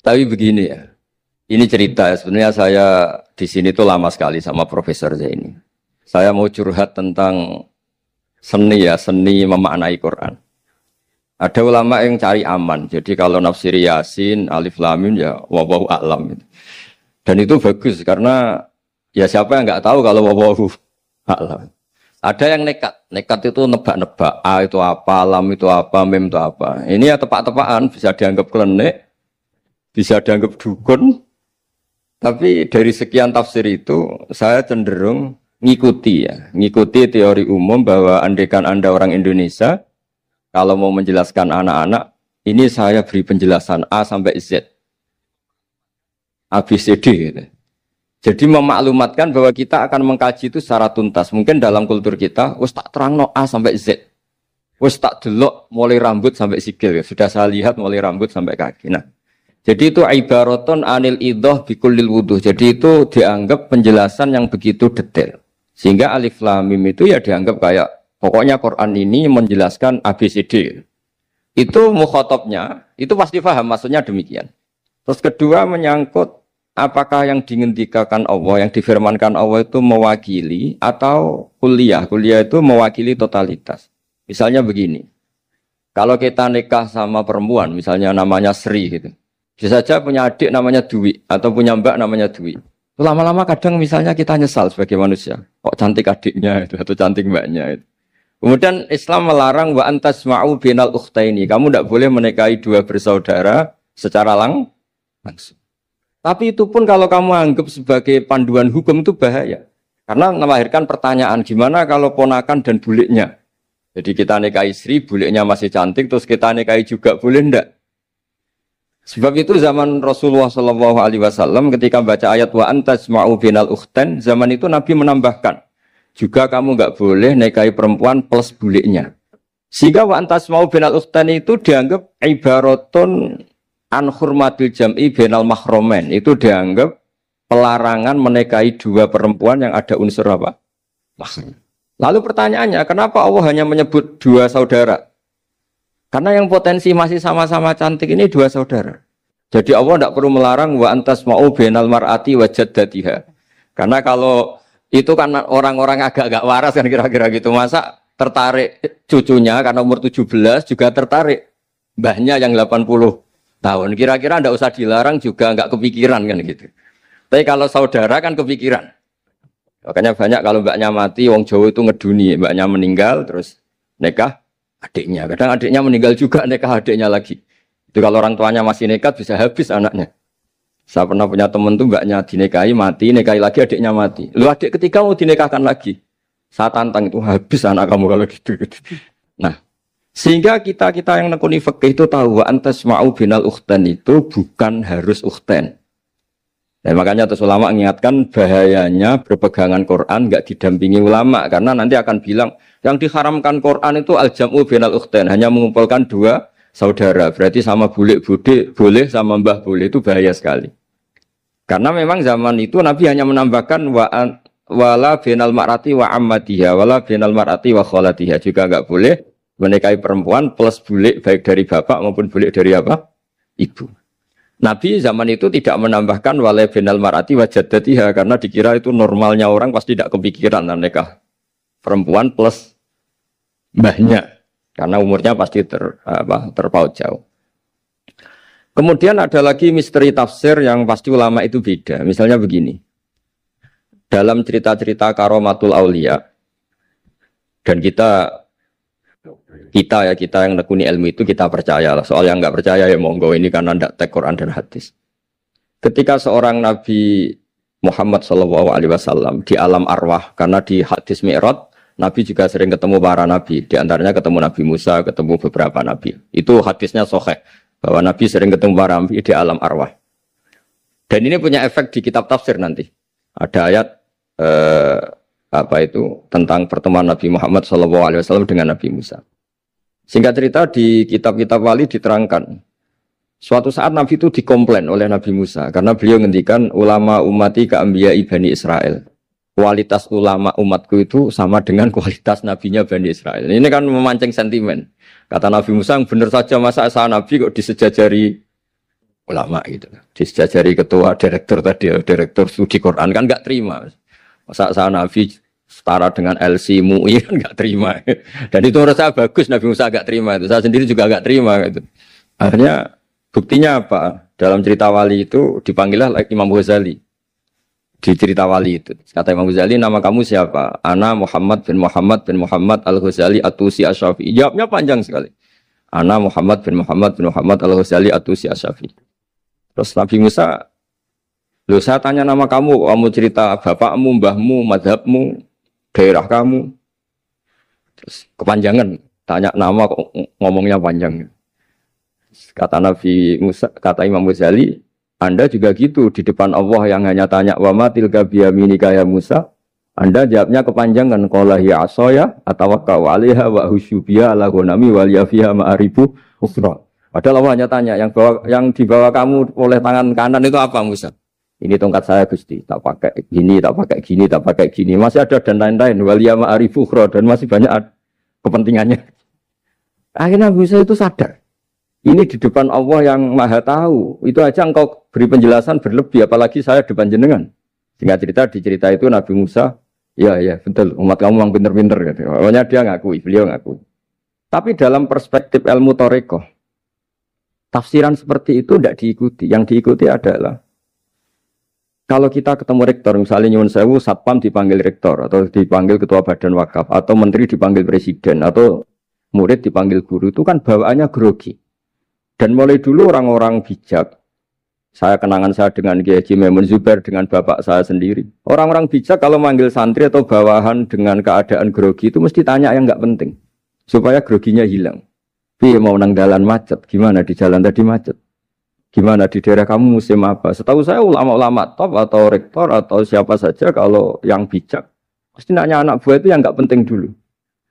Tapi begini ya, ini cerita ya. Sebenarnya saya di sini tuh lama sekali sama Profesor Zaini. Saya mau curhat tentang seni ya, seni memaknai Quran. Ada ulama yang cari aman. Jadi kalau nafsir Yasin, Alif Lam Mim ya wallahu a'lam. Dan itu bagus karena ya siapa yang nggak tahu kalau wallahu a'lam. Ada yang nekat itu nebak-nebak. A itu apa, lam itu apa, mim itu apa. Ini ya tepak-tepakan, bisa dianggap klenik, bisa dianggap dukun. Tapi dari sekian tafsir itu, saya cenderung ngikuti teori umum bahwa andaikan Anda orang Indonesia, kalau mau menjelaskan anak-anak, ini saya beri penjelasan A sampai Z. A, B, C, D gitu. Jadi memaklumatkan bahwa kita akan mengkaji itu secara tuntas. Mungkin dalam kultur kita, wis tak terangno A sampai Z. Wis tak delok mulai rambut sampai sikil. Ya. Sudah saya lihat mulai rambut sampai kaki. Nah, jadi itu ibaratun anil idhah bikullil wuduh. Jadi itu dianggap penjelasan yang begitu detail. Sehingga Alif Lam Mim itu ya dianggap kayak, pokoknya Quran ini menjelaskan ABCD. Itu mukhatabnya, itu pasti paham maksudnya demikian. Terus kedua menyangkut apakah yang dingendikakan Allah, yang difirmankan Allah itu mewakili atau kuliah. Kuliah itu mewakili totalitas. Misalnya begini, kalau kita nikah sama perempuan, misalnya namanya Sri gitu. Bisa saja punya adik namanya Dwi, atau punya mbak namanya Dwi. Lama-lama kadang misalnya kita nyesal sebagai manusia. Kok cantik adiknya itu, atau cantik mbaknya itu. Kemudian Islam melarang wa antasma'u binal ukhtaini. Kamu tidak boleh menikahi dua bersaudara secara langsung. Tapi itu pun kalau kamu anggap sebagai panduan hukum itu bahaya. Karena melahirkan pertanyaan, gimana kalau ponakan dan buliknya? Jadi kita nikahi Sri, buliknya masih cantik, terus kita nikahi juga, boleh enggak? Sebab itu zaman Rasulullah SAW ketika baca ayat wa antasma'u binal ukhtan, zaman itu Nabi menambahkan, juga kamu enggak boleh nikahi perempuan plus buliknya. Sehingga wa antasma'u binal ukhtan itu dianggap ibaratun an hurmatil jam'i bainal mahromen, itu dianggap pelarangan menikahi dua perempuan yang ada unsur apa? Mahram. Lalu pertanyaannya, kenapa Allah hanya menyebut dua saudara? Karena yang potensi masih sama-sama cantik ini dua saudara. Jadi Allah tidak perlu melarang wa antasma'u bainal mar'ati wa jaddatiha. Karena kalau itu kan orang-orang agak-agak waras kan kira-kira gitu, masa tertarik cucunya karena umur 17 juga tertarik mbahnya yang 80 tahun, kira-kira ndak usah dilarang juga nggak kepikiran kan gitu. Tapi kalau saudara kan kepikiran. Makanya banyak kalau mbaknya mati, wong Jawa itu ngeduni, mbaknya meninggal terus nikah adiknya. Kadang adiknya meninggal juga nikah adiknya lagi. Itu kalau orang tuanya masih nekat bisa habis anaknya. Saya pernah punya teman tuh mbaknya dinikahi mati, nikahi lagi adiknya mati. Lu adik ketiga mau dinikahkan lagi. Saya tantang itu habis anak kamu kalau gitu. Nah, sehingga kita yang nekuni fikih itu tahu wa antasma'u binal ukhtan itu bukan harus ukhtan. Dan makanya terus ulama mengingatkan bahayanya berpegangan Quran enggak didampingi ulama karena nanti akan bilang yang diharamkan Quran itu al-jam'u binal ukhtan, hanya mengumpulkan dua saudara. Berarti sama bulik bude boleh, sama mbah boleh, itu bahaya sekali. Karena memang zaman itu Nabi hanya menambahkan wala binal mar'ati wa ammatiha, wala binal mar'ati wa kholatiha, juga enggak boleh menikahi perempuan plus bulik baik dari bapak maupun bulik dari apa? Ibu. Nabi zaman itu tidak menambahkan walai binal mar'ati wa jaddatiha karena dikira itu normalnya orang pasti tidak kepikiran nikah perempuan plus mbahnya karena umurnya pasti terpaut jauh. Kemudian ada lagi misteri tafsir yang pasti ulama itu beda. Misalnya begini. Dalam cerita-cerita karomatul aulia dan kita yang nekuni ilmu itu kita percaya lah. Soal yang nggak percaya ya monggo, ini karena tidak tek Quran dan hadis. Ketika seorang Nabi Muhammad SAW di alam arwah, karena di hadis Mi'raj Nabi juga sering ketemu para nabi, di antaranya ketemu Nabi Musa, ketemu beberapa nabi. Itu hadisnya sahih bahwa Nabi sering ketemu para nabi di alam arwah. Dan ini punya efek di kitab tafsir nanti. Ada ayat tentang pertemuan Nabi Muhammad SAW dengan Nabi Musa. Singkat cerita di kitab-kitab wali diterangkan, suatu saat Nabi itu dikomplain oleh Nabi Musa karena beliau ngendikan ulama ummati ka'ambiya'i Bani Israel. Kualitas ulama umatku itu sama dengan kualitas nabinya Bani Israel. Ini kan memancing sentimen. Kata Nabi Musa, benar saja masa saya Nabi kok disejajari ulama gitu. Disejajari ketua direktur tadi, direktur studi Quran kan nggak terima. Masa Nabi setara dengan LC MUI kan nggak terima. Dan itu menurut saya bagus Nabi Musa nggak terima itu. Saya sendiri juga nggak terima gitu. Akhirnya buktinya apa? Dalam cerita wali itu dipanggillah Imam Ghazali. Di cerita wali itu kata Imam Ghazali, nama kamu siapa? Ana Muhammad bin Muhammad Al-Ghazali At-Tusi Asy-Syafi'i. Jawabnya panjang sekali. Ana Muhammad bin Muhammad Al-Ghazali At-Tusi Asy-Syafi'i. Terus Nabi Musa, loh saya tanya nama kamu cerita bapakmu, mbahmu, madhabmu, daerah kamu. Terus kepanjangan, tanya nama kok ngomongnya panjang. Kata Nabi Musa, kata Imam Ghazali, Anda juga gitu di depan Allah yang hanya tanya wa ma tilka biyaminika ya Musa. Anda jawabnya kepanjangan qala hiya asaya atawakkau 'alaiha wa husyubiya ala ghanami wal yafiha ma'aribu ukhra. Padahal Allah hanya tanya yang dibawa kamu oleh tangan kanan itu apa Musa? Ini tongkat saya Gusti, tak pakai gini, tak pakai gini, tak pakai gini. Masih ada dan lain-lain wal ya ma'aribu ukhra dan masih banyak kepentingannya. Akhirnya Musa itu sadar. Ini di depan Allah yang maha tahu. Itu aja engkau beri penjelasan berlebih. Apalagi saya depan jenengan. Singkat cerita, di cerita itu Nabi Musa, ya betul, umat kamu memang pinter-pinter. Gitu. Pokoknya dia ngakui, beliau ngakui. Tapi dalam perspektif ilmu Thariqah, tafsiran seperti itu tidak diikuti. Yang diikuti adalah, kalau kita ketemu rektor, misalnya Nyuwun Sewu, Satpam dipanggil rektor, atau dipanggil ketua badan wakaf, atau menteri dipanggil presiden, atau murid dipanggil guru, itu kan bawaannya grogi. Dan mulai dulu orang-orang bijak, saya kenangan saya dengan Kiai Haji Maimun Zubair, dengan bapak saya sendiri. Orang-orang bijak kalau manggil santri atau bawahan dengan keadaan grogi itu mesti tanya yang nggak penting. Supaya groginya hilang. Piye mau nang dalan macet, gimana di jalan tadi macet? Gimana di daerah kamu musim apa? Setahu saya ulama-ulama top atau rektor atau siapa saja kalau yang bijak, pasti nanya anak buah itu yang nggak penting dulu.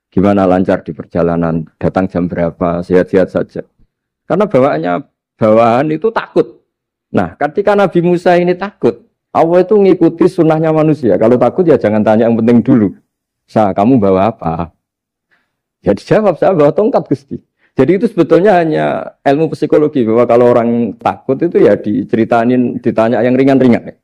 Gimana lancar di perjalanan, datang jam berapa, sehat-sehat saja. Karena bawahan itu takut. Nah, ketika Nabi Musa ini takut, Allah itu ngikuti sunnahnya manusia. Kalau takut ya jangan tanya yang penting dulu. Kamu bawa apa? Ya dijawab, saya bawa tongkat Gusti. Jadi itu sebetulnya hanya ilmu psikologi. Bahwa kalau orang takut itu ya ditanya yang ringan-ringan.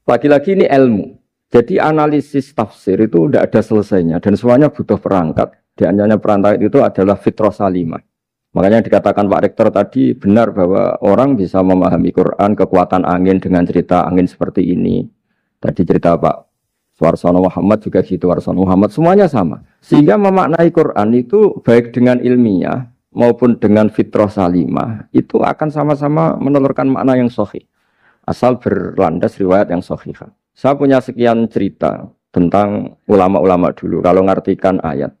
Lagi-lagi ini ilmu. Jadi analisis tafsir itu tidak ada selesainya. Dan semuanya butuh perangkat. Di antaranya perangkat itu adalah fitrah salimah. Makanya dikatakan Pak Rektor tadi benar bahwa orang bisa memahami Quran, kekuatan angin dengan cerita angin seperti ini. Tadi cerita Pak Warsono Muhammad juga gitu, Warsono Muhammad, semuanya sama. Sehingga memaknai Quran itu baik dengan ilmiah maupun dengan fitrah salimah, itu akan sama-sama menelurkan makna yang sahih. Asal berlandas riwayat yang sahih. Saya punya sekian cerita tentang ulama-ulama dulu, kalau ngartikan ayat.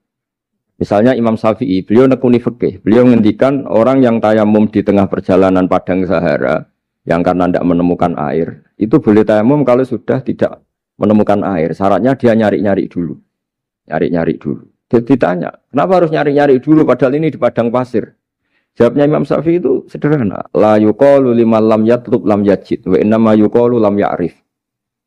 Misalnya Imam Syafi'i, beliau nekuni fikih. Beliau menghentikan orang yang tayamum di tengah perjalanan padang Sahara, yang karena tidak menemukan air, itu boleh tayamum kalau sudah tidak menemukan air. Syaratnya dia nyari-nyari dulu. Nyari-nyari dulu. Dia ditanya, kenapa harus nyari-nyari dulu padahal ini di padang pasir? Jawabnya Imam Syafi'i itu sederhana. La yuqalu liman lam yatlub lam yajid, wa innama yuqalu lam ya'rif.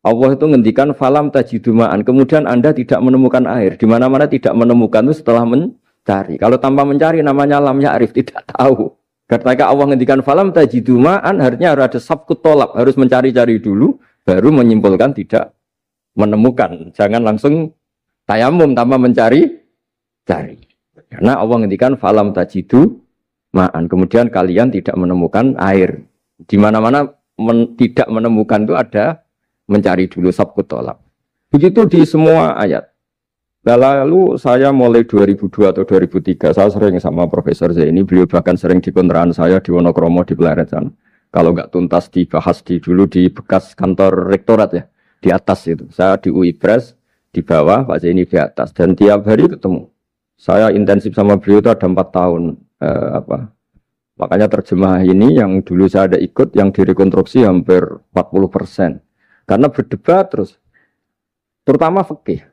Allah itu ngendikan falam tajiduma'an, kemudian Anda tidak menemukan air. Di mana-mana tidak menemukan itu setelah mencari. Kalau tanpa mencari namanya lam ya'rif, tidak tahu. Ketika Allah ngendikan falam tajiduma'an, artinya harus ada sabkut tolak, harus mencari-cari dulu, baru menyimpulkan tidak menemukan. Jangan langsung tayamum tanpa mencari-cari. Karena Allah ngendikan falam tajiduma'an, kemudian kalian tidak menemukan air. Di mana-mana tidak menemukan itu ada mencari dulu sabkut tolak. Begitu di semua ayat. Lalu saya mulai 2002 atau 2003, saya sering sama Profesor Zaini, beliau bahkan sering di kontrakan saya di Wonokromo di Pleret sana. Kalau nggak tuntas dibahas dulu di bekas kantor rektorat ya, di atas itu. Saya di UI Pres, di bawah, Pak Zaini di atas. Dan tiap hari ketemu. Saya intensif sama beliau itu ada 4 tahun. Makanya terjemah ini yang dulu saya ada ikut, yang direkonstruksi hampir 40%. Karena berdebat terus, terutama fikih.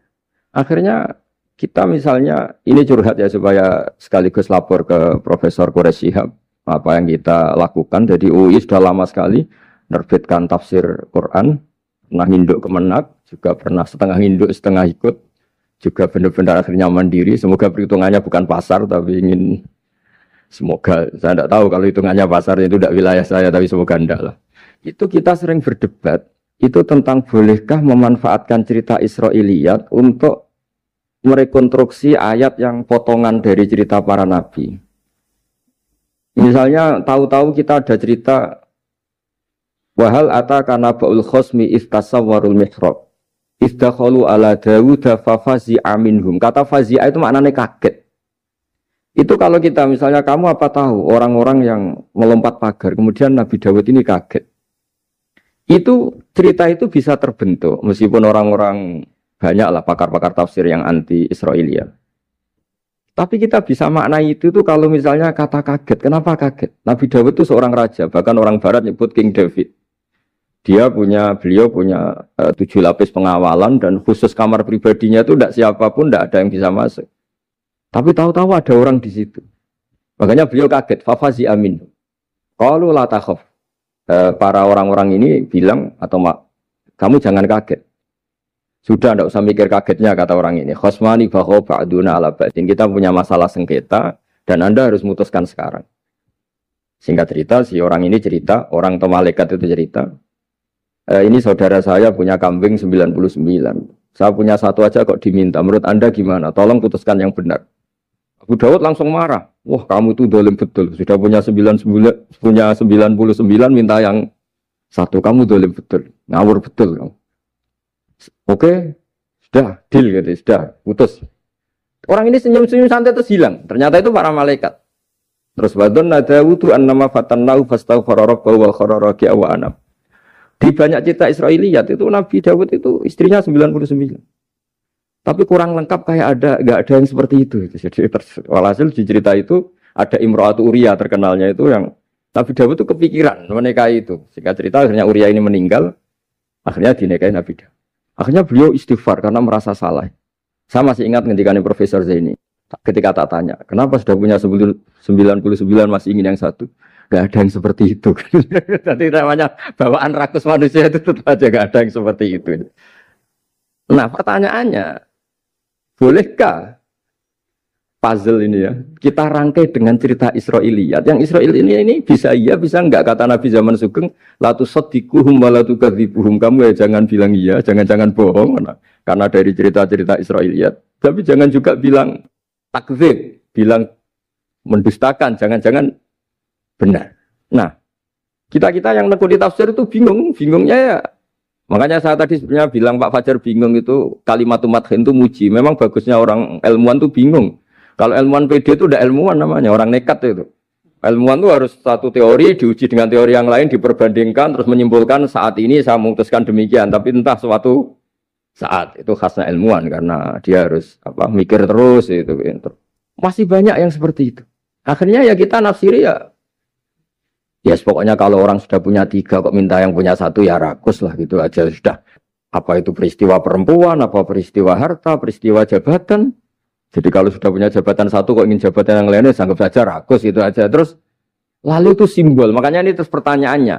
Akhirnya kita misalnya, ini curhat ya supaya sekaligus lapor ke Profesor Quraish Shihab apa yang kita lakukan. Jadi UI sudah lama sekali menerbitkan tafsir Quran, pernah nginduk Kemenak, juga pernah setengah nginduk setengah ikut, juga benar-benar akhirnya mandiri. Semoga perhitungannya bukan pasar tapi ingin Semoga, saya tidak tahu kalau hitungannya pasar itu tidak wilayah saya, tapi semoga enggak lah. Itu kita sering berdebat, itu tentang bolehkah memanfaatkan cerita Israiliyat untuk merekonstruksi ayat yang potongan dari cerita para nabi. Misalnya tahu-tahu kita ada cerita wahal ataka naba'ul khosmi istasawwarul mihrab istakhalu ala Dawud fafazi'a minhum. Kata fazi'a itu maknanya kaget. Itu kalau kita misalnya kamu apa tahu orang-orang yang melompat pagar kemudian Nabi Dawud ini kaget. Itu cerita itu bisa terbentuk meskipun orang-orang banyaklah pakar-pakar tafsir yang anti Israiliyat. Tapi kita bisa maknai itu tuh kalau misalnya kata kaget. Kenapa kaget? Nabi Dawud itu seorang raja, bahkan orang barat nyebut King David. Beliau punya 7 lapis pengawalan dan khusus kamar pribadinya itu tidak siapapun, tidak ada yang bisa masuk. Tapi tahu-tahu ada orang di situ. Makanya beliau kaget. Fafazi amin. Qalu la takhaf. Para orang-orang ini bilang atau kamu jangan kaget. Sudah tidak usah mikir kagetnya kata orang ini. Khosmani bakho ba'duna ala ba'din. Kita punya masalah sengketa dan Anda harus memutuskan sekarang. Singkat cerita, si orang ini cerita, orang atau malaikat itu cerita. Ini saudara saya punya kambing 99. Saya punya satu aja kok diminta. Menurut Anda gimana? Tolong putuskan yang benar. Abu Dawud langsung marah. Wah, kamu itu dolim betul. Sudah punya 99 minta yang satu. Kamu dolim betul. Ngawur betul kamu. Oke, sudah deal gitu, sudah putus. Orang ini senyum-senyum santai terus hilang. Ternyata itu para malaikat. Terus wadon nadawudu annama fatannahu fastaghfara rabbahu wa kharra raki'a wa anam. Di banyak cerita Israiliyat itu Nabi Dawud itu istrinya 99. Tapi kurang lengkap kayak enggak ada yang seperti itu. Jadi walhasil di cerita itu ada Imra'atu Uria terkenalnya itu yang Nabi Dawud itu kepikiran menikahi itu. Singkat cerita akhirnya Uria ini meninggal, akhirnya dinikahi Nabi Dawud. Akhirnya beliau istighfar karena merasa salah. Saya masih ingat ngendikane Profesor Zaini. Ketika tak tanya, kenapa sudah punya 99 masih ingin yang satu? Gak ada yang seperti itu. Tadi namanya bawaan rakus manusia itu tetap aja gak ada yang seperti itu. Nah pertanyaannya, bolehkah puzzle ini ya kita rangkai dengan cerita Israiliyat? Yang Israil ini bisa iya bisa enggak, kata Nabi zaman Sugeng la tusaddiquhum wa la tukadzibuhum. Kamu ya jangan bilang iya, jangan bohong karena dari cerita-cerita Israiliyat. Tapi jangan juga bilang takdzib, bilang mendustakan, jangan-jangan benar. Nah, kita yang nekuni tafsir itu bingungnya ya. Makanya saya tadi sebenarnya bilang Pak Fajar bingung itu kalimat madhin itu muji. Memang bagusnya orang ilmuwan itu bingung. Kalau ilmuwan PD itu udah ilmuwan namanya, orang nekat itu. Ilmuwan itu harus satu teori diuji dengan teori yang lain, diperbandingkan, terus menyimpulkan saat ini saya memutuskan demikian. Tapi entah suatu saat, itu khasnya ilmuwan karena dia harus mikir terus itu. Masih banyak yang seperti itu. Akhirnya ya kita nafsiri ya pokoknya kalau orang sudah punya 3 kok minta yang punya 1 ya rakus lah gitu aja sudah. Apa itu peristiwa perempuan, apa peristiwa harta, peristiwa jabatan. Jadi kalau sudah punya jabatan 1 kok ingin jabatan yang lainnya, anggap saja rakus itu aja. Terus lalu itu simbol. Makanya ini terus pertanyaannya.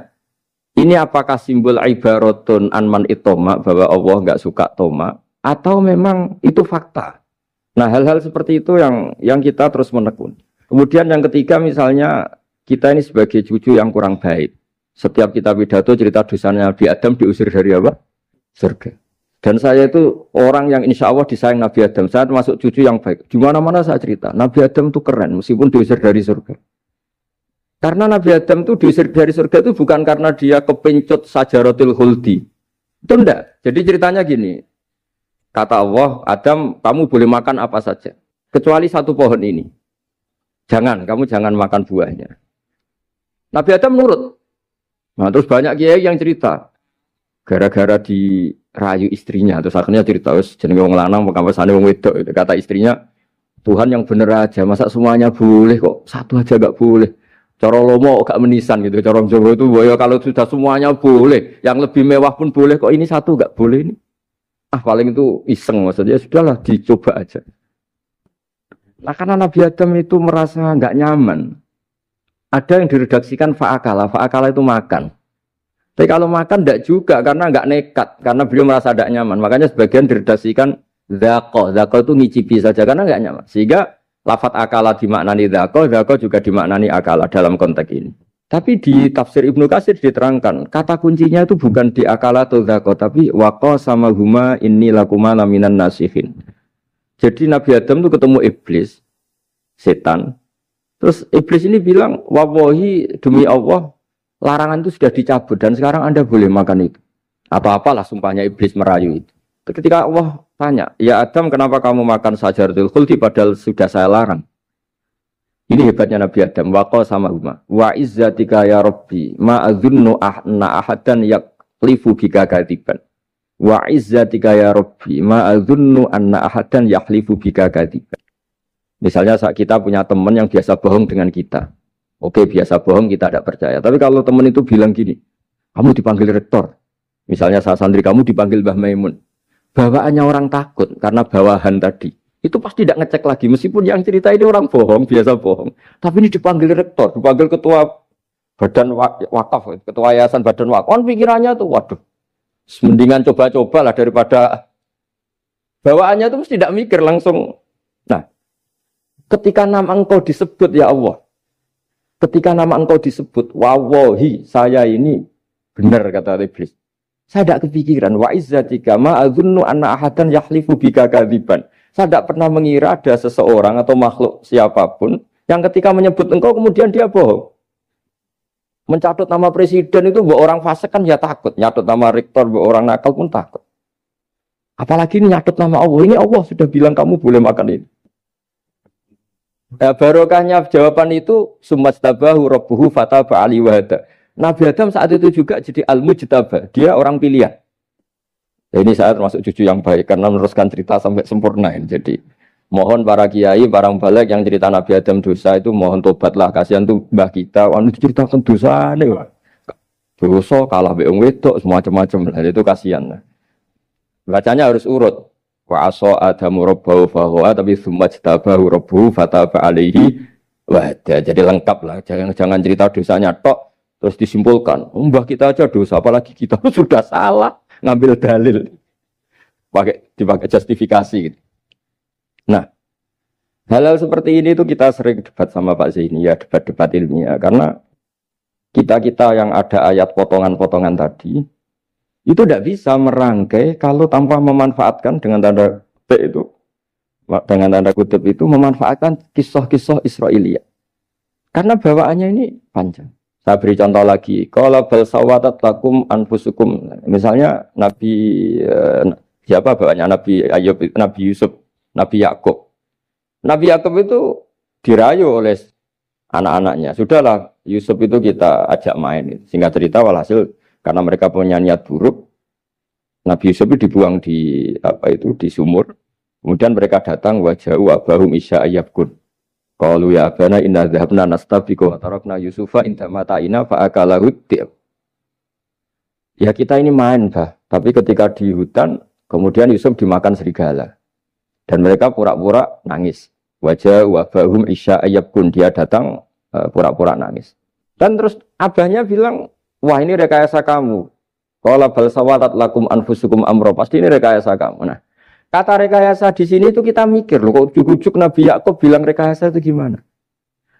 Ini apakah simbol ibaratun anman itoma bahwa Allah nggak suka toma atau memang itu fakta? Nah hal-hal seperti itu yang kita terus menekun. Kemudian yang ketiga misalnya kita ini sebagai cucu yang kurang baik. Setiap kita pidato cerita dosanya Nabi Adam diusir dari apa? Surga. Dan saya itu orang yang insya Allah disayang Nabi Adam. Saya termasuk cucu yang baik. Di mana-mana saya cerita. Nabi Adam itu keren meskipun diusir dari surga. Karena Nabi Adam itu diusir dari surga itu bukan karena dia kepencut sajaratul khuldi. Itu enggak. Jadi ceritanya gini. Kata Allah, Adam kamu boleh makan apa saja. Kecuali 1 pohon ini. Kamu jangan makan buahnya. Nabi Adam nurut. Nah terus banyak kiai yang cerita. Gara-gara dirayu istrinya, terus akhirnya cerita jenenge wong lanang pekampesane wong wedok itu. Kata istrinya, Tuhan yang bener aja, masa semuanya boleh kok 1 aja gak boleh. Cara lomo gak menisan gitu, cara Jawa itu ya kalau sudah semuanya boleh, yang lebih mewah pun boleh kok ini 1 gak boleh ini. Paling itu iseng maksudnya, sudahlah dicoba aja. Nah karena Nabi Adam itu merasa gak nyaman. Ada yang diredaksikan fa'akala itu makan. Tapi kalau makan tidak juga karena nggak nekat, karena beliau merasa tidak nyaman. Makanya sebagian diredaksikan zaqo itu ngicipi saja karena nggak nyaman. Sehingga lafat akala dimaknani dzaqo juga dimaknani akala dalam konteks ini. Tapi di tafsir Ibnu Katsir diterangkan, kata kuncinya itu bukan di akala atau dzaqo, tapi waqa sama huma inni lakuma laminan nasihin. Jadi Nabi Adam itu ketemu iblis, setan. Terus iblis ini bilang, wallahi demi Allah, larangan itu sudah dicabut dan sekarang Anda boleh makan itu. Atau apalah sumpahnya iblis merayu itu. Ketika Allah tanya, ya Adam kenapa kamu makan sajaratul khuldi padahal sudah saya larang. Ini hebatnya Nabi Adam. Waqa sama huma. Wa izzatika ya Rabbi ma adzunnu anna ahadan yaklifu bika kadiban. Wa izzatika ya Rabbi ma adzunnu anna ahadan yaklifu bika kadiban. Misalnya saat kita punya teman yang biasa bohong dengan kita. Oke, biasa bohong kita tidak percaya. Tapi kalau teman itu bilang gini, kamu dipanggil rektor. Misalnya saat santri kamu dipanggil Mbah Maimun. Bawaannya orang takut karena bawahan tadi. Itu pasti tidak ngecek lagi. Meskipun yang cerita ini orang bohong, biasa bohong. Tapi ini dipanggil rektor, dipanggil ketua badan wakaf, ketua yayasan badan wakaf. Kan pikirannya tuh, waduh, mendingan coba-coba lah daripada bawaannya itu mesti tidak mikir langsung. Nah, ketika nama engkau disebut ya Allah, ketika nama engkau disebut, wallahi saya ini benar kata iblis. Saya tidak kepikiran wa izzatika ma adzunnu anna ahadan yahlifu bika kadziban. Saya tidak pernah mengira ada seseorang atau makhluk siapapun yang ketika menyebut engkau kemudian dia bohong. Mencatut nama presiden itu buat orang fasik kan ya takut. Nyatut nama rektor buat orang nakal pun takut. Apalagi ini nyatut nama Allah. Ini Allah sudah bilang kamu boleh makan ini. Nah, barokahnya jawaban itu sumastabahu rabbuhu fataba ali wahada. Nabi Adam saat itu juga jadi al-mujtaba. Dia orang pilihan. Ini saya termasuk cucu yang baik karena meneruskan cerita sampai sempurna. Jadi mohon para kiai, para balik yang cerita Nabi Adam dosa itu mohon tobatlah. Kasihan tuh mbah kita, anu ceritakan dosa nih. Dosa kalah beong wedok semacam-macam lah itu kasihan. Bacanya harus urut. Wa aso adamu rabbahu fahuwa tapi tsumma jtabahu rabbuhu fataba alaihi wahda. Jadi lengkap lah. Jangan cerita dosanya tok terus disimpulkan. Mbah kita aja dosa apalagi kita sudah salah. Ngambil dalil, dipakai justifikasi gitu. Nah, hal-hal seperti ini tuh kita sering debat sama Pak Zaini ya, debat-debat ilmiah karena kita yang ada ayat potongan-potongan tadi itu tidak bisa merangkai kalau tanpa memanfaatkan dengan tanda kutip itu memanfaatkan kisah-kisah Israiliyah karena bawaannya ini panjang. Saya beri contoh lagi. Qala bal sawatat lakum anfusukum. Misalnya siapa bapaknya Nabi Ayub, Nabi Yusuf, Nabi Yakub. Nabi Yakub itu dirayu oleh anak-anaknya. Sudahlah Yusuf itu kita ajak main. Singkat cerita walhasil karena mereka punya niat buruk, Nabi Yusuf itu dibuang di sumur. Kemudian mereka datang waja'u abahum isya ayyabkun. Qalu ya abana inna dhahabna nastabiqu wa tarakna Yusufa inda mata'ina fa akalahu dhi'ab. Ya kita ini main, Bah. Tapi ketika di hutan, kemudian Yusuf dimakan serigala. Dan mereka pura-pura nangis. Wajah wabahum isya ayyabkun. Dia datang pura-pura nangis. Dan terus abahnya bilang, wah ini rekayasa kamu. Qala bal sawatat lakum anfusukum amro. Pasti ini rekayasa kamu. Nah, kata rekayasa di sini itu kita mikir loh, kok ujuk-ujuk Nabi Yakub bilang rekayasa itu gimana?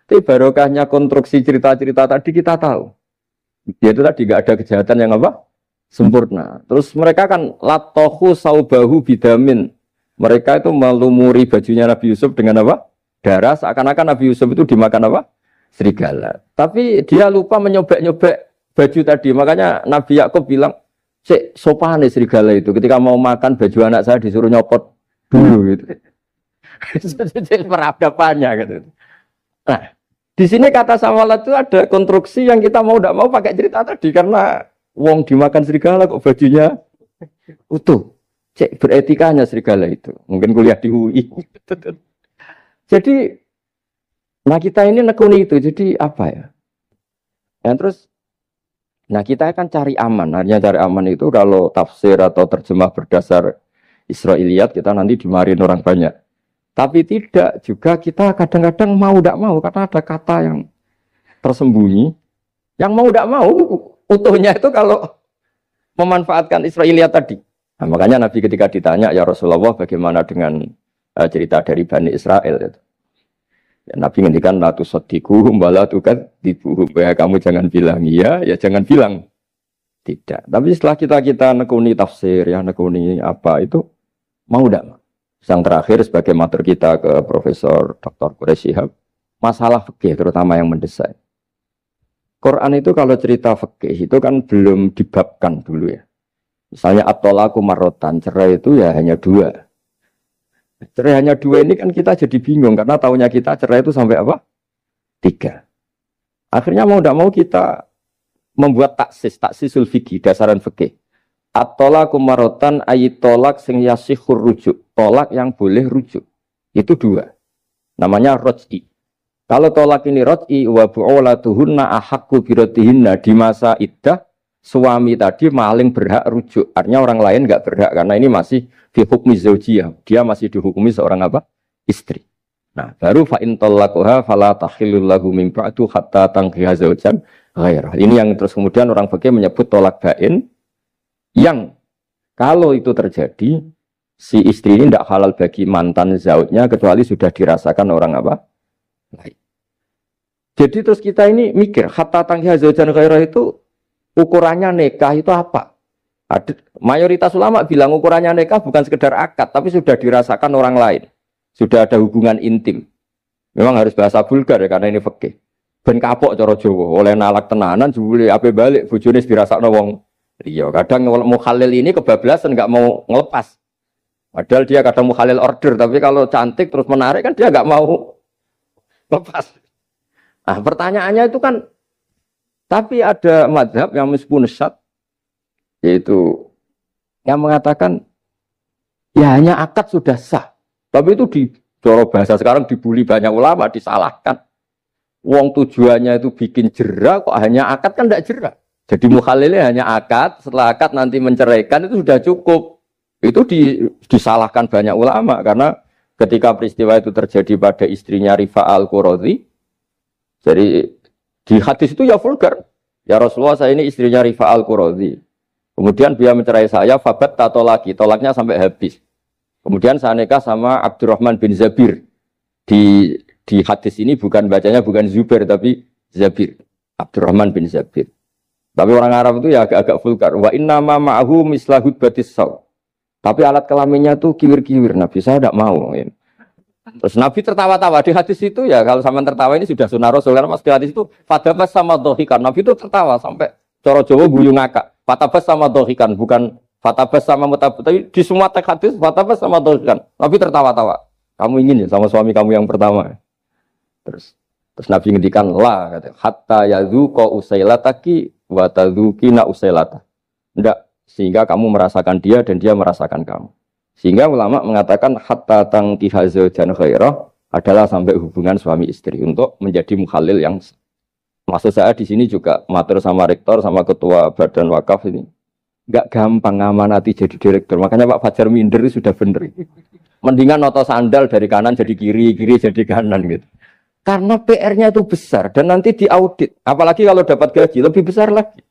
Tapi barokahnya konstruksi cerita-cerita tadi kita tahu. Dia itu tadi nggak ada kejahatan yang apa? Sempurna. Terus mereka kan latohu saubahu bidamin. Mereka itu melumuri bajunya Nabi Yusuf dengan apa? Darah. Seakan-akan Nabi Yusuf itu dimakan apa? Serigala. Tapi dia lupa menyobek-nyobek baju tadi. Makanya Nabi Yakub bilang, sopan serigala itu ketika mau makan baju anak saya disuruh nyopot dulu gitu. Peradabannya gitu. Nah, di sini kata samalat itu ada konstruksi yang kita mau tidak mau pakai cerita tadi karena wong dimakan serigala kok bajunya utuh. Cek beretikanya serigala itu. Mungkin kuliah di UI. Jadi, nah kita ini nekuni itu. Jadi apa ya? Dan terus nah kita akan cari aman. Artinya cari aman itu kalau tafsir atau terjemah berdasar Israiliyat kita nanti dimarin orang banyak. Tapi tidak juga kita kadang-kadang mau tidak mau karena ada kata yang tersembunyi. Yang mau tidak mau utuhnya itu kalau memanfaatkan Israiliyat tadi. Nah, makanya Nabi ketika ditanya ya Rasulullah bagaimana dengan cerita dari Bani Israel itu. Ya, Nabi ngendikan la tusaddiquhum wa la tukadzibuhum. Ya kamu jangan bilang iya, ya jangan bilang tidak. Tapi setelah kita nekuni tafsir, ya nekuni apa itu mau tidak? Yang terakhir sebagai matur kita ke Profesor Dr. Quraish Shihab, masalah fikih terutama yang mendesak. Quran itu kalau cerita fikih itu kan belum dibabkan dulu ya. Misalnya at-thalaqu marratan, cerai itu ya hanya 2. Cerai hanya 2 ini kan kita jadi bingung karena taunya kita cerai itu sampai apa? 3. Akhirnya mau tidak mau kita membuat taksisul fikih, dasaran fikih. At-thalaqu marratan ayat tolak sing yasihur rujuk, tolak yang boleh rujuk. Itu 2. Namanya roj'i. Kalau tolak ini roj'i wa bu'ulatuhunna ahaqqu biratihinna, di masa iddah suami tadi maling berhak rujuk. Artinya orang lain enggak berhak karena ini masih fi hukmi zaujiyah. Dia masih dihukumi seorang apa? Istri. Nah, baru fa in talaquha fala tahillul lahu min ba'du hatta tankiha zaujan ghairah. Ini yang terus kemudian orang fikih menyebut tolak bain yang kalau itu terjadi si istri ini tidak halal bagi mantan zaujnya kecuali sudah dirasakan orang apa? Lain. Jadi terus kita ini mikir, hatta tangkiha zaujan ghairah itu ukurannya nikah itu apa? Mayoritas ulama bilang ukurannya nikah bukan sekedar akad, tapi sudah dirasakan orang lain. Sudah ada hubungan intim. Memang harus bahasa vulgar ya, karena ini fikih. Ben kapok cara Jawa, oleh nalak tenanan, jebule ape balik, bojone dirasakno wong liya. Kadang mukhalil ini kebablasan, nggak mau ngelepas. Padahal dia kadang mukhalil order, tapi kalau cantik terus menarik kan dia nggak mau lepas. Nah pertanyaannya itu kan, tapi ada madhab yang meskipun syad, yaitu yang mengatakan ya hanya akad sudah sah. Tapi itu di coro bahasa sekarang dibully banyak ulama, disalahkan. Wong tujuannya itu bikin jera, kok hanya akad kan tidak jera. Jadi mukhalilnya hanya akad, setelah akad nanti menceraikan itu sudah cukup. Itu disalahkan banyak ulama karena ketika peristiwa itu terjadi pada istrinya Rifa al-Qurazi, jadi di hadis itu ya vulgar. Ya Rasulullah, saya ini istrinya Rifa al-Qurazi. Kemudian dia mencerai saya, fabat tato lagi, tolaknya sampai habis. Kemudian saya nikah sama Abdurrahman bin Zabir. Di hadis ini bukan bacanya bukan Zubair tapi Zabir. Abdurrahman bin Zabir. Tapi orang Arab itu ya agak-agak vulgar. Wa inna ma ma'ahu mislahud batis saw. Tapi alat kelaminnya tuh kiwir-kiwir. Nabi saya tidak mau. Terus Nabi tertawa-tawa di hadis itu ya, kalau sama tertawa ini sudah sunnah Rasul karena mas di hadis itu fatabas sama dohikan. Nabi itu tertawa sampai coro Jawa guyu ngakak. Fatabas sama dohikan, bukan fatabas sama mutabas, tapi di semua teks hadis fatabas sama dohikan. Nabi tertawa-tawa. Kamu ingin ya sama suami kamu yang pertama. Terus Nabi ngendikan la kata hatta yadzuqa usailataki wa tadzukina usailata. Enggak, sehingga kamu merasakan dia dan dia merasakan kamu. Sehingga ulama mengatakan hatta tangkiha zaujan ghairah adalah sampai hubungan suami istri untuk menjadi mukhalil yang maksud saya di sini juga matur sama rektor sama ketua badan wakaf ini enggak gampang ngamanati jadi direktur. Makanya Pak Fajar minder sudah bener. Mendingan noto sandal dari kanan jadi kiri, kiri jadi kanan gitu. Karena PR-nya itu besar dan nanti diaudit. Apalagi kalau dapat gaji lebih besar lagi.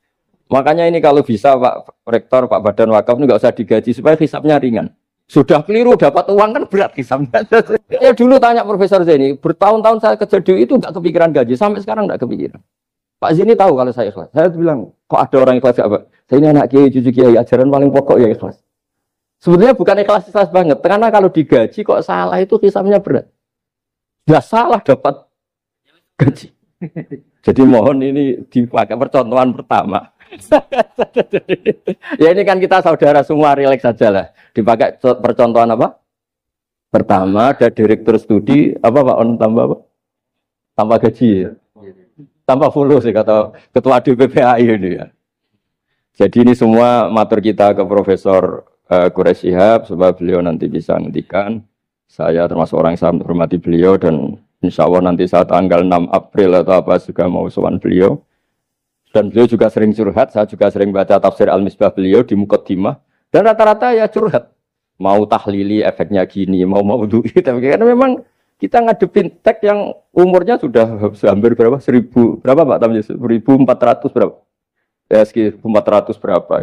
Makanya ini kalau bisa Pak Rektor, Pak Badan Wakaf ini nggak usah digaji supaya hisapnya ringan. Sudah keliru dapat uang kan berat hisapnya. Ya dulu tanya Profesor Zaini, bertahun-tahun saya kerja di itu nggak kepikiran gaji, sampai sekarang nggak kepikiran. Pak Zaini tahu kalau saya ikhlas. Saya bilang, kok ada orang ikhlas apa? Saya ini anak kiai, cucu kiai, ajaran paling pokok ya ikhlas. Sebetulnya bukan ikhlas banget, karena kalau digaji kok salah itu hisapnya berat. Sudah salah dapat gaji. Jadi mohon ini dipakai percontohan pertama. Ya ini kan kita saudara semua, relax saja lah. Dipakai percontohan apa? Pertama ada direktur studi apa Pak On tambah apa? Tambah gaji ya. Tambah follow sih kata ketua DPPAI ini ya. Jadi ini semua matur kita ke Profesor Quraish Shihab supaya beliau nanti bisa ngendikan. Saya termasuk orang yang sangat menghormati beliau dan insya Allah nanti saat tanggal 6 April atau apa juga mau sowan beliau. Dan beliau juga sering curhat, saya juga sering baca tafsir Al-Misbah beliau di Muqaddimah. Dan rata-rata ya curhat. Mau tahlili efeknya gini, mau duit. Tapi karena memang kita ngadepin teks yang umurnya sudah hampir berapa? 1000, berapa Pak Tamjiz? 1400 berapa? Ya sekitar 1400 berapa.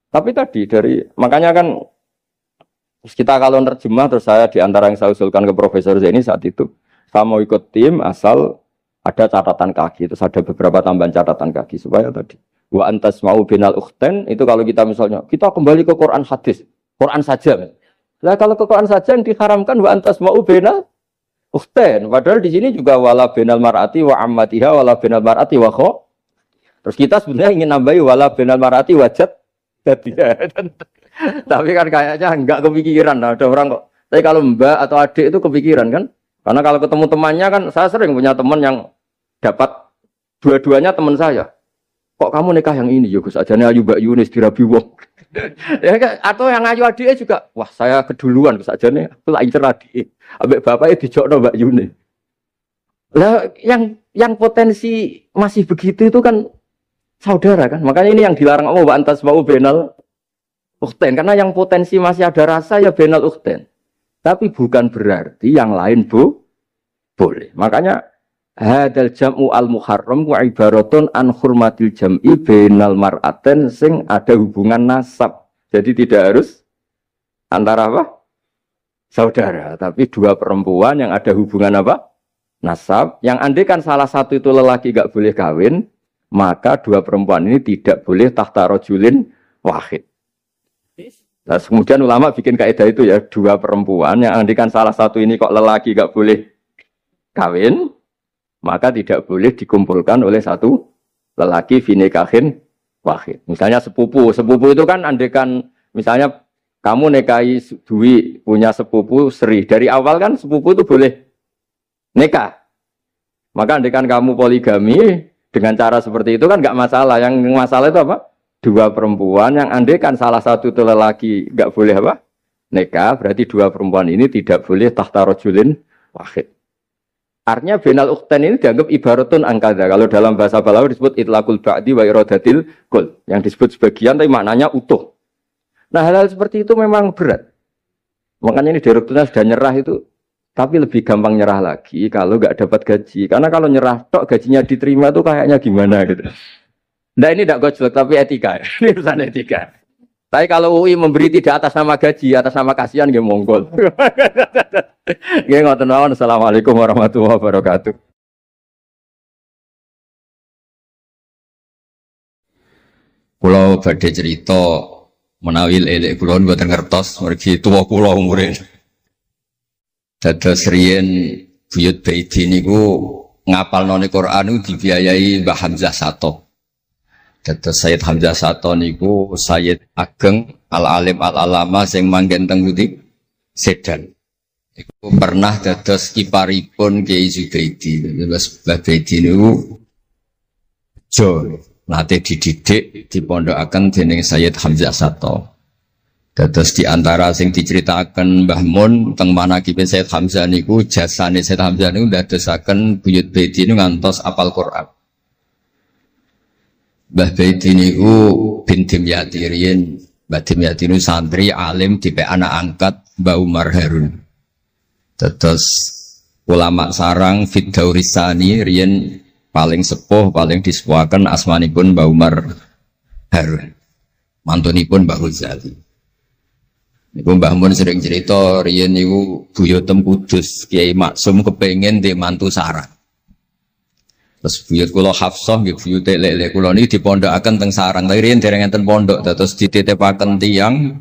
Tapi tadi makanya kan kita kalau nerjemah terus saya diantara yang saya usulkan ke Profesor Zaini saat itu Saya mau ikut tim asal ada catatan kaki, terus ada beberapa tambahan catatan kaki supaya tadi wa antas mau binal ukhten itu kalau kita misalnya kita kembali ke Quran hadis, Quran saja. Nah kalau ke Quran saja yang diharamkan wa antas mau binal ukhten, padahal di sini juga wala binal mar'ati wa ammatiha wala binal mar'ati wa kho. Terus kita sebenarnya ingin nambahi wala binal mar'ati wajat tadiya. Tapi kan kayaknya enggak kepikiran. Nah, ada orang kok. Tapi kalau mbak atau adik itu kepikiran kan? Karena kalau ketemu temannya kan saya sering punya teman yang dapat dua-duanya teman saya. Kok kamu nikah yang ini? Ya Gus, ajane ayu Mbak Yunis dirabi wong. Ya, atau yang ayu adiknya juga, wah saya keduluan Gus, ajane aku lak incer adik. Ambek bapaknya dijokno Mbak Yunis. Lah yang potensi masih begitu itu kan saudara kan. Makanya ini yang dilarang Allah wa antas mau benal ukhten, karena yang potensi masih ada rasa ya benal ukhten. Tapi bukan berarti yang lain boleh. Makanya hadal jam'u al-muharram wa ibaratun an hurmatil jam'i bainal mar'aten sing ada hubungan nasab. Jadi tidak harus antara apa? Saudara, tapi dua perempuan yang ada hubungan apa? Nasab. Yang andai kan salah satu itu lelaki enggak boleh kawin, maka dua perempuan ini tidak boleh tahta rajulin wahid. Nah, kemudian ulama bikin kaidah itu ya, dua perempuan yang andai kan salah satu ini kok lelaki enggak boleh kawin, maka tidak boleh dikumpulkan oleh satu lelaki finikahin wahid. Misalnya sepupu itu kan andekan misalnya kamu nikahi Dwi punya sepupu Sri, dari awal kan sepupu itu boleh nikah. Maka andekan kamu poligami dengan cara seperti itu kan nggak masalah. Yang masalah itu apa? Dua perempuan yang andekan salah satu itu lelaki nggak boleh apa? Nikah, berarti dua perempuan ini tidak boleh tahta rajulin wahid. Artinya benal ukhten ini dianggap ibaratun angkada. Kalau dalam bahasa Balawi disebut itlaqul ba'di wa iradatil kul. Yang disebut sebagian tapi maknanya utuh. Nah hal-hal seperti itu memang berat. Makanya ini direkturnya sudah nyerah itu. Tapi lebih gampang nyerah lagi kalau nggak dapat gaji. Karena kalau nyerah tok gajinya diterima itu kayaknya gimana gitu. Nah ini tidak gojlok tapi etika. Ini urusan etika. Tapi kalau UI memberi tidak atas nama gaji, atas nama kasihan nggih monggo. Nggih ngoten mawon. Assalamualaikum warahmatullahi wabarakatuh. Kula badhe cerita menawi elek kula mboten ngertos mergi tuwa kula umure. Dados riyen buyut Baiti niku ngapalno Quran niku dibiayai Mbah Hamzah Sato. Dados Sayyid Hamzah Sato niku Sayyid Ageng Al-Alim Al-Alama sing manggen teng pundi Sedan. Iku pernah dados kiparipun Kiai Zubaidi. Terus Mbah Baidi niku jo nate dididik dipondokaken dening Sayyid Hamzah Sato. Dados di antara sing diceritaken Mbah Mun teng manakibe Sayyid Hamzah niku jasane Sayyid Hamzah niku ndadosaken buyut Baidi niku ngantos apal Quran. Mbah Baidi niku bin Dimyati riyen, Mbah Dimyati niku santri alim dipe anak angkat Mbah Umar Harun. Terus ulama sarang Fiddaurisani riyen paling sepuh, paling disepuhaken asmanipun Mbah Umar Harun. Mantunipun Mbah Ghazali. Niku Mbah Mun sering cerita riyen niku buyutem Kudus Kiai Maksum kepengin ndek mantu sarang. Terus buyut kula Hafsah nggih buyut lek-lek kula niki dipondokaken teng sarang. Tapi riyen dereng enten pondok terus dititipaken tiyang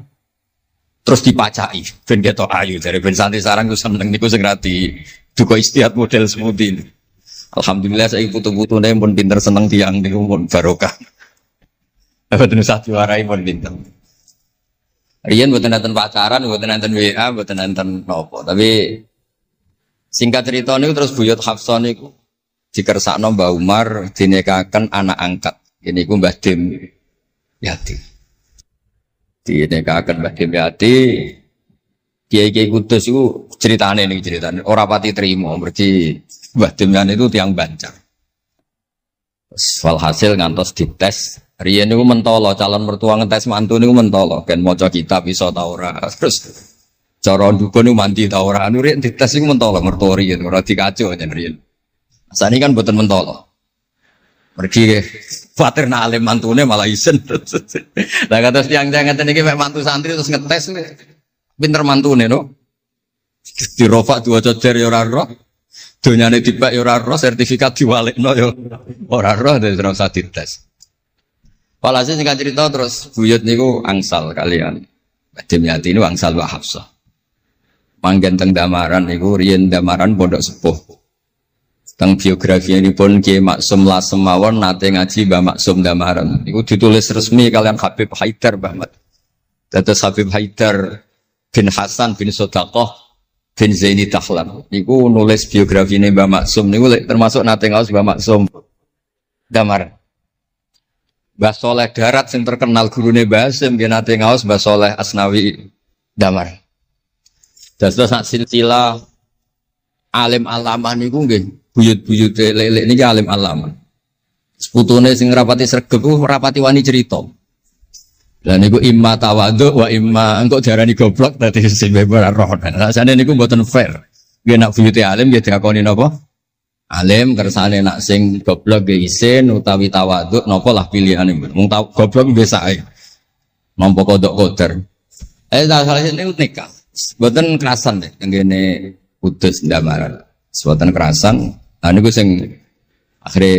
terus dipacaki ben ketok ayu dari ben santri sarang ku seneng niku sing rati duka istiad model semudi. Alhamdulillah saiki putu-putune pun pinter seneng tiyang niku pun barokah. Mboten usah diwarai pun pinter. Riyen mboten enten pacaran, mboten enten WA, mboten enten napa. Tapi singkat cerita niku terus buyut Hafsah niku dikersakno Mbah Umar dinikahaken anak angkat. Ini ku Mbah Dim Yati. Dinikahaken Mbah Dim Yati. Kiai-kiai Kudus itu ceritane nih ceritane. Ora pati trimo mergi Mbah Dim Yati itu tiang Banjar. Walhasil ngantos dites. Riyen niku mentolo calon mertua ngetes mantu niku mentolo. Kan maca kitab iso ta ora. Terus cara ndukun niku mandi ta ora. Anu riyen dites niku mentolo mertua riyen ora dikaco jan riyen. Asane kan boten mentolo. Mergi khawatir nak alim mantune malah isen. Lah kados tiyang-tiyang ngeten iki mek mantu santri terus ngetes pinter mantune no. Dirofak diwaca jer ya ora roh. Donyane dibak ya ora roh, sertifikat diwalikno ya ora roh, dadi ora usah dites. Walhasil singkat cerita terus buyut niku angsal kalian. Mbah Yati ini angsal Mbah Hafsah. Manggen teng Damaran niku riyen Damaran pondok sepuh. Teng biografi ini pun Kiai Maksum Lasem mawon nate ngaji Mbah Maksum Damaran. Niku ditulis resmi kalian Habib Haidar Bahmat. Dados Habib Haidar bin Hasan bin Sodaqoh bin Zaini Dahlan. Niku nulis biografi ini Mbah Maksum. Niku termasuk nate ngaos Mbah Maksum Damaran. Mbah Soleh Darat yang terkenal gurune Mbah Hasim nggih nate ngaos Mbah Soleh Asnawi Damaran. Dados sak silsilah alim alamah niku nggih buyut-buyut lelek niki alim alamah. Seputune sing rapati sregep ku rapati wani cerita. Lah niku imma tawadhu wa imma engko diarani goblok dadi sing ora roh. Rasane niku mboten fair. Nggih nak buyute alim nggih diakoni napa? Alim kersane nak sing goblok nggih isin utawi tawadhu napa lah pilihane. Wong goblok biasa ae. Nampa kodok koder. Salah niku nikah. Mboten kerasan deh tenggene Kudus Damaran. Mboten kerasan. Lah niku sing akhire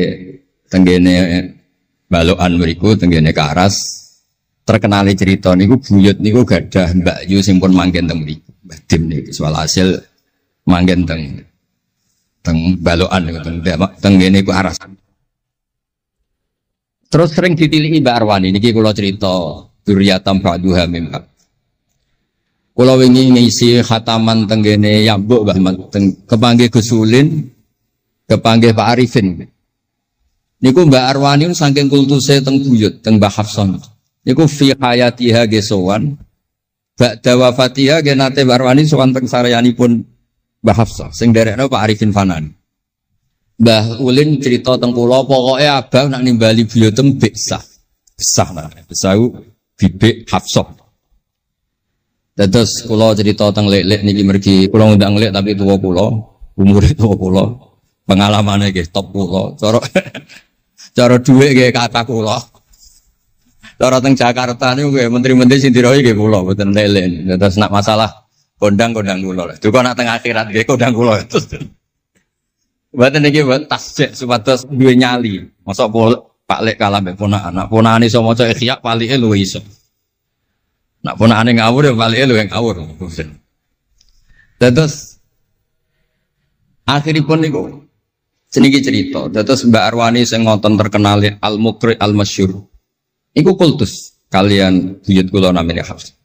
tenggene balokan mriku tenggene Karas. Terkenali cerita niku buyut niku gadah Mbak Yu sing pun manggen teng mriku. Mbah Dim niku soal hasil manggen teng balokan niku teng ngene iku aras. Terus sering ditilihi Mbak Arwani niki kula cerita Duriyatam Ba'duha mimma. Kula wingi ngisi khataman teng ngene Yambuk Mbah teng kepanggih Gusulin, kepanggih Pak Arifin. Niku Mbak Arwani saking kultuse teng buyut teng Mbah Hafsan. Iku fi hayatiha gesowan ba'da wafatiha genate Barwani sowan teng saryanipun Mbah Hafsah sing derekno Pak Arifin Fanan. Mbah Ulin cerita teng kula pokoke abang nak nimbali buyutem besah. Besah lah, besau bibik Hafsah. Dados kula cerita teng lek-lek niki mergi kula ngundang lek tapi tuwa kula, umure tuwa kula, pengalamane nggih top kula. Cara dhuwit nggih kata kula. Cara teng Jakarta niku nggih menteri-menteri sing dirohi nggih kula mboten lele. Terus nak masalah kondang-kondang kula. Duka nak teng akhirat nggih kondang kula. Mboten niki tasjek supados duwe nyali. Mosok Pak Lek kalah mbek ponakan. Nak ponakane iso maca Ikhya palike luwih iso. Nak ponakane ngawur ya palike luwih ngawur. Terus akhiripun niku seniki cerita. Terus Mbak Arwani sing ngonten terkenal Al-Mukri Al-Masyhur. Iku kultus kalian buyut kula namine Hafs.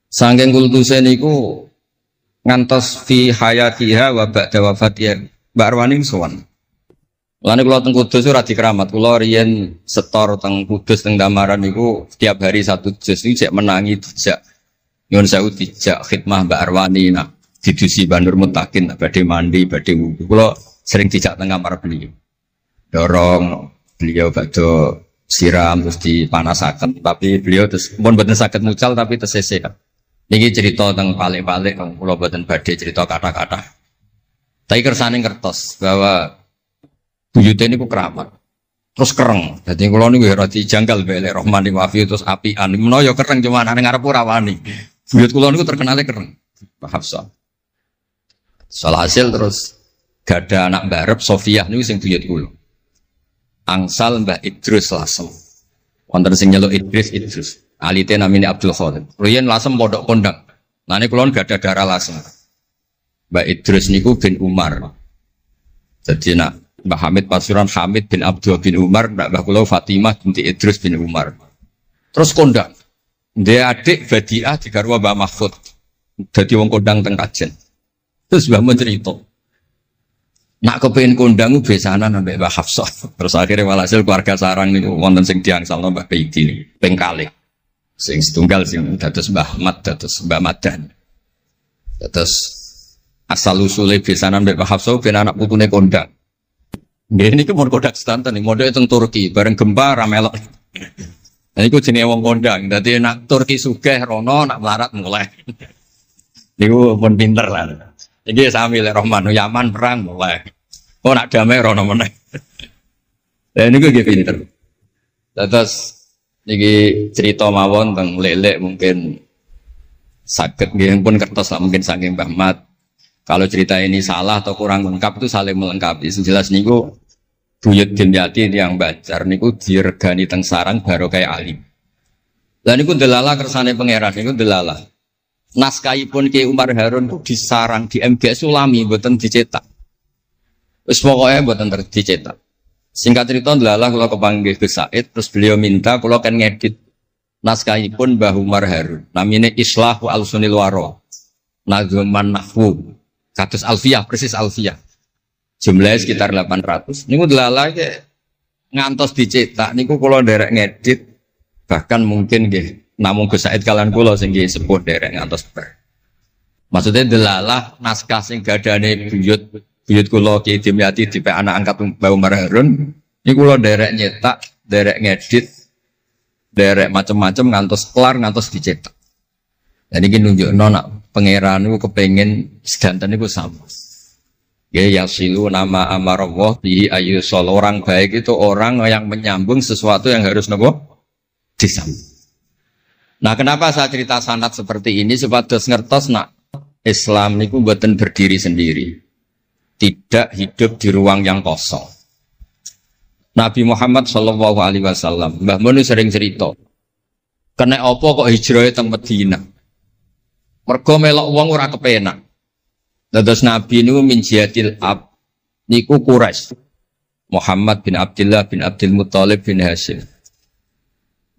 Saking kultuse niku ngantos fi hayatiha wa ba'da wafatiha Mbak Arwani sowan. Lane kula teng Kudus ora dikeramat. Kula riyen setor teng Kudus teng Damaran niku setiap hari satu juz iki cek menangi dijak nyuwun sewu dijak khidmah Mbak Arwani nak didusi Bandur Mutakin badhe mandi badhe wudu. Kula sering dijak teng kamar beliau. Dorong beliau badhe siram terus dipanasaken tapi beliau terus pun boten saged mucal tapi tersese. Niki cerita teng palik-palik kula boten badhe cerita kata-kata. Tapi kersane ngertos bahwa buyute niku keramat. Terus kereng. Dadi kula niku ora dijanggal mbek Rahmani Wafi terus apian. Menawa ya kereng cuma nang ngarep ora wani. Buyut kula niku terkenale kereng. Pak Hafsah. Salhasil terus gada anak barep Sofiah niku sing buyut kula. Angsal Mbah Idrus Lasem. Wonten sing nyeluk Idrus. Alite namine Abdul Khadir. Riyen Lasem pondok kondang. Nane kula gak ada darah Lasem. Mbah Idrus niku bin Umar. Jadi nak Mbah Hamid Pasuruan Hamid bin Abdul bin Umar, Mbah kula Fatimah binti Idrus bin Umar. Terus kondang. Dia adik Badiah digarwa Mbah Mahfud. Dadi wong kondang teng Kajen. Terus Mbah mencerita. Nak kepengin kondang besanan ambek Mbah Hafsah. Terus akhirnya walhasil keluarga sarang niku wonten sing diangsalno Mbah Baidi ping kalih. Sing setunggal sing dados Mbah Ahmad dados Mbah Madan. Dados asal usule besanan ambek Mbah Hafsah ben anak putune kondang. Nggih niku mon kondang sedanten modele teng Turki bareng gempa ra melok. Nah niku jenenge wong kondang. Dadi nak Turki sugih rono nak melarat mulai. Niku pun pinter lah. Iki sami lek Rahman Yaman perang mulai. Oh nak damai rono meneh. Lah niku nggih pinter. Terus niki cerita mawon teng lek-lek mungkin saged nggih pun kertos lah mungkin saking Mbah Mat. Kalau cerita ini salah atau kurang lengkap itu saling melengkapi. Sejelas niku buyut Dimyati yang Banjar niku diregani teng sarang baru kayak alim. Lah niku delala kersane pangeran niku delala. Naskahipun Ki Umar Harun itu disarang di MGS Sulami mboten dicetak. Wis pokoke mboten dicetak. Singkat cerita delala kula kepanggih Gus Said terus beliau minta kula kan ngedit naskahipun Mbah Umar Harun. Namine Islahu Al-Sunil Waro. Nazman Nahwu. Kados Alfiyah, persis Alfiyah. Jumlahnya sekitar 800. Niku delala ke ngantos dicetak niku kula nderek ngedit bahkan mungkin nggih namung Gus Said kalian kula sing nggih sepuh nderek ngantos ber. Maksudnya delalah naskah sing gadane buyut kula Ki Dimyati dipe anak angkat Mbah Umar Harun niku kula nderek nyetak, nderek ngedit, nderek macam-macam ngantos kelar ngantos dicetak. Dan ini nunjukno nak pangeran niku kepengin sedanten niku sama. Ya yasilu nama amarallah bihi ayyusol. Orang baik itu orang yang menyambung sesuatu yang harus nopo disambung. Nah, kenapa saya cerita sanad seperti ini supados ngertos nak Islam niku mboten berdiri sendiri. Tidak hidup di ruang yang kosong. Nabi Muhammad sallallahu alaihi wasallam, Mbah Mun sering cerita. Kena apa kok hijrah teng Madinah? Mergo melok wong ora kepenak. Dados Nabi niku min jihadil ab niku Quraisy. Muhammad bin Abdullah bin Abdul Muthalib bin Hashim.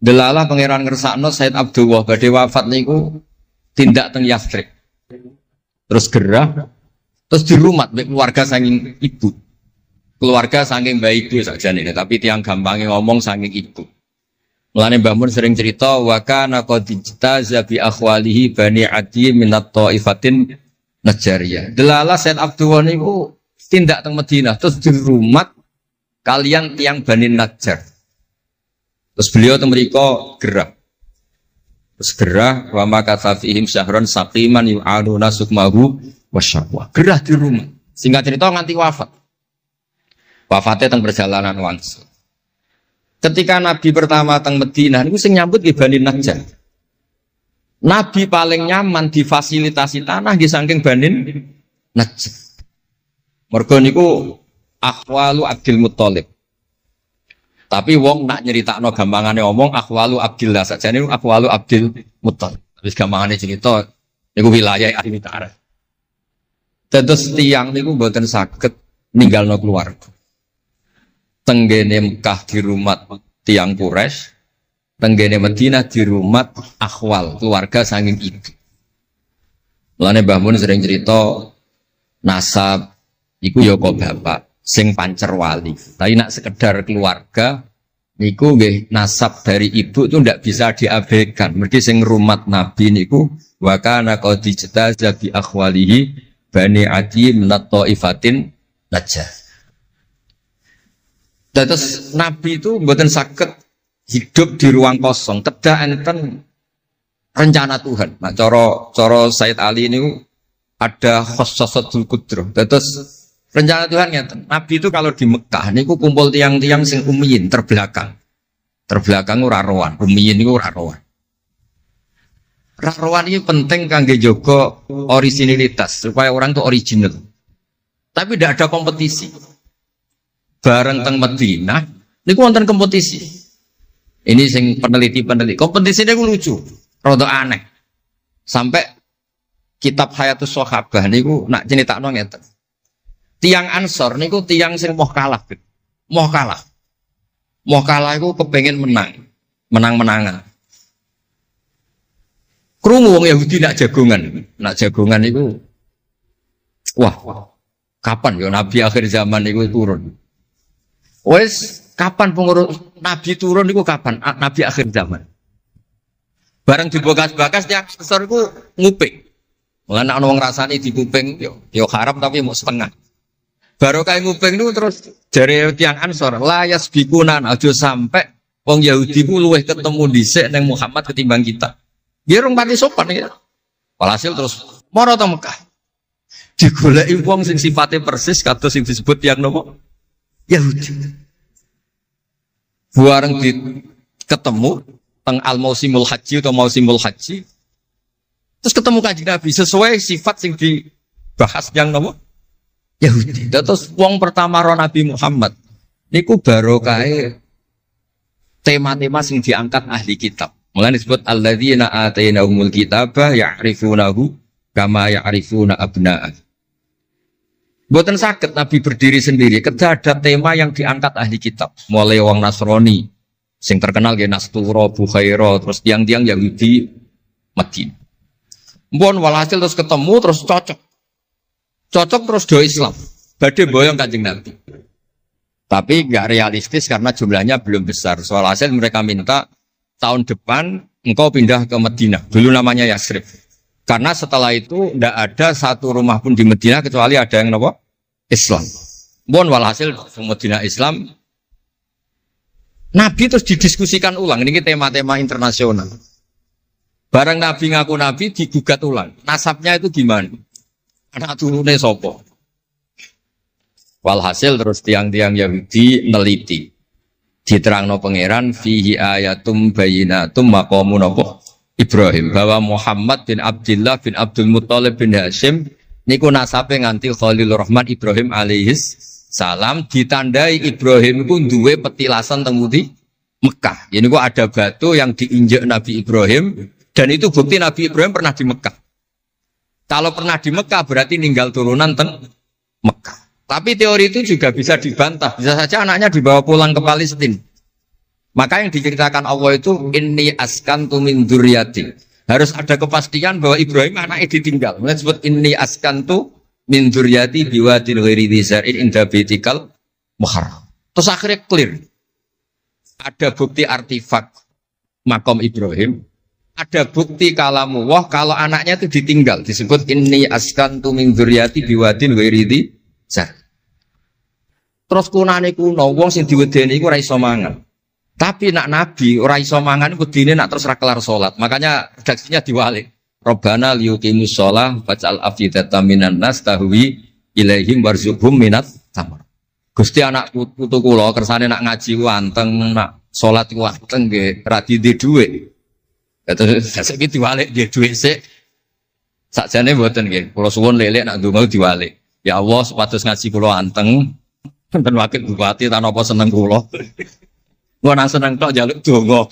Delalah pangeran ngersakno Said Abdullah badhe wafat niku tindak teng Yathrib. Terus gerah terus dirumat mbek keluarga saking ibu. Keluarga saking baik ibu sakjane tapi tiang gampange ngomong saking ibu. Mulane Mbah Mun sering cerita wa kana qad ijtaza bi akhwalihi bani Adi minat taifatin Najariyah. Delalah Said Abdullah niku tindak teng Madinah terus dirumat kalian tiang Bani Najjar. Terus beliau teng mriku gerah. Terus gerah wa makatha fihim syahron saqiman yu'aduna sukmahu wasyaqwa. Gerah di rumah. Singkat cerita nganti wafat. Wafatnya teng perjalanan wangsul. Ketika Nabi pertama teng Madinah niku sing nyambut nggih Bani Najjar. Nabi paling nyaman difasilitasi tanah nggih saking Bani Najjar. Mergo niku akhwalu Abdul Muthalib. Tapi wong nak nyeritakno gampangane omong akhwalu Abdillah sakjane niku akhwalu Abdul Muthalib. Wis gampangane cerita niku wilayah ahli ta'arif. Dados tiyang niku mboten saged ninggalno keluarga. Tenggene Mekah di rumah tiang Quraisy, tenggene Madinah di rumah akhwal keluarga saking ibu. Mulane Mbah Mun sering cerita nasab iku ya kok bapak sing pancer wali. Tapi nak sekedar keluarga niku nggih nasab dari ibu itu ndak bisa diabaikan. Mergi sing rumat Nabi niku wa kana qad ijtaza bi akhwalihi bani Adi minat taifatin Najjar. Terus Nabi itu mboten saged hidup di ruang kosong. Kedah enten rencana Tuhan. Nah, cara Said Ali ini ada khossasatul qudrah. Terus rencana Tuhan ngeten. Nabi itu kalau di Mekah niku kumpul tiang-tiang sing ummiyin terbelakang. Terbelakang ora rowan, ummiyin niku ora rowan. Rowan ini penting kangge jaga originalitas supaya orang itu original. Tapi tidak ada kompetisi. Bareng teng Madinah niku wonten kompetisi. Ini sing peneliti kompetisinya ku lucu, rada aneh. Sampai kitab Hayatus Sahabah niku nak nyeritakno ngeten. Tiang Ansor niku tiang sing moh kalah. Moh kalah iku kepengin menang-menangan. Krungu wong Yahudi nak jagongan niku wah, kapan ya Nabi akhir zaman niku turun? Wes kapan pengurus Nabi turun niku kapan? Nabi akhir zaman. Bareng dibakas-bakas tiang Ansor iku nguping. Mulane ana wong rasane dikuping yo haram tapi mau setengah. Baru kayak nguping niku terus jare tiang Ansor la yasbiquna aja sampai wong Yahudi ku luweh ketemu dhisik ning Muhammad ketimbang kita. Nggih rung pati sopan ya. Walhasil terus mara teng Mekah. Digoleki wong sing sifate persis kados sing disebut tiang nopo? Yahudi. Bareng ketemu teng al-mausimul haji atau mausimul haji. Terus ketemu Kanjeng Nabi sesuai sifat sing bahas yang nopo Yahudi. Terus wong pertama ro Nabi Muhammad niku barokahe tema-tema sing diangkat ahli kitab. Mulane disebut alladzina atainahumul kitaba ya'rifunahu kama ya'rifuna abna'ah. Mboten saged Nabi berdiri sendiri, ketika ada tema yang diangkat ahli kitab, mulai wong Nasrani sing terkenal nggih Nastura, Bukhaira, terus tiang-tiang Yahudi Madinah. Mbon walhasil terus ketemu terus cocok. Cocok terus do Islam. Badhe boyong Kanjeng Nabi. Tapi enggak realistis karena jumlahnya belum besar. Soal hasil mereka minta tahun depan engkau pindah ke Madinah. Dulu namanya Yasrib. Karena setelah itu tidak ada satu rumah pun di Madinah kecuali ada yang apa? Islam. Bon walhasil Madinah Islam. Nabi terus didiskusikan ulang. Ini tema-tema internasional. Barang Nabi ngaku Nabi digugat ulang. Nasabnya itu gimana? Anak turunnya sopo. Walhasil terus tiang-tiang Yahudi neliti. Diterangno pangeran fihi ayatum bayinatum maqamun apa? Ibrahim, bahwa Muhammad bin Abdullah bin Abdul Muttalib bin Hashim niku nasabe nganti Khalilur Rahman Ibrahim alaihis salam, ditandai Ibrahim iku duwe petilasan teng di Mekah. Ya niku ada batu yang diinjak Nabi Ibrahim dan itu bukti Nabi Ibrahim pernah di Mekah. Kalau pernah di Mekah berarti ninggal turunan teng Mekah. Tapi teori itu juga bisa dibantah. Bisa saja anaknya dibawa pulang ke Palestina. Maka yang diceritakan Allah itu inni askantu min dzurriyyati. Harus ada kepastian bahwa Ibrahim anaknya ditinggal. Mulai disebut inni askantu min dzurriyyati biwadin ghairi dzar'in inda baitikal muharram. Terus akhirnya clear. Ada bukti artefak makom Ibrahim. Ada bukti kalamullah kalau anaknya itu ditinggal. Disebut inni askantu min dzurriyyati biwadin ghairi dzar'. Terus kunane kuno wong sing diwedeni iku ora iso mangan. Tapi nak Nabi ora iso mangan wedine nak terus ra kelar salat. Makanya redaksinya diwalik. Rabbana liyuqimus shalah faj'al afidatan minan nas tahwi ilaihim warzuqhum minat tamar. Gusti anak putu kula kersane nak ngaji ku anteng, nak salat ku anteng nggih ra di dhuwit. Terus saiki diwalik nggih dhuwit sik. Sakjane mboten nggih. Kula suwun lelek nak ndonga diwalik. Ya Allah supados ngaji kula anteng. Wonten wakil bupati ta napa seneng kula. Gua nang seneng tok njaluk donga.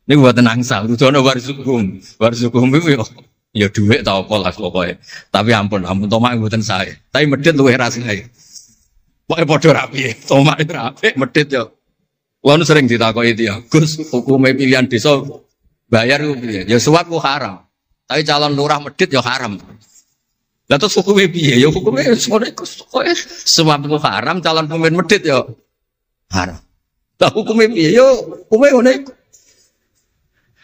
Niku mboten angsal, dudono warzuqhum. Warzuqhum iku ya dhuwit ta apa lah pokoke. Tapi ampun tomak mboten sae. Tapi medhit luwih rasane. Pokoke padha rapi. Tomak itu rapi, medhit yo. Wong sering ditakoki itu ya, Gus, hukume pilihan desa bayar ku piye? Ya suap ku haram. Tapi calon lurah medhit ya haram. Lah terus hukume piye? Ya hukume ngono iku. Suap ku haram, calon pemimpin medhit ya haram. Lah hukume piye yo hukume ngene iku.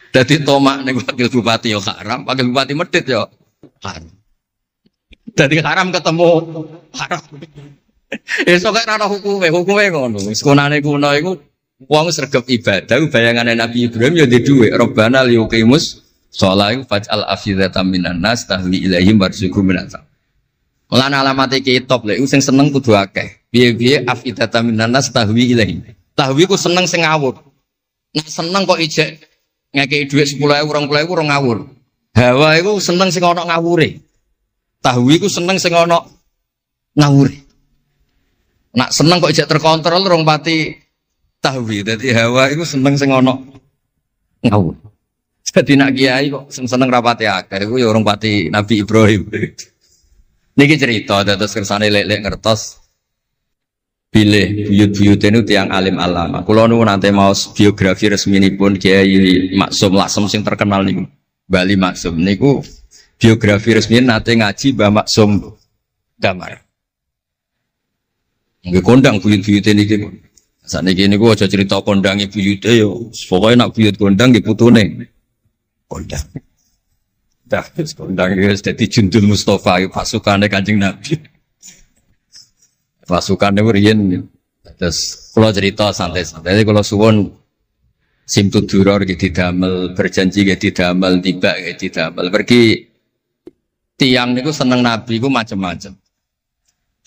Dadi tomak ning wakil bupati yo haram, wakil bupati medhit yo haram. Dadi haram ketemu haram. Esuk kok ora hukume ngono. Wis kunane kuno iku wong sregep ibadah bayangane Nabi Ibrahim yo di dhuwit. Rabbana liyuqimus shalah faj'al afidatan minan nas tahwi ilaihim warzuqhum minat. Lan alamate kitab lek sing seneng kudu akeh. Piye-piye afidatan minan nas tahwi ilaihim. Tahwi ku seneng sing ngawur. Nek seneng kok ijek ngekeki dhuwit 10.000 20.000 ora ngawur. Hawa iku seneng sing ana ngawure. Tahwi ku seneng sing ana ngawure. Nak seneng kok ijek terkontrol rong pati tahwi. Dadi hawa iku seneng sing ana ngawur. Dadi nak kiai kok seneng rapati akeh iku ya rong pati Nabi Ibrahim. Niki cerita terus kersane lek-lek ngertos pilih buyut-buyut itu tiang alim alama. Kulo nu nanti mau biografi resmi ini pun Kiai Maksum Lasem sing terkenal nih Bali Maksum. Niku biografi resmi nanti ngaji Mbah Maksum Damar. Nggih kondang buyut-buyut ini gitu. Saat ini niku aja cerita kondangi buyutnya yo. Pokoknya nak buyut kondang gitu putune. Kondang. Dah kondang itu jadi Jundul Mustafa pasukannya Kanjeng Nabi. Pasukannya riyen terus kalau cerita santai-santai kalau suwon simtud duror gitu didamel berjanji gitu didamel tiba gitu didamel pergi tiang niku seneng Nabi ku macam-macam.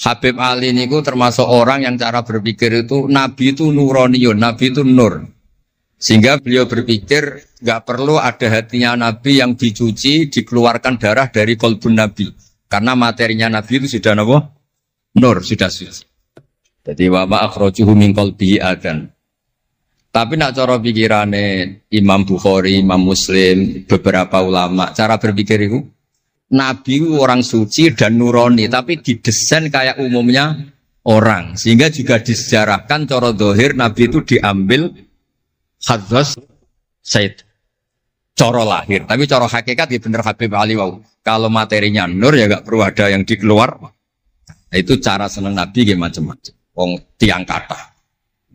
Habib Ali niku termasuk orang yang cara berpikir itu Nabi itu nuraniun, Nabi itu nur. Sehingga beliau berpikir nggak perlu ada hatinya Nabi yang dicuci dikeluarkan darah dari kolbun Nabi. Karena materinya Nabi itu sudah apa? Nur, sudah suci. Jadi wa ma akhrajuhu min qalbihi adan. Tapi nak cara pikirane Imam Bukhari, Imam Muslim, beberapa ulama, cara berpikir itu Nabi itu orang suci dan nurani, tapi didesain kayak umumnya orang. Sehingga juga disejarahkan cara zahir Nabi itu diambil hadras Said. Cara lahir, tapi cara hakikat ya bener Habib Ali wau. Kalau materinya nur ya gak perlu ada yang dikeluar. Itu cara seneng Nabi ya macam-macam. Wong tiang kata,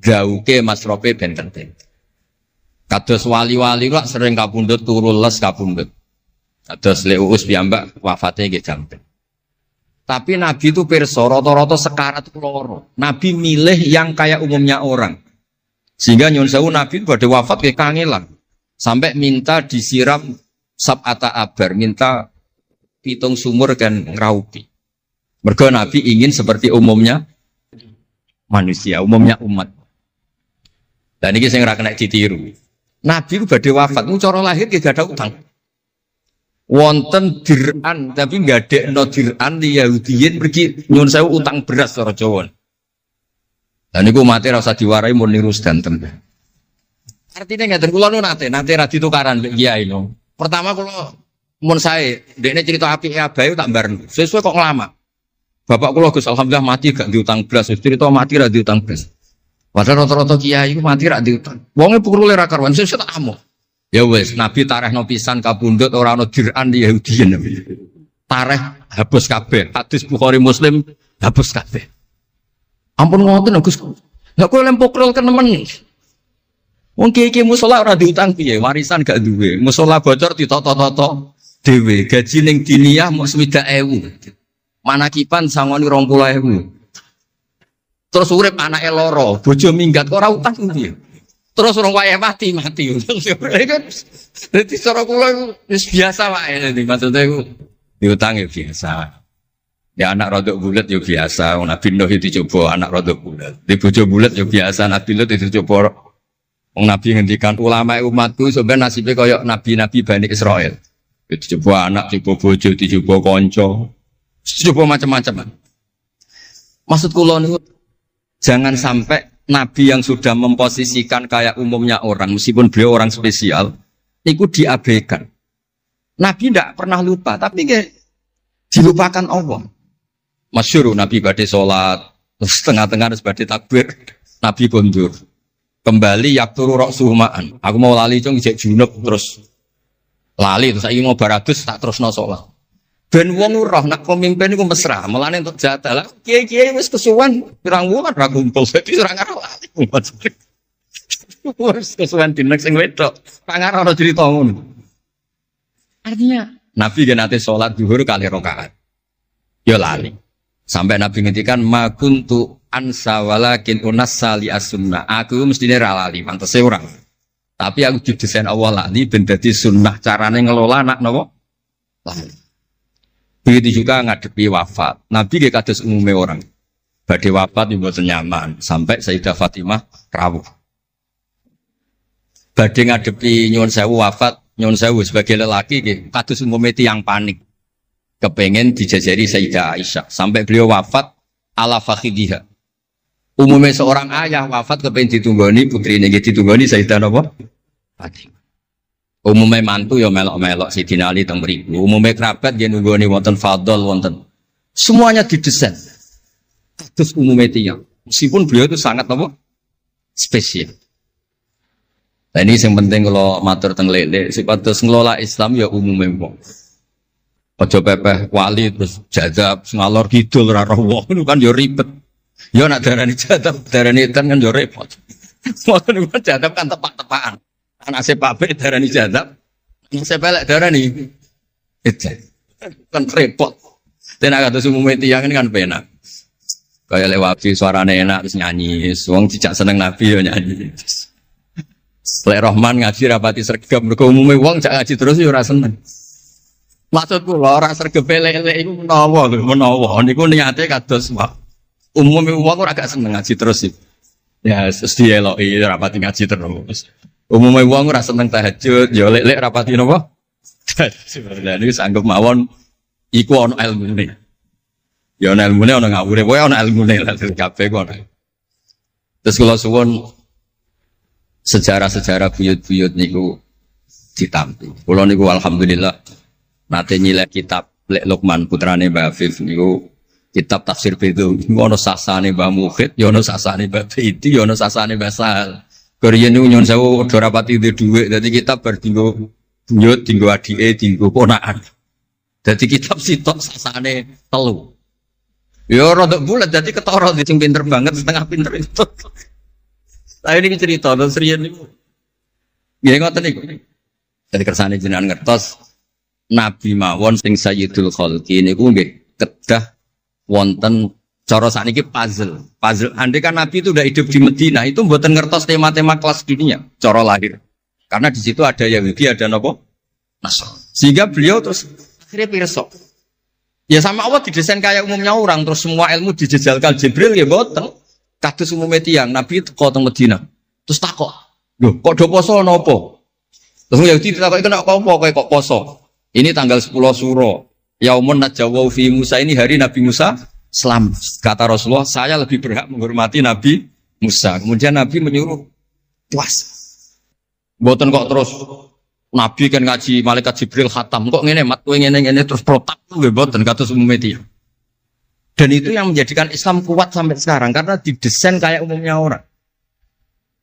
gauke masrope benten. Kados wali-wali lah sering kapundhut turu les kapundhut. Kados Leuus piyambak wafatnya nggih jampen. Tapi Nabi itu pirsa rata-rata sekarat loro. Nabi milih yang kayak umumnya orang. Sehingga nyuwun sewu Nabi pada wafat kayak kangelan. Sampai minta disiram sab'ata abar, minta pitung sumur dan ngeraupi. Mergo Nabi ingin seperti umumnya manusia, umumnya umat. Dan ini saya kena ditiru. Nabi itu badhe wafat, cara lahir tidak ada utang. Wonten dir'an, tapi nggak ada no dir'an di Yahudiyin pergi nyuwun sewu utang beras cara Jawa. Dan itu mati rasa diwarai mau niru sedanten. Artinya nggak terkulo nate radi tukaran kiai no. Pertama kalau mun saya, dekne cerita api abai tak bareng. Sesuai kok ngelama. Bapak kula Gus alhamdulillah mati gak diutang belas. Cerita mati ra diutang belas. Padahal rata-rata kiai iku mati ra diutang. Wonge pukule ra karuan sesuk tak amo. Ya wis, Nabi tarehno pisan kapundhut ora ana dir'an Yahudiyin. Tareh hapus kabeh. Hadis Bukhari Muslim hapus kabeh. Ampun ngoten Gus. Lah kowe lempok rol kenemen. Wong kiai musala ora diutang piye, warisan gak duwe. Musala bocor ditoto-toto dhewe, gaji ning diniyah mok 60.000. Manakipan sangoni 20.000. Terus urip anake loro, bojo minggat kok ora utang piye. Terus urung wayahe mati. Dadi cara kula wis biasa wae, maksudnya iku diutang ya biasa. Ya anak rodok bulat ya biasa, Nabi Nuh itu coba anak rodok bulat. Di bojo bulat ya biasa, Nabi Lut itu coba. Wong Nabi ngendikan ulama umatku sebenarnya nasibnya kayak nabi-nabi Bani Israel. Itu coba anak, coba bojo, coba konco, coba macam-macam. Maksud kula niku jangan sampai nabi yang sudah memposisikan kayak umumnya orang, meskipun beliau orang spesial, itu diabaikan. Nabi tidak pernah lupa, tapi kayak dilupakan Allah. Masyhur Nabi badhe salat, setengah-tengah harus badhe takbir, Nabi kondur. Kembali yakturu ra'suhu ma'an. Aku mau lali cung ijek junub terus lali terus saiki mau baradus tak terusno salat. Ben wong roh nak pemimpin iku mesra, mulane untuk jatah. Lah kiai-kiai wis kesuwen pirang wulan ra kumpul dadi ora ngarep lali. Wis kesuwen dinek sing wedok. Pak ngarep ana crita ngono. Artinya Nabi gen nate salat zuhur kali rakaat. Ya lali. Sampai Nabi ngendikan ma kuntu ansa walakin unassali as-sunnah. Aku mestine ra lali, pantese ora. Tapi aku didesain Allah lali ben dadi sunnah carane ngelola anak napa? Lali. Begitu juga ngadepi wafat. Nabi nggih kados umume orang. Badhe wafat yo mboten nyaman, sampai Sayyidah Fatimah rawuh. Badhe ngadepi nyuwun sewu wafat, nyuwun sewu sebagai lelaki nggih kados umume tiyang panik. Kepengen dijajari Sayyidah Aisyah sampai beliau wafat ala fakhidiha. Umumnya seorang ayah wafat kepengen ditunggoni putrine nggih ditunggoni Sayyidah napa? Fatimah. Umumnya mantu ya melok-melok Sayyidina Ali teng mriku. Umumnya kerabat nggih nunggoni wonten fadl wonten. Semuanya didesain. Terus umumnya tiyang. Meskipun beliau itu sangat apa? Spesial. Nah ini yang penting kalau matur teng lele sipatos ngelola Islam ya umumnya wong. Ojo pepeh wali terus jadab ngalor kidul ora roh itu kan yo ribet. Yo nak darani jadab darani edan kan yo repot. Ngoten niku jadab kan tepak-tepakan. Anak sepape darani jadab, anak sepelek darani edan. Kan repot. Tenan kados umume tiyang kan penak. Kaya lewat suarane enak terus nyanyi, wong cicak seneng Nabi yo nyanyi. Lek Rahman ngaji rapati sregep mergo umume wong cak ngaji terus yo ora seneng. Maksudku lho ora sregep lele iku menawa lho, menawa niku niate kados umume wong ora gak seneng ngaji terus iki. Ya mesti eloki rapati ngaji terus. Umume wong ora seneng tahajud, ya lek rapati napa? Sebenarnya niku sanggup mawon Iku ono ilmune. Ya ono ilmune ono ngawure, wae ono ilmune lah kabeh kok. Terus kula suwun sejarah-sejarah buyut-buyut niku ditampi. Kula niku alhamdulillah nate nyilek kitab Lek Lukman putrane Mbah Afif niku kitab tafsir Bedo. Ono sasane Mbah Mukhid, ya ono sasane Mbah Beidi, ya ono sasane Mbah Sahal. Korean niku nyon sewu ora pati dhuwit, dadi kitab bar dinggo buyut, dinggo adike, dinggo ponakan. Dadi kitab sitok sasane 3. Ya rada bulat dadi ketara sing pinter banget setengah pinter itu. Saya ini cerita terus riyen niku. Nggih ngoten niku. Dadi kersane jenengan ngertos Nabi mawon sing Sayyidul Khalqi niku nggih kedah wonten cara sakniki puzzle. Andai kan Nabi itu udah hidup di Madinah itu mboten ngertos tema-tema kelas dunia cara lahir. Karena di situ ada Yahudi, ada nopo? Nasrani. Sehingga beliau terus akhirnya pirsa. Ya sama Allah didesain kayak umumnya orang terus semua ilmu dijejalkan Jibril ya mboten. Kados umumnya tiang Nabi teko teng Madinah. Terus takok, "Lho, kok do poso napa?" Terus Yahudi takok iku nek apa kok poso? Ini tanggal 10 Suro. Yaumun najawau fi Musa, ini hari Nabi Musa selamat. Kata Rasulullah, saya lebih berhak menghormati Nabi Musa. Kemudian Nabi menyuruh puasa. Mboten kok terus Nabi kan ngaji malaikat Jibril khatam kok ngene mat kowe ngene terus protap nggih mboten kados umum media. Dan itu yang menjadikan Islam kuat sampai sekarang karena didesain kayak umumnya orang.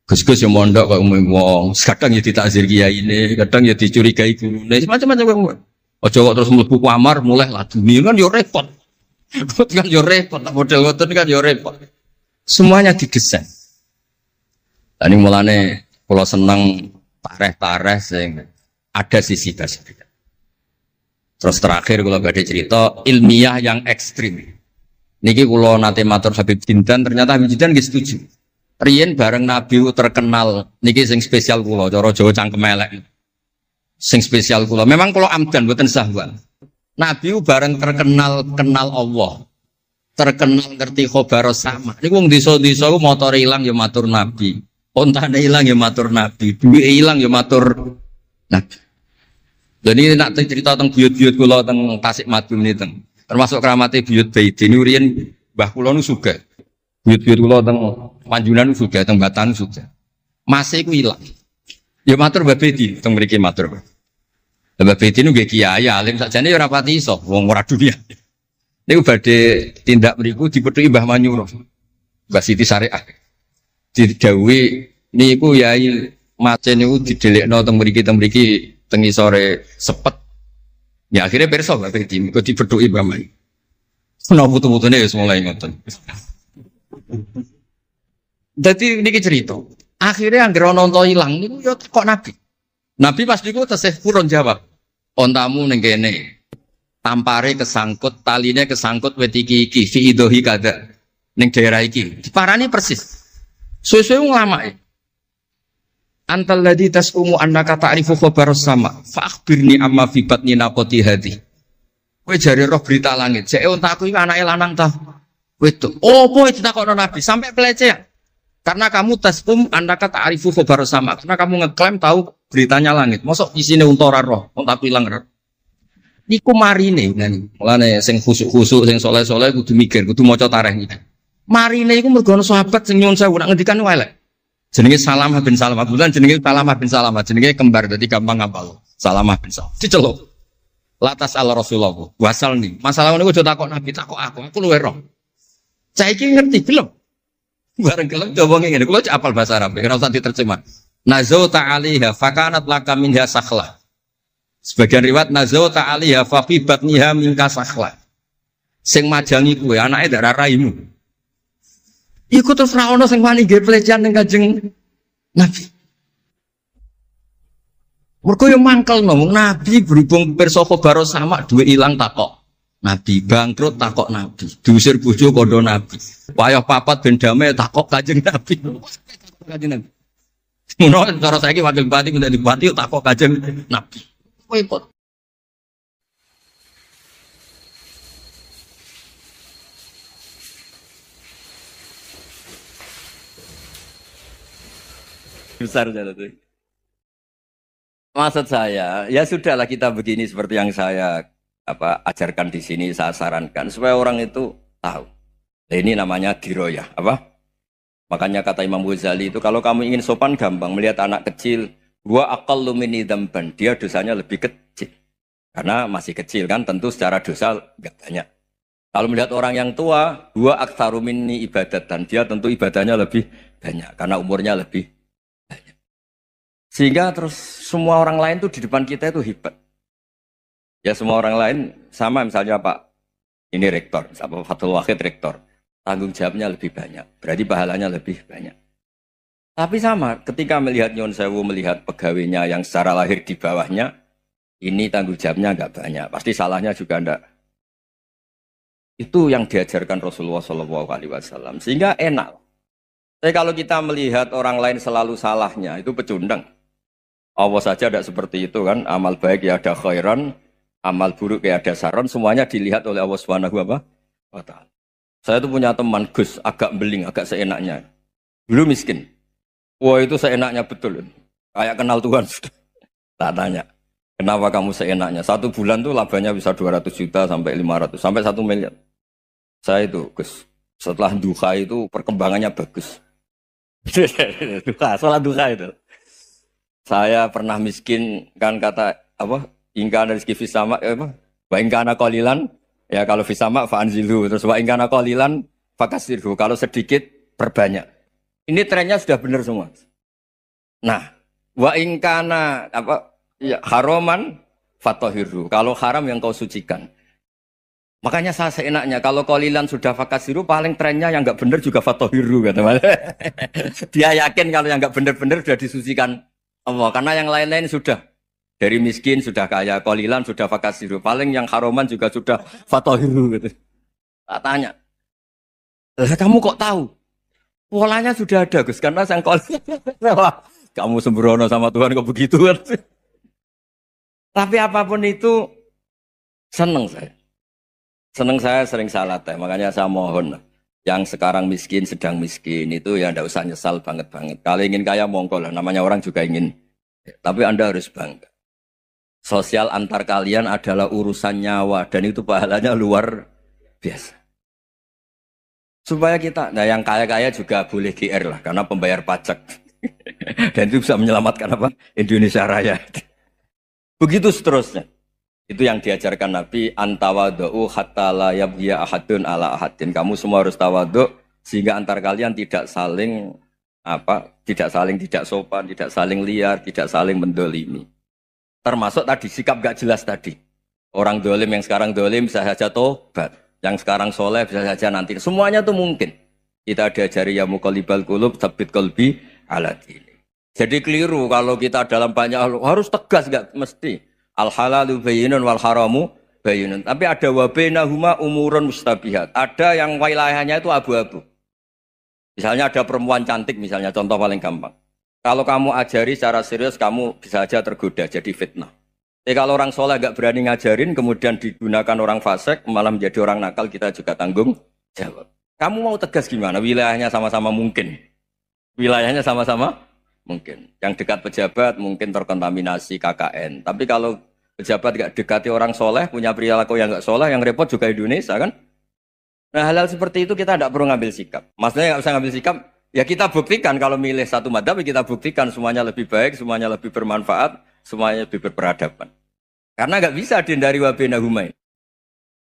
Gus-gus yang mondok kok umum wong, kadang ya ditakzir kiai ini, kadang ya dicurigai gurune, macam-macam kok. Ojo kok terus mlebu kamar mulai laduni kan yo repot. Kan yo repot, model ngoten kan yo repot. Semuanya didesain. Ini mulane kula seneng tareh-tareh sing ada sisi tersebut. Terus terakhir kula badhe cerita ilmiah yang ekstrim. Niki kula nate matur Habib Jindan, ternyata Habib Jindan nggih setuju. Riyen bareng Nabi terkenal niki sing spesial kula cara Jawa cangkem elek. Sing spesial kula memang kula amdan mboten sahwan. Nabi bareng terkenal kenal Allah. Terkenal ngerti khobar sama. Niku wong desa-desa ku motor ilang ya matur Nabi. Ontane ilang ya matur Nabi. Duwe ilang ya matur Nabi. Dan ini nak cerita tentang buyut-buyut kula teng Tasik Madu niku. Termasuk keramate buyut Baidi niku riyen mbah kula nu sugih. Buyut-buyut kula teng Panjunan sugih, teng Batan sugih. Mase iku ilang. Ya matur Mbah Baidi teng mriki matur. Mbah Baidi niku nggih kiai alim sakjane ya ora pati iso wong ora dunia. Niku badhe tindak mriku dipethuki Mbah Manyuro. Mbah Siti Syariah. Didhawuhi niku yai macen niku didelekno teng mriki teng isore sepet. Ya akhirnya pirsa Mbah Baidi niku dipethuki Mbah Manyuro. Ana putu-putune wis mulai ngoten. Dadi niki cerita. Akhirnya anggere ana unta ilang niku ya kok Nabi. Nabi pas niku tesih purun jawab. Ontamu ning kene. Tampare kesangkut, taline kesangkut wit iki fi idhi kada. Ning daerah iki. Diparani persis. Suwe-suwe nglamake. Antal ladzi tasumu annaka ta'rifu khabaras sama. Fa akhbirni amma fi batni naqati hadi. Kowe jare roh berita langit. Jeke ontaku iki anake lanang ta? Wedok. Opo ditakokno Nabi sampai pelecehan. Karena kamu tasum andaka ta'rifu khabar sama. Karena kamu ngeklaim tahu beritanya langit. Mosok isine unta ora roh, unta ilang roh. Niku marine ngene. Mulane sing khusuk-khusuk sing saleh-saleh kudu mikir, kudu maca tarikh iki. Marine iku mergo ana sahabat sing nyuwun sewu nak ngendikan elek. Jenenge Salamah bin Salamah. Kebetulan jenenge Salamah bin Salamah, jenenge kembar dadi gampang ngapal. Salamah bin Salamah. Diceluk. Latas ala Rasulullah. Wasal nih. Masalah niku aja takok Nabi, takok aku luwe roh. Saiki ngerti belum? Bareng kelem coba ngene, kula apal bahasa Arab, ora usah diterjemah. Nazauta 'alaiha fakanat laka minha sakhlah. Sebagian riwayat nazauta 'alaiha fa fi batniha minka sakhlah. Sing majangi kuwe anake ndak raimu. Iku terus ra ono sing wani nggih pelecehan ning Kanjeng Nabi. Mergo yo mangkel ngomong Nabi berhubung pirsa khabar sama duwe ilang takok. Nabi bangkrut takok Nabi, diusir bojo kondo Nabi. Wayah papat ben damai takok Kanjeng Nabi. Kanjeng Nabi. Ngono cara saiki wakil bupati minta bupati takok Kanjeng Nabi. Repot. Besar jatuh. Maksud saya, ya sudahlah kita begini seperti yang saya ajarkan di sini, saya sarankan supaya orang itu tahu. Nah, ini namanya diroyah, apa? Makanya kata Imam Ghazali itu kalau kamu ingin sopan gampang melihat anak kecil, gua aqallu minni dzamban, dia dosanya lebih kecil. Karena masih kecil kan, tentu secara dosa enggak banyak. Kalau melihat orang yang tua, gua aktsaru minni ibadatan, dia tentu ibadahnya lebih banyak karena umurnya lebih banyak. Sehingga terus semua orang lain tuh di depan kita itu hebat. Ya semua orang lain sama misalnya Pak ini rektor, Pak Fathul Wahid rektor, tanggung jawabnya lebih banyak, berarti pahalanya lebih banyak. Tapi sama, ketika melihat Nyon Sewu melihat pegawainya yang secara lahir di bawahnya, ini tanggung jawabnya nggak banyak, pasti salahnya juga enggak. Itu yang diajarkan Rasulullah SAW, sehingga enak. Tapi kalau kita melihat orang lain selalu salahnya, itu pecundang. Allah saja tidak seperti itu kan, amal baik ya ada khairan, amal buruk kayak ada saron, semuanya dilihat oleh Allah Subhanahu wa Ta'ala. Saya tuh punya teman Gus, agak beling, agak seenaknya. Dulu miskin. Wah itu seenaknya betul. Kayak kenal Tuhan sudah. Tak tanya, kenapa kamu seenaknya? 1 bulan tuh labanya bisa 200 juta sampai 500, sampai 1 miliar. Saya itu Gus, setelah duha itu perkembangannya bagus. Sholat duha itu. Saya pernah miskin, kan kata apa? Ingkana rizki fisama apa? Wa ingkana qalilan ya kalau fisama fa'anzilhu terus wa ingkana qalilan fakasirhu kalau sedikit perbanyak. Ini trennya sudah benar semua. Nah, wa ingkana apa ya haroman fatahirhu kalau haram yang kau sucikan. Makanya saya seenaknya kalau qalilan sudah fakasiru paling trennya yang enggak benar juga fatahirhu kata Mas. Dia yakin kalau yang enggak benar-benar sudah disucikan Allah karena yang lain-lain sudah dari miskin sudah kaya, qalilan sudah fakasiru, paling yang haroman juga sudah fatahiru gitu. Tak tanya, kamu kok tahu? Polanya sudah ada Gus, karena sang qalilan. Kamu sembrono sama Tuhan kok begitu kan? Tapi apapun itu senang saya. Senang saya sering salah teh, makanya saya mohon yang sekarang miskin, sedang miskin itu ya ndak usah nyesal banget-banget. Kalau ingin kaya monggo lah, namanya orang juga ingin. Tapi Anda harus bangga. Sosial antar kalian adalah urusan nyawa dan itu pahalanya luar biasa. Supaya kita, nah yang kaya-kaya juga boleh GR lah karena pembayar pajak. Dan itu bisa menyelamatkan apa? Indonesia Raya. Begitu seterusnya. Itu yang diajarkan Nabi antawadhu hatta la yabghiya ahadun ala ahadin. Kamu semua harus tawadhu sehingga antar kalian tidak saling tidak sopan, tidak saling liar, tidak saling mendolimi. Termasuk tadi sikap gak jelas tadi. Orang dolim yang sekarang dolim bisa saja tobat. Yang sekarang soleh bisa saja nanti. Semuanya itu mungkin. Kita diajari ya muqallibal qulub tsabbit qalbi ala dini. Jadi keliru kalau kita dalam banyak hal harus tegas gak mesti. Al halalu bayyinun wal haramu bayyinun. Tapi ada wa bainahuma umurun mustabihat. Ada yang wilayahnya itu abu-abu. Misalnya ada perempuan cantik misalnya contoh paling gampang. Kalau kamu ajari secara serius, kamu bisa aja tergoda, jadi fitnah. Tapi kalau orang soleh gak berani ngajarin, kemudian digunakan orang fasik, malah menjadi orang nakal, kita juga tanggung jawab. Kamu mau tegas gimana? Wilayahnya sama-sama mungkin. Wilayahnya sama-sama mungkin. Yang dekat pejabat mungkin terkontaminasi KKN. Tapi kalau pejabat gak dekati orang soleh, punya perilaku yang gak soleh, yang repot juga Indonesia kan? Nah hal-hal seperti itu kita tidak perlu ngambil sikap. Maksudnya gak usah ngambil sikap, ya kita buktikan kalau milih satu madhab, kita buktikan semuanya lebih baik, semuanya lebih bermanfaat, semuanya lebih berperadaban. Karena nggak bisa dihindari wabena humai.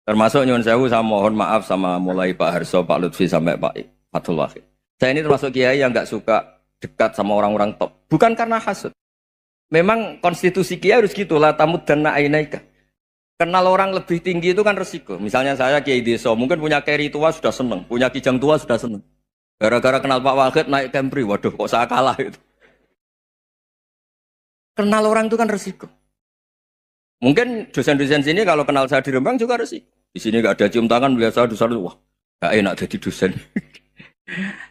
Termasuk nyuwun sewu, saya mohon maaf sama mulai Pak Harso, Pak Lutfi sampai Pak Fathul Wahid. Saya ini termasuk kiai yang nggak suka dekat sama orang-orang top. Bukan karena hasud. Memang konstitusi kiai harus gitu lah, tamud dan na'inaika. Kenal orang lebih tinggi itu kan resiko. Misalnya saya kiai desa, mungkin punya keri tua sudah seneng, punya kijang tua sudah seneng. Gara-gara kenal Pak Wahid naik Kempri, waduh kok saya kalah itu. Kenal orang itu kan resiko. Mungkin dosen-dosen sini kalau kenal saya di Rembang juga resiko. Di sini gak ada cium tangan, biasa dosen, wah gak enak jadi dosen.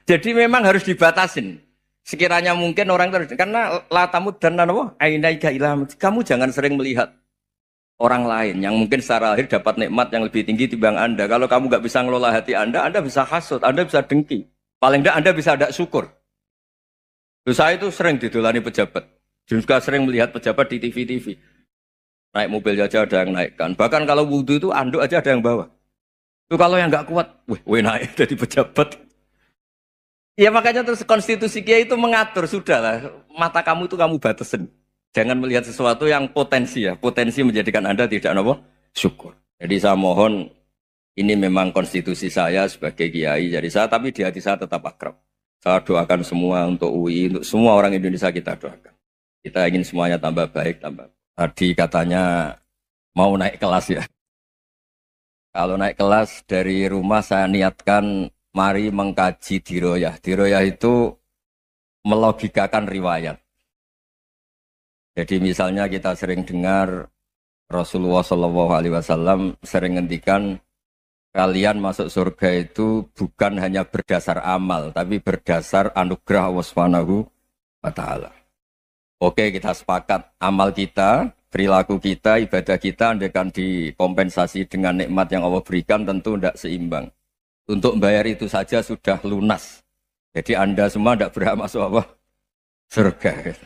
Jadi memang harus dibatasin. Sekiranya mungkin orang itu, karena latamud dan apa? Ainaika ilham. Kamu jangan sering melihat orang lain yang mungkin secara lahir dapat nikmat yang lebih tinggi timbang Anda. Kalau kamu gak bisa ngelola hati Anda bisa hasut, Anda bisa dengki. Paling tidak Anda bisa ada syukur. Saya itu sering didolani pejabat. Juga sering melihat pejabat di TV-TV. Naik mobil aja ada yang naikkan. Bahkan kalau wudhu itu anduk aja ada yang bawa. Itu kalau yang nggak kuat, weh naik jadi pejabat. Ya makanya terus konstitusi Kiai itu mengatur, sudahlah, mata kamu itu kamu batasin. Jangan melihat sesuatu yang potensi ya, potensi menjadikan Anda tidak apa? Syukur. Jadi saya mohon, ini memang konstitusi saya sebagai Kiai, jadi saya, tapi di hati saya tetap akrab. Saya doakan semua untuk UI, untuk semua orang Indonesia kita doakan. Kita ingin semuanya tambah baik, tambah. Tadi katanya mau naik kelas ya. Kalau naik kelas dari rumah saya niatkan mari mengkaji diroyah. Diroyah itu melogikakan riwayat. Jadi misalnya kita sering dengar Rasulullah SAW sering ngendikan kalian masuk surga itu bukan hanya berdasar amal, tapi berdasar anugerah Allah Subhanahu wa Ta'ala. Oke, kita sepakat amal kita, perilaku kita, ibadah kita andaikan dikompensasi dengan nikmat yang Allah berikan tentu tidak seimbang. Untuk membayar itu saja sudah lunas. Jadi Anda semua tidak berhak masuk apa? Surga.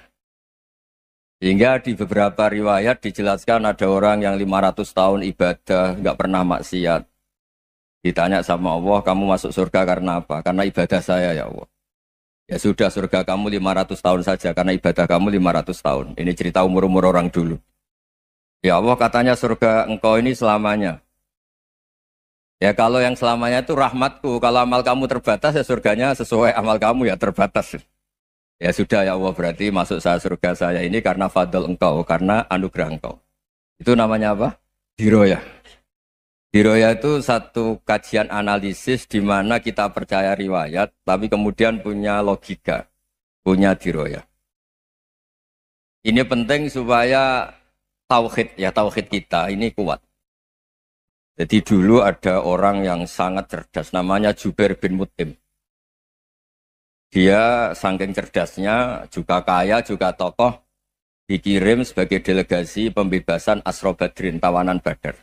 Hingga di beberapa riwayat dijelaskan ada orang yang 500 tahun ibadah, nggak pernah maksiat. Ditanya sama Allah, kamu masuk surga karena apa? Karena ibadah saya ya Allah. Ya sudah, surga kamu 500 tahun saja karena ibadah kamu 500 tahun. Ini cerita umur-umur orang dulu. Ya Allah, katanya surga engkau ini selamanya. Ya kalau yang selamanya itu rahmatku. Kalau amal kamu terbatas ya surganya sesuai amal kamu ya terbatas. Ya sudah ya Allah, berarti masuk saya surga saya ini karena fadl engkau, karena anugerah engkau. Itu namanya apa? Diroyah. Diroyah itu satu kajian analisis di mana kita percaya riwayat, tapi kemudian punya logika, punya diroyah. Ini penting supaya tauhid kita ini kuat. Jadi dulu ada orang yang sangat cerdas, namanya Jubair bin Mut'im. Dia saking cerdasnya, juga kaya, juga tokoh, dikirim sebagai delegasi pembebasan Asra Badrin, tawanan Badar.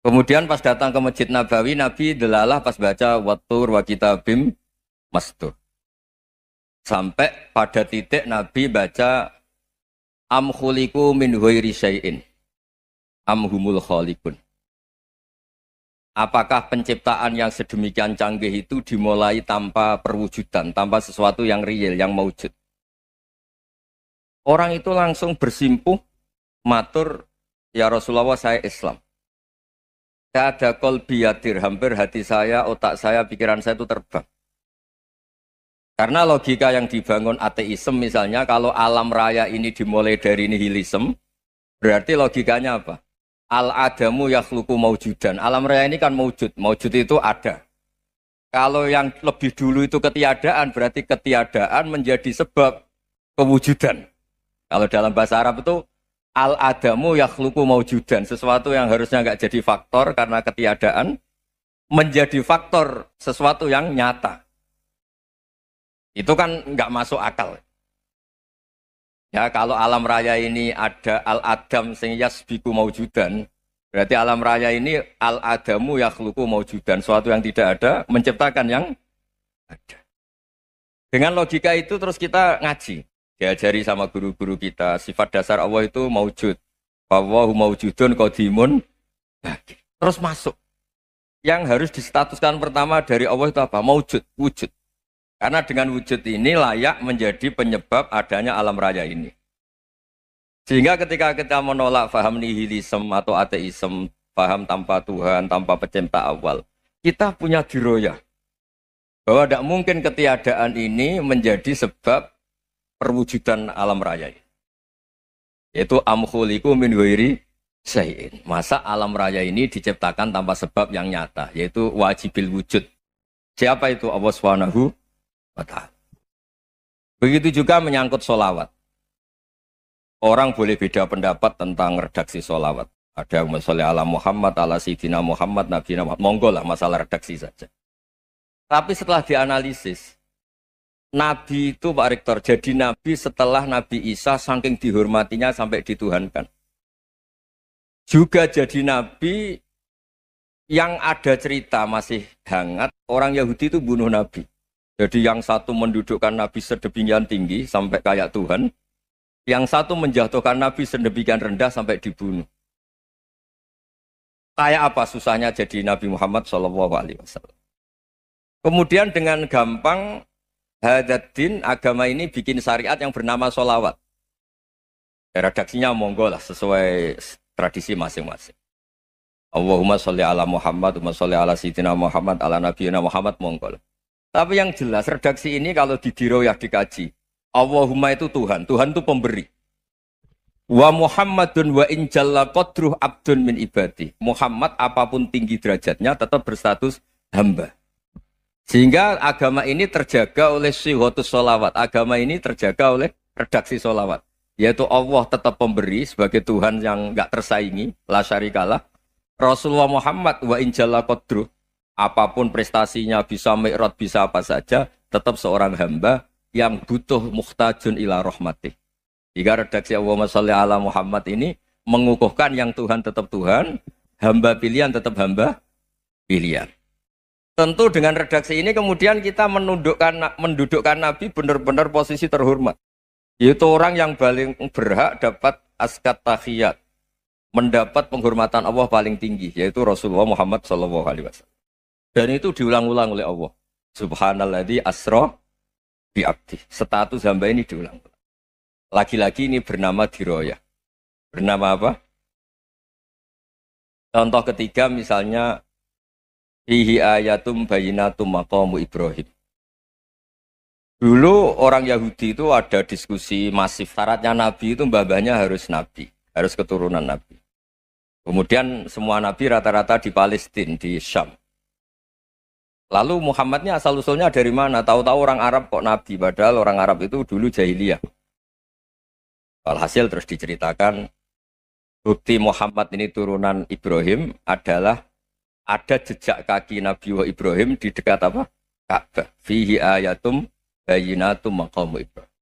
Kemudian pas datang ke Masjid Nabawi, Nabi delalah pas baca Wattur wa kitabim mastur. Sampai pada titik Nabi baca Am khuliku min ghairi syai'in am humul khaliqun. Apakah penciptaan yang sedemikian canggih itu dimulai tanpa perwujudan, tanpa sesuatu yang real, yang maujud? Orang itu langsung bersimpuh, matur, ya Rasulullah saya Islam. Saya ada kolbi yadir, hampir hati saya, otak saya, pikiran saya itu terbang. Karena logika yang dibangun ateisme misalnya, kalau alam raya ini dimulai dari nihilisme, berarti logikanya apa? Al-adamu yakhluqu maujudan. Alam raya ini kan maujud. Maujud itu ada. Kalau yang lebih dulu itu ketiadaan, berarti ketiadaan menjadi sebab kewujudan. Kalau dalam bahasa Arab itu al-adamu yakhluqu maujudan. Sesuatu yang harusnya nggak jadi faktor karena ketiadaan, menjadi faktor sesuatu yang nyata. Itu kan nggak masuk akal. Ya, kalau alam raya ini ada al-adam sing yasbiku maujudan, berarti alam raya ini al-adamu yakhluqu maujudan, sesuatu yang tidak ada menciptakan yang ada. Dengan logika itu terus kita ngaji, diajari sama guru-guru kita, sifat dasar Allah itu maujud. Wallahu maujudun qadimun. Terus masuk. Yang harus distatuskan pertama dari Allah itu apa? Maujud, wujud. Karena dengan wujud ini layak menjadi penyebab adanya alam raya ini. Sehingga ketika kita menolak faham nihilisme atau ateisme, faham tanpa Tuhan, tanpa pencipta awal, kita punya diroyah. Bahwa tidak mungkin ketiadaan ini menjadi sebab perwujudan alam raya ini. Yaitu amkhuliku min ghairi syai'in. Masa alam raya ini diciptakan tanpa sebab yang nyata, yaitu wajibil wujud. Siapa itu? Allah Subhanahu wa Ta'ala. Begitu juga menyangkut sholawat. Orang boleh beda pendapat tentang redaksi sholawat. Ada yang sholli ala Muhammad, ala Sayyidina Muhammad, Nabi Muhammad. Monggo lah, masalah redaksi saja. Tapi setelah dianalisis, Nabi itu Pak Rektor, jadi Nabi setelah Nabi Isa saking dihormatinya sampai dituhankan. Juga jadi Nabi yang ada cerita masih hangat, orang Yahudi itu bunuh Nabi. Jadi yang satu mendudukkan Nabi sedemikian tinggi sampai kayak Tuhan. Yang satu menjatuhkan Nabi sedemikian rendah sampai dibunuh. Kayak apa susahnya jadi Nabi Muhammad SAW. Kemudian dengan gampang hadatin agama ini bikin syariat yang bernama sholawat. Redaksinya monggo lah sesuai tradisi masing-masing. Allahumma sholli ala Muhammad, Allahumma sholli ala Sayyidina Muhammad, ala Nabiyina Muhammad, monggo lah. Tapi yang jelas redaksi ini kalau didiroyah dikaji, Allahumma itu Tuhan, Tuhan itu pemberi. Wa Muhammadun wa injalla qadruh abdun min ibadi. Muhammad apapun tinggi derajatnya tetap berstatus hamba. Sehingga agama ini terjaga oleh syihotus sholawat. Agama ini terjaga oleh redaksi sholawat. Yaitu Allah tetap pemberi sebagai Tuhan yang enggak tersaingi, la syarikalah. Rasulullah Muhammad wa injalla qadruh. Apapun prestasinya bisa mi'rad, bisa apa saja, tetap seorang hamba yang butuh muhtajun ila rahmatih. Jika redaksi Allahumma sholli ala Muhammad ini mengukuhkan yang Tuhan tetap Tuhan, hamba pilihan tetap hamba pilihan. Tentu dengan redaksi ini kemudian kita mendudukkan Nabi benar-benar posisi terhormat. Yaitu orang yang paling berhak dapat askat tahiyat, mendapat penghormatan Allah paling tinggi, yaitu Rasulullah Muhammad SAW. Dan itu diulang-ulang oleh Allah. Subhanalladzi asra bi abdi. Status hamba ini diulang. Lagi-lagi ini bernama diroyah. Bernama apa? Contoh ketiga misalnya fihi ayatum bayinatum maqamu Ibrahim. Dulu orang Yahudi itu ada diskusi masif. Syaratnya Nabi itu mbah-mbahnya harus Nabi. Harus keturunan Nabi. Kemudian semua Nabi rata-rata di Palestina, di Syam. Lalu Muhammadnya asal-usulnya dari mana? Tahu-tahu orang Arab kok Nabi. Padahal orang Arab itu dulu jahiliyah. Alhasil terus diceritakan bukti Muhammad ini turunan Ibrahim adalah ada jejak kaki Nabi Ibrahim di dekat apa? Ka'bah. Fihi ayatum bayinatum maqamu Ibrahim.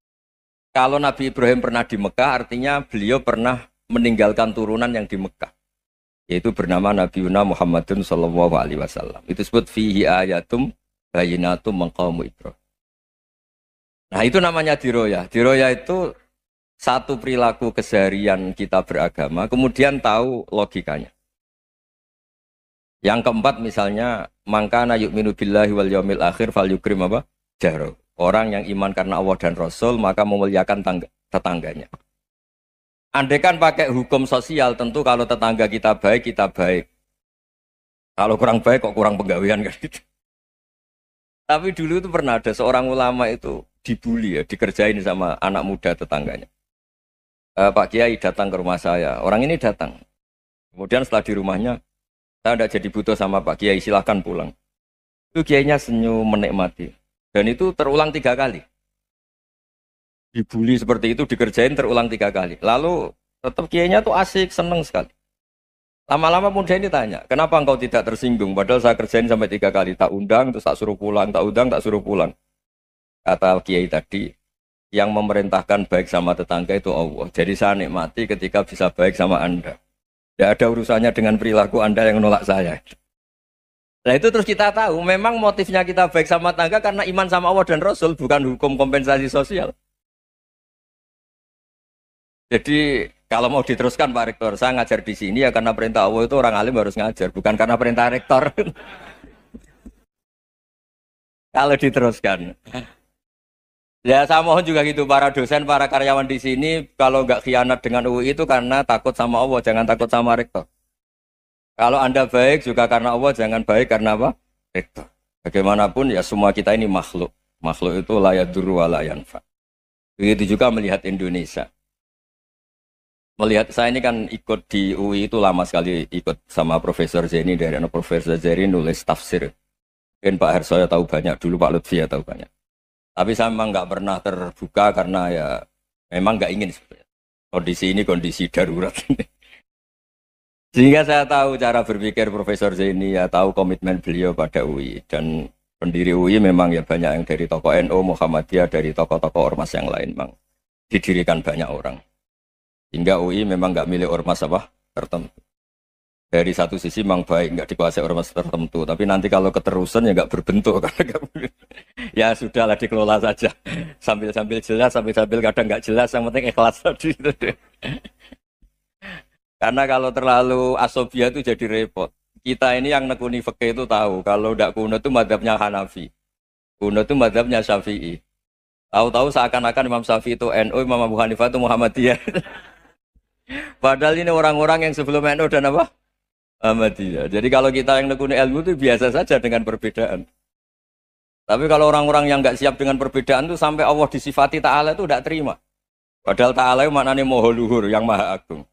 Kalau Nabi Ibrahim pernah di Mekah, artinya beliau pernah meninggalkan turunan yang di Mekah. Yaitu bernama Nabi Muhammadun sallallahu alaihi wasallam. Itu disebut fihi ayatum bayinatum maqamu Ibrahim. Nah, itu namanya diroyah. Diroyah itu satu perilaku keseharian kita beragama, kemudian tahu logikanya. Yang keempat misalnya, mangkana yu'minu billahi wal yaumil akhir fal yukrim apa? Jaro. Orang yang iman karena Allah dan Rasul, maka memuliakan tetangganya. Andaikan pakai hukum sosial, tentu kalau tetangga kita baik, kita baik. Kalau kurang baik, kok kurang penggawean kan gitu. Tapi dulu itu pernah ada seorang ulama itu dibully ya, dikerjain sama anak muda tetangganya. Pak Kiai datang ke rumah saya. Orang ini datang. Kemudian setelah di rumahnya, saya tidak jadi butuh sama Pak Kiai, silahkan pulang. Itu Kiainya senyum menikmati. Dan itu terulang 3 kali. Dibully seperti itu, dikerjain terulang 3 kali. Lalu tetap Kiainya tuh asik, seneng sekali. Lama-lama muda ini tanya, kenapa engkau tidak tersinggung? Padahal saya kerjain sampai 3 kali. Tak undang, terus tak suruh pulang. Tak undang, tak suruh pulang. Kata Kiai tadi, yang memerintahkan baik sama tetangga itu Allah. Jadi saya nikmati ketika bisa baik sama Anda. Tidak ada urusannya dengan perilaku Anda yang menolak saya. Nah itu terus kita tahu, memang motifnya kita baik sama tetangga karena iman sama Allah dan Rasul, bukan hukum kompensasi sosial. Jadi kalau mau diteruskan Pak Rektor, saya ngajar di sini ya karena perintah Allah itu orang alim harus ngajar, bukan karena perintah Rektor. Kalau diteruskan. Ya saya mohon juga gitu para dosen, para karyawan di sini kalau nggak khianat dengan UI itu karena takut sama Allah, jangan takut sama rektor. Kalau Anda baik juga karena Allah, jangan baik karena apa? Rektor. Bagaimanapun ya semua kita ini makhluk. Makhluk itu la yadurru wa la yanfa. Begitu juga melihat Indonesia. Melihat saya ini kan ikut di UI itu lama sekali, ikut sama Profesor Zeni dari Profesor Zeni nulis tafsir. Mungkin Pak Hersoyo tahu banyak, dulu Pak Lutfi ya tahu banyak. Tapi saya memang nggak pernah terbuka karena ya memang nggak ingin sebenarnya. Kondisi ini kondisi darurat. Sehingga saya tahu cara berpikir Profesor Zaini, ya tahu komitmen beliau pada UI. Dan pendiri UI memang ya banyak yang dari tokoh NU, Muhammadiyah, dari tokoh-tokoh ormas yang lain memang didirikan banyak orang. Hingga UI memang nggak milik ormas apa tertentu. Dari satu sisi memang baik, nggak dikuasai ormas tertentu. Tapi nanti kalau keterusan ya nggak berbentuk. Ya sudahlah dikelola saja. Sambil-sambil jelas, sambil-sambil kadang nggak jelas. Yang penting ikhlas tadi. Karena kalau terlalu asobia itu jadi repot. Kita ini yang nekuni fikih itu tahu. Kalau tidak kuno itu madhabnya Hanafi. Kuno itu madhabnya Syafi'i. Tahu-tahu seakan-akan Imam Syafi'i itu NU, Imam Abu Hanifah itu Muhammadiyah. Padahal ini orang-orang yang sebelum NU dan apa? Ahmadiyah. Jadi kalau kita yang nekuni ilmu itu biasa saja dengan perbedaan. Tapi kalau orang-orang yang nggak siap dengan perbedaan itu sampai Allah disifati Ta'ala itu tidak terima. Padahal Ta'ala itu maknanya Maha Luhur, yang Maha Agung.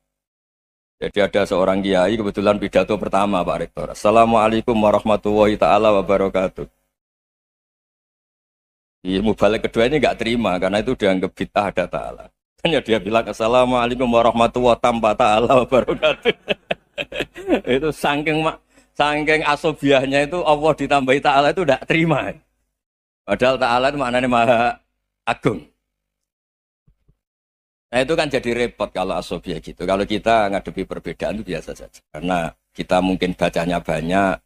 Jadi ada seorang kiai kebetulan pidato pertama Pak Rektor. Assalamualaikum warahmatullahi ta'ala wabarakatuh. Ilmu balik kedua ini nggak terima karena itu dianggap bid'ah ada Ta'ala. Hanya dia bilang Assalamualaikum warahmatullahi tanpa ta'ala wabarakatuh. Itu saking asobiahnya itu Allah ditambahi ta'ala itu tidak terima. Padahal ta'ala itu maknanya Maha Agung. Nah itu kan jadi repot kalau asobiah gitu. Kalau kita ngadepi perbedaan itu biasa saja. Karena kita mungkin bacanya banyak,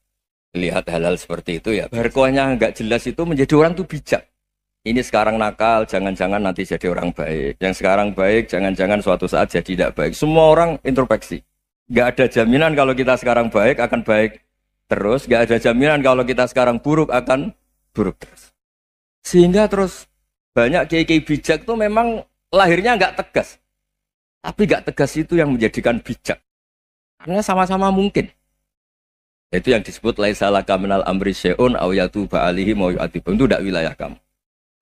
lihat hal-hal seperti itu ya. Berkohnya nggak jelas itu menjadi orang tuh bijak. Ini sekarang nakal, jangan-jangan nanti jadi orang baik. Yang sekarang baik, jangan-jangan suatu saat jadi tidak baik. Semua orang introspeksi. Nggak ada jaminan kalau kita sekarang baik akan baik terus. Nggak ada jaminan kalau kita sekarang buruk akan buruk terus. Sehingga terus banyak kiai-kiai bijak tuh memang lahirnya nggak tegas, tapi nggak tegas itu yang menjadikan bijak, karena sama-sama mungkin. Itu yang disebut laisa laka minal amri syai'un aw yatuba alihi mau yu'adzibum, itu tidak wilayah kamu.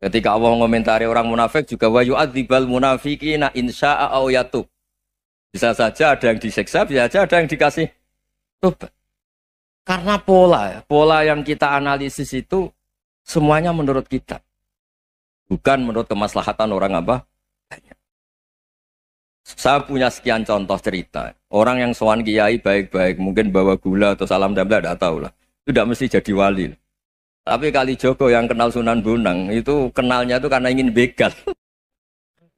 Ketika Allah mengomentari orang munafik juga wa yu'adzibal munafiqina insya'a aw yatub. Bisa saja ada yang disiksa, bisa saja ada yang dikasih tobat. Karena pola yang kita analisis itu semuanya menurut kita, bukan menurut kemaslahatan orang apa. Saya punya sekian contoh cerita. Orang yang sowan kiai baik-baik, mungkin bawa gula atau salam tempel, tidak tahu lah. Itu tidak mesti jadi wali. Tapi Kali Joko yang kenal Sunan Bonang, itu kenalnya itu karena ingin begal.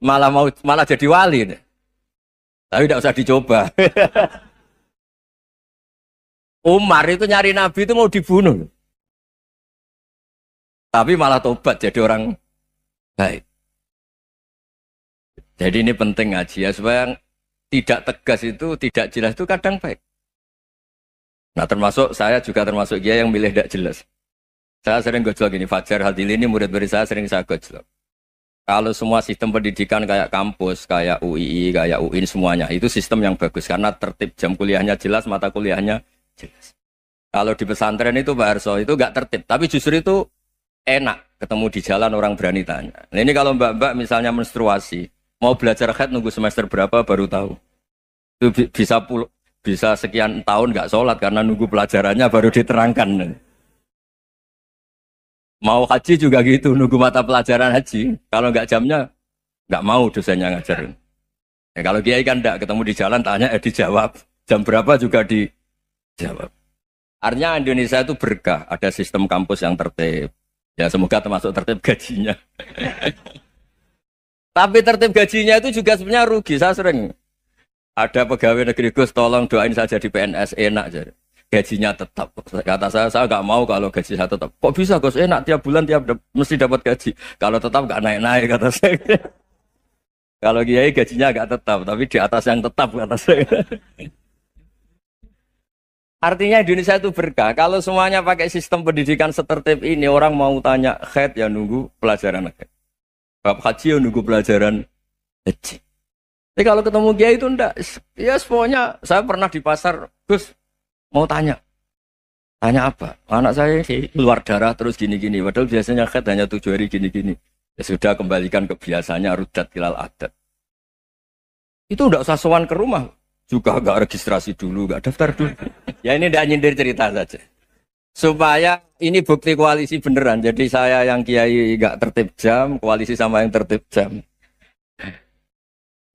malah jadi wali. Tapi tidak usah dicoba. Umar itu nyari Nabi itu mau dibunuh. Tapi malah tobat jadi orang baik. Jadi ini penting ngaji ya, supaya tidak tegas itu, tidak jelas itu kadang baik. Nah termasuk saya juga termasuk dia yang milih tidak jelas. Saya sering gojlok ini, Fajar Hadili ini murid-murid saya sering saya gojlok. Kalau semua sistem pendidikan kayak kampus, kayak UII, kayak UIN semuanya, itu sistem yang bagus karena tertib, jam kuliahnya jelas, mata kuliahnya jelas. Kalau di pesantren itu Pak Harso itu nggak tertib, tapi justru itu enak ketemu di jalan orang berani tanya. Nah ini kalau mbak-mbak misalnya menstruasi, mau belajar haid nunggu semester berapa baru tahu. Itu bisa sekian tahun nggak sholat karena nunggu pelajarannya baru diterangkan. Mau haji juga gitu, nunggu mata pelajaran haji. Kalau nggak jamnya, nggak mau dosennya ngajarin. Ya, kalau kiai kan nggak ketemu di jalan tanya, dijawab. Jam berapa juga dijawab. Artinya Indonesia itu berkah, ada sistem kampus yang tertib. Ya semoga termasuk tertib gajinya. Tapi tertib gajinya itu juga sebenarnya rugi. Saya sering ada pegawai negeri Gus, tolong doain saja di PNS enak jadi. Gajinya tetap. Kata saya nggak mau kalau gaji saya tetap. Kok bisa Gus enak tiap bulan mesti dapat gaji. Kalau tetap nggak naik-naik kata saya. Kalau kiai gajinya nggak tetap, tapi di atas yang tetap kata saya. Artinya Indonesia itu berkah. Kalau semuanya pakai sistem pendidikan setertib ini, orang mau tanya haid ya nunggu pelajaran haid. Bab haji ya nunggu pelajaran haji. Tapi kalau ketemu kiai itu enggak. Ya pokoknya saya pernah di pasar, Gus mau tanya apa? Anak saya keluar darah terus gini-gini. Padahal biasanya haid hanya 7 hari gini-gini. Ya sudah kembalikan ke biasanya rudat hilal adat. Itu enggak usah sowan ke rumah. Juga enggak registrasi dulu, enggak daftar dulu. Ya ini enggak nyindir cerita saja. Supaya ini bukti koalisi beneran. Jadi saya yang kiai enggak tertib jam, koalisi sama yang tertib jam.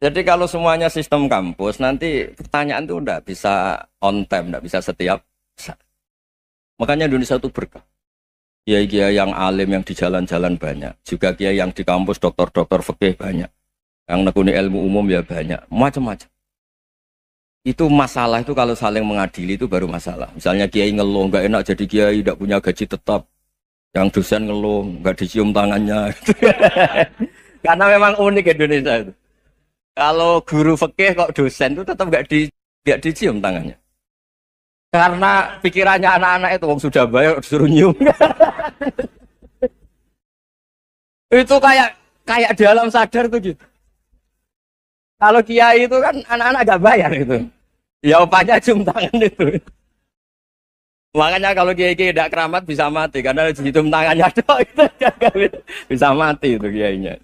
Jadi kalau semuanya sistem kampus, nanti pertanyaan itu enggak bisa on time, enggak bisa setiap saat. Makanya Indonesia itu berkah. Kiai-kiai yang alim yang di jalan-jalan banyak. Juga kiai yang di kampus dokter-dokter fikih banyak. Yang nekuni ilmu umum ya banyak. Macam-macam. Itu masalah itu kalau saling mengadili itu baru masalah. Misalnya kiai ngeluh, nggak enak jadi kiai, tidak punya gaji tetap. Yang dosen ngeluh, nggak dicium tangannya. Karena memang unik Indonesia itu. Kalau guru fikih kok dosen itu tetap nggak dicium tangannya. Karena pikirannya anak-anak itu, wong sudah bayar disuruh nyium. Itu kayak di alam sadar tuh gitu. Kalau kiai itu kan anak-anak gak bayar itu. Ya opanya cium tangan itu. Makanya kalau kiai-kiai tidak keramat bisa mati karena cium tangannya doang itu bisa mati itu kiainya.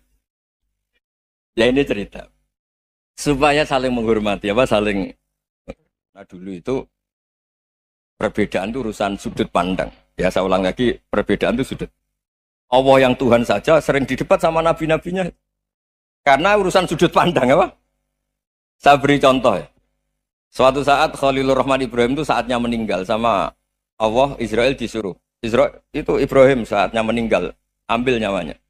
Ya ini cerita supaya saling menghormati saling. Nah dulu itu perbedaan itu urusan sudut pandang. Ya saya ulang lagi, perbedaan itu sudut. Allah yang Tuhan saja sering didebat sama nabi-nabinya. Karena urusan sudut pandang apa? Saya beri contoh ya. Suatu saat Khalilur Rahman Ibrahim itu saatnya meninggal sama Allah, Israel disuruh. Israel itu Ibrahim saatnya meninggal, ambil nyawanya.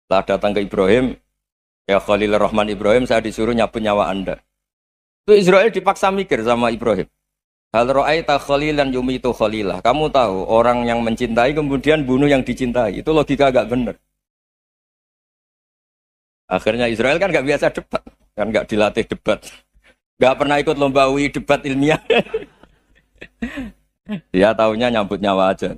Setelah datang ke Ibrahim, ya Khalilur Rahman Ibrahim, saya disuruh nyabut nyawa Anda. Itu Israel dipaksa mikir sama Ibrahim. Hal ra'aita khalilan yumitu khalilah. Kamu tahu orang yang mencintai kemudian bunuh yang dicintai. Itu logika agak benar. Akhirnya Israel kan gak biasa debat. Kan gak dilatih debat. Gak pernah ikut lomba UI debat ilmiah. Dia taunya nyambut nyawa aja.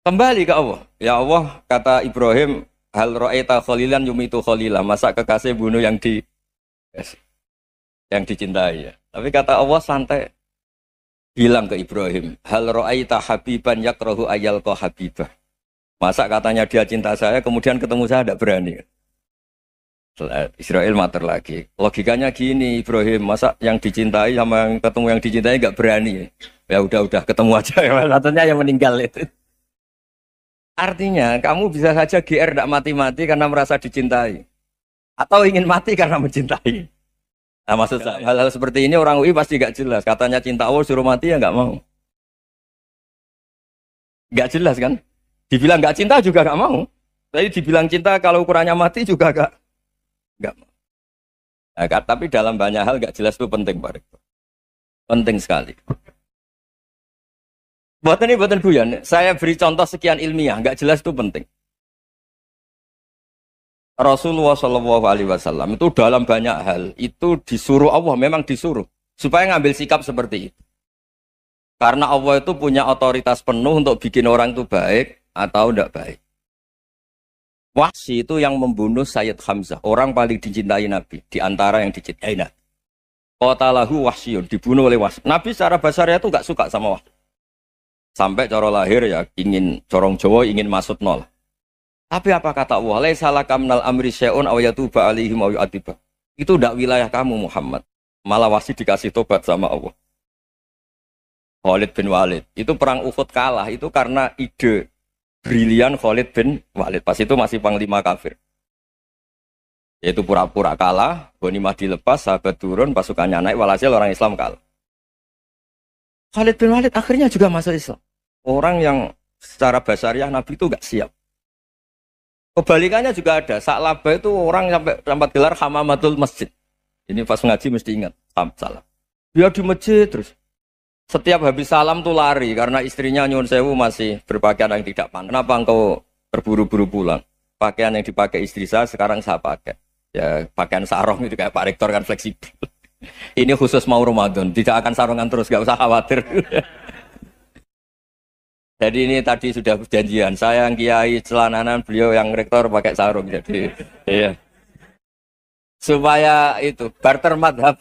Kembali ke Allah. Ya Allah, kata Ibrahim, hal ra'aita khalilan yumitu khalilah. Masa kekasih bunuh yang dicintai ya. Tapi kata Allah santai. Bilang ke Ibrahim, hal ra'aita habiban yakrahu ayyalqa habibah. Masa katanya dia cinta saya, kemudian ketemu saya tidak berani. Israel mater lagi. Logikanya gini, Ibrahim, masa yang dicintai sama yang ketemu yang dicintai nggak berani? Ya udah ketemu aja. Katanya yang meninggal itu. Artinya kamu bisa saja GR tidak mati-mati karena merasa dicintai, atau ingin mati karena mencintai. Nah, maksud saya, hal-hal seperti ini orang UI pasti gak jelas. Katanya cinta Allah suruh mati ya gak mau. Gak jelas kan? Dibilang gak cinta juga gak mau. Tapi dibilang cinta kalau ukurannya mati juga gak mau. Nah, tapi dalam banyak hal gak jelas itu penting, Pak. Penting sekali. Buatan guyon. Saya beri contoh sekian ilmiah, gak jelas itu penting. Rasulullah Shallallahu Alaihi Wasallam itu dalam banyak hal itu disuruh Allah, memang disuruh supaya ngambil sikap seperti itu. Karena Allah itu punya otoritas penuh untuk bikin orang itu baik atau tidak baik. Wahsy itu yang membunuh Sayyid Hamzah, orang paling dicintai Nabi di antara yang dicintai Nabi. Qatalahu Wahsyun, dibunuh oleh Wahsy. Nabi secara basarnya itu nggak suka sama Wahsy. Sampai cara lahir ya ingin corong Jawa, ingin masuk nol. Tapi apa kata Allah? Laisa laka minal amri syai'un aw yatuba alaihim aw yu'adziba. Itu tidak wilayah kamu Muhammad. Malah Wahsy dikasih tobat sama Allah. Khalid bin Walid. Itu perang Uhud kalah itu karena ide brilian Khalid bin Walid. Pas itu masih panglima kafir. Yaitu pura-pura kalah, ghanimah dilepas, sahabat turun, pasukannya naik, walhasil orang Islam kalah. Khalid bin Walid akhirnya juga masuk Islam. Orang yang secara basariah Nabi itu enggak siap. Kebalikannya juga ada. Sa'labah itu orang sampai gelar hamamatul masjid. Ini pas ngaji mesti ingat. Salam. Dia di masjid terus. Setiap habis salam tuh lari. Karena istrinya nyuwun sewu masih berpakaian yang tidak pantas. Kenapa engkau terburu-buru pulang? Pakaian yang dipakai istri saya sekarang saya pakai. Ya pakaian sarung itu kayak Pak Rektor kan fleksibel. Ini khusus mau Ramadan. Tidak akan sarungan terus. Gak usah khawatir. Jadi ini tadi sudah perjanjian. Saya yang kiai celananan, beliau yang rektor pakai sarung. Jadi iya. Supaya itu barter madhab.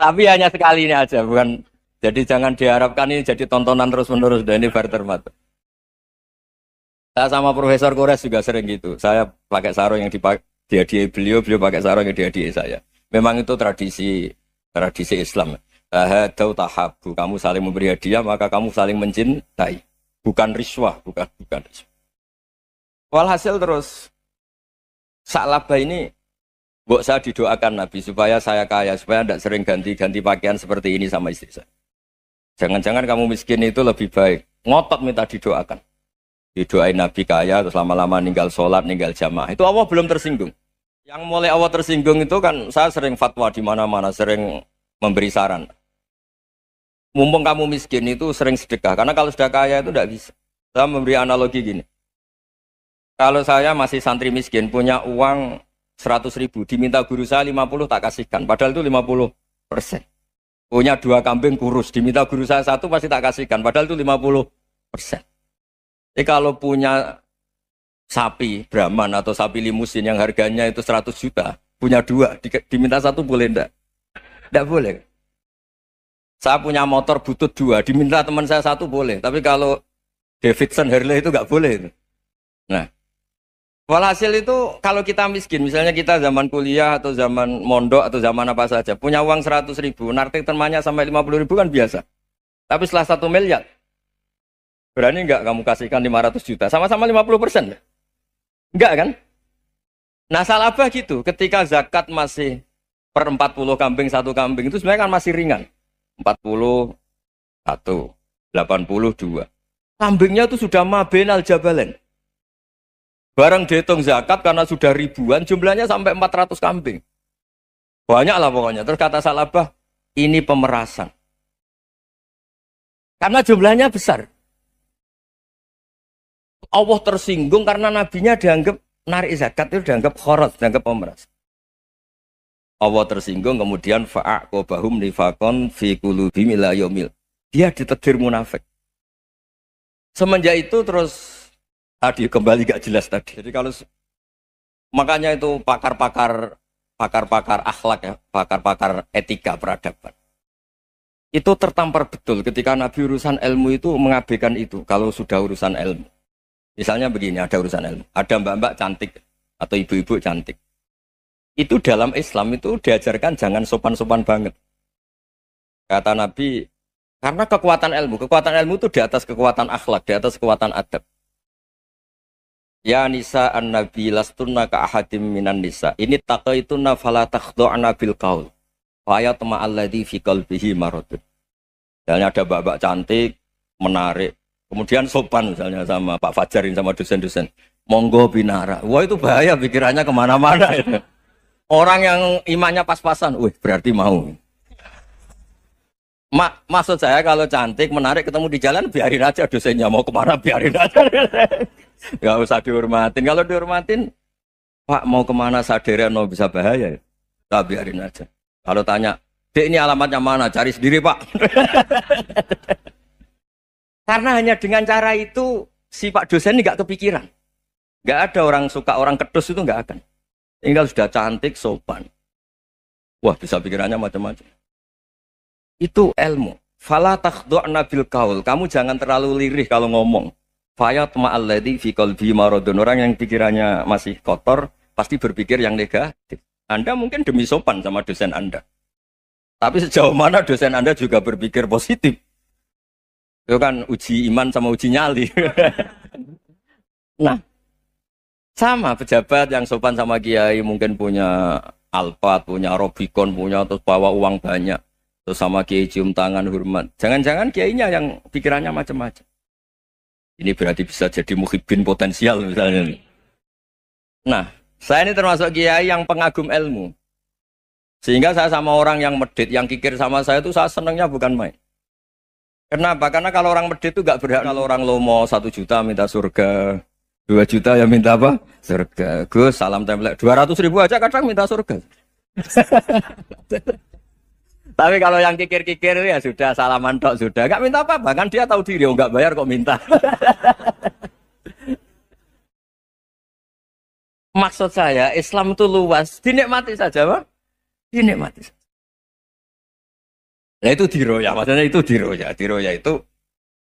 Tapi hanya sekali ini aja, bukan. Jadi jangan diharapkan ini jadi tontonan terus-menerus. Dan ini barter madhab. Saya sama Profesor Kores juga sering gitu. Saya pakai sarung yang dihadiahi beliau pakai sarung yang dihadiahi saya. Memang itu tradisi Islam. Tahadau tahabu, kamu saling memberi hadiah maka kamu saling mencintai, bukan riswah, bukan riswah. Walhasil terus Sa'labah ini saya didoakan Nabi supaya saya kaya, supaya tidak sering ganti-ganti pakaian seperti ini sama istri saya. Jangan-jangan kamu miskin itu lebih baik. Ngotot minta didoakan. Didoain Nabi kaya terus lama-lama ninggal sholat, ninggal jamaah. Itu Allah belum tersinggung. Yang mulai awal tersinggung itu kan saya sering fatwa di mana-mana, sering memberi saran. Mumpung kamu miskin itu sering sedekah, karena kalau sudah kaya itu tidak bisa. Saya memberi analogi gini. Kalau saya masih santri miskin, punya uang 100.000, diminta guru saya 50 tak kasihkan, padahal itu 50%. Punya 2 kambing kurus, diminta guru saya 1 pasti tak kasihkan, padahal itu 50%. Jadi kalau punya sapi Brahman atau sapi limusin yang harganya itu 100 juta, punya 2, diminta 1 boleh enggak? Enggak boleh. Saya punya motor butut 2, diminta teman saya 1 boleh, tapi kalau Davidson Harley itu enggak boleh itu. Nah, walhasil itu kalau kita miskin, misalnya kita zaman kuliah atau zaman mondok atau zaman apa saja, punya uang 100.000, narik temannya sampai 50.000 kan biasa. Tapi setelah 1 miliar, berani enggak kamu kasihkan 500 juta? Sama-sama 50%. Enggak kan? Nah salah apa gitu, ketika zakat masih per 40 kambing 1 kambing itu sebenarnya kan masih ringan. 41, 82. Kambingnya itu sudah mabenal jabalen. Barang dihitung zakat karena sudah ribuan, jumlahnya sampai 400 kambing. Banyak lah pokoknya. Terus kata Salabah, ini pemerasan. Karena jumlahnya besar. Allah tersinggung karena nabinya dianggap narik zakat itu dianggap khorot, dianggap pemeras. Allah tersinggung kemudian fa'aqobahum nifakon fi qulubihim ila yaumil. Dia ditedir munafik. Semenjak itu terus tadi kembali gak jelas tadi. Jadi kalau makanya itu pakar-pakar akhlak ya, pakar-pakar etika peradaban. Itu tertampar betul ketika Nabi urusan ilmu itu mengabaikan itu kalau sudah urusan ilmu. Misalnya begini, ada urusan ilmu, ada mbak-mbak cantik atau ibu-ibu cantik. Itu dalam Islam itu diajarkan jangan sopan-sopan banget. Kata Nabi, karena kekuatan ilmu itu di atas kekuatan akhlak, di atas kekuatan adab. Ya nisa an-nabi lastunna ka ahadim minan nisa. Ini taqaitunna fala takhdu'na bil qaul. Fa yatma alladhi fi qalbihi maradun. Misalnya ada mbak-mbak cantik, menarik, kemudian sopan misalnya sama Pak Fajarin sama dosen-dosen. Monggo binara. Wah itu bahaya pikirannya kemana-mana itu. Orang yang imannya pas-pasan, wih berarti mau. Maksud saya kalau cantik, menarik, ketemu di jalan, biarin aja dosennya mau kemana, biarin aja. Gak usah dihormatin. Kalau dihormatin, Pak mau kemana sadarian mau bisa bahaya, ya biarin aja. Kalau tanya, Dek ini alamatnya mana? Cari sendiri Pak. Karena hanya dengan cara itu, si Pak dosen ini gak kepikiran. Gak ada orang suka orang kedus itu gak akan. Tinggal sudah cantik, sopan. Wah bisa pikirannya macam-macam. Itu ilmu. Fala takhdu'na bil qaul. Kamu jangan terlalu lirih kalau ngomong. Fayatma alladzi fi qalbi maradun. Orang yang pikirannya masih kotor pasti berpikir yang negatif. Anda mungkin demi sopan sama dosen Anda. Tapi sejauh mana dosen Anda juga berpikir positif. Itu kan uji iman sama uji nyali. Nah, sama pejabat yang sopan sama kiai mungkin punya Alphard, punya Robicon, punya terus bawa uang banyak. Terus sama kiai cium tangan hormat. Jangan-jangan kiainya yang pikirannya macam-macam. Ini berarti bisa jadi muhibbin potensial misalnya. Nah, saya ini termasuk kiai yang pengagum ilmu. Sehingga saya sama orang yang medit, yang kikir sama saya itu saya senangnya bukan main. Kenapa? Karena kalau orang medit itu gak berhak. Kalau orang lomo 1 juta minta surga. 2 juta ya minta apa? Surga. Gus, salam tempel. 200.000 aja kadang minta surga. Tapi kalau yang kikir-kikir ya sudah salaman tok sudah. Gak minta apa-apa. Kan dia tahu diri. Gak bayar kok minta. Maksud saya Islam itu luas. Dinikmati saja Pak. Dinikmati saja. Nah itu diroya. Maksudnya itu diroya. Diroya itu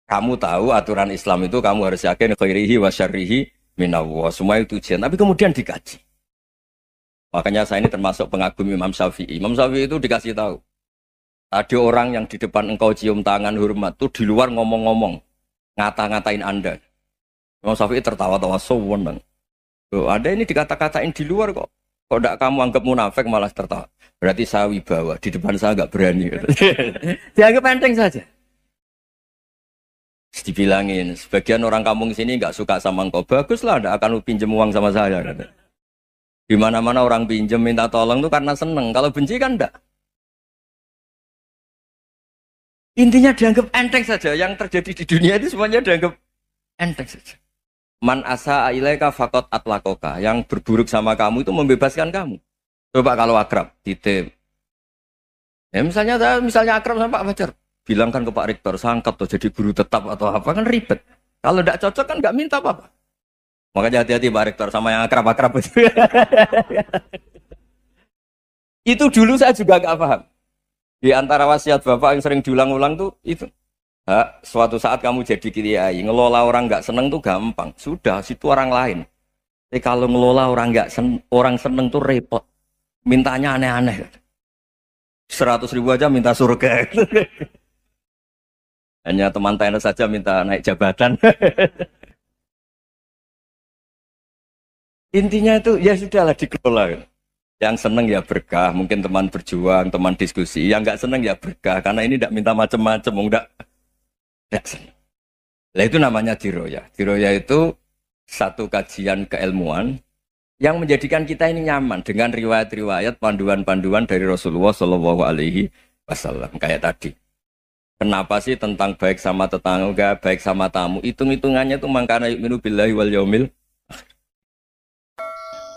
kamu tahu aturan Islam itu kamu harus yakin khairihi wa syarrihi minallah. Semua itu ujian. Tapi kemudian dikaji. Makanya saya ini termasuk pengagum Imam Syafi'i. Imam Syafi'i itu dikasih tahu. Ada orang yang di depan engkau cium tangan hormat. Itu di luar ngomong-ngomong. Ngata-ngatain Anda. Imam Syafi'i tertawa-tawa sewenang. Loh, ada ini dikata-katain di luar kok. Kok tidak kamu anggap munafik malah tertawa. Berarti saya wibawa. Di depan saya nggak berani. Dianggap enteng saja. Dibilangin, sebagian orang kampung sini nggak suka sama engkau. Baguslah, tidak akan pinjam uang sama saya. Di mana-mana orang pinjam minta tolong tuh karena seneng. Kalau benci kan enggak. Intinya dianggap enteng saja. Yang terjadi di dunia itu semuanya dianggap enteng saja. Man asa ilaika faqat atlakoka. Yang berburuk sama kamu itu membebaskan kamu. Coba kalau akrab, titip. Ya misalnya akrab sama Pak Fajar. Bilangkan ke Pak Rektor, sangkap tuh jadi guru tetap atau apa, kan ribet. Kalau tidak cocok kan nggak minta apa-apa. Makanya hati-hati Pak Rektor sama yang akrab-akrab itu. Itu dulu saya juga nggak paham. Di antara wasiat Bapak yang sering diulang-ulang tuh itu. Suatu saat kamu jadi kiai, ngelola orang nggak seneng tuh gampang. Sudah, situ orang lain. Tapi kalau ngelola orang nggak orang seneng tuh repot. Mintanya aneh-aneh. 100.000 aja minta surga. Hanya teman tenis saja minta naik jabatan. Intinya itu ya sudahlah dikelola. Yang seneng ya berkah, mungkin teman berjuang, teman diskusi. Yang nggak seneng ya berkah, karena ini tidak minta macam-macam, enggak seneng. Nah itu namanya diroya. Diroya itu satu kajian keilmuan yang menjadikan kita ini nyaman dengan riwayat-riwayat panduan-panduan dari Rasulullah Shallallahu Alaihi Wasallam. Kayak tadi, kenapa sih tentang baik sama tetangga, baik sama tamu, hitung-hitungannya itu mangkana yu'minu billahi wal yaumil.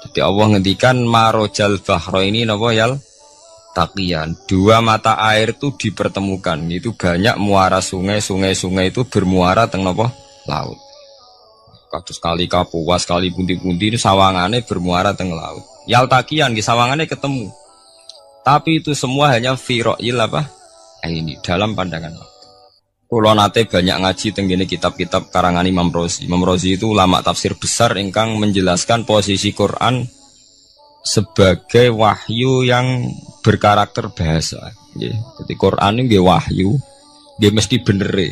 Jadi Allah ngendikan marojal bahro ini napa yal taqiyan. Dua mata air itu dipertemukan. Itu banyak muara sungai itu bermuara teng napa laut. Kados kali Kapuas, kali pundi-pundi ini sawangane bermuara teng laut. Yal taqiyan di sawangane ketemu. Tapi itu semua hanya firoil apa? Ini dalam pandangan. Kulo nate banyak ngaji tenggene kitab-kitab karangan Imam Rozi. Imam Rozi itu ulama tafsir besar ingkang menjelaskan posisi Quran sebagai wahyu yang berkarakter bahasa. Jadi Quran ini wahyu, dia mesti bener.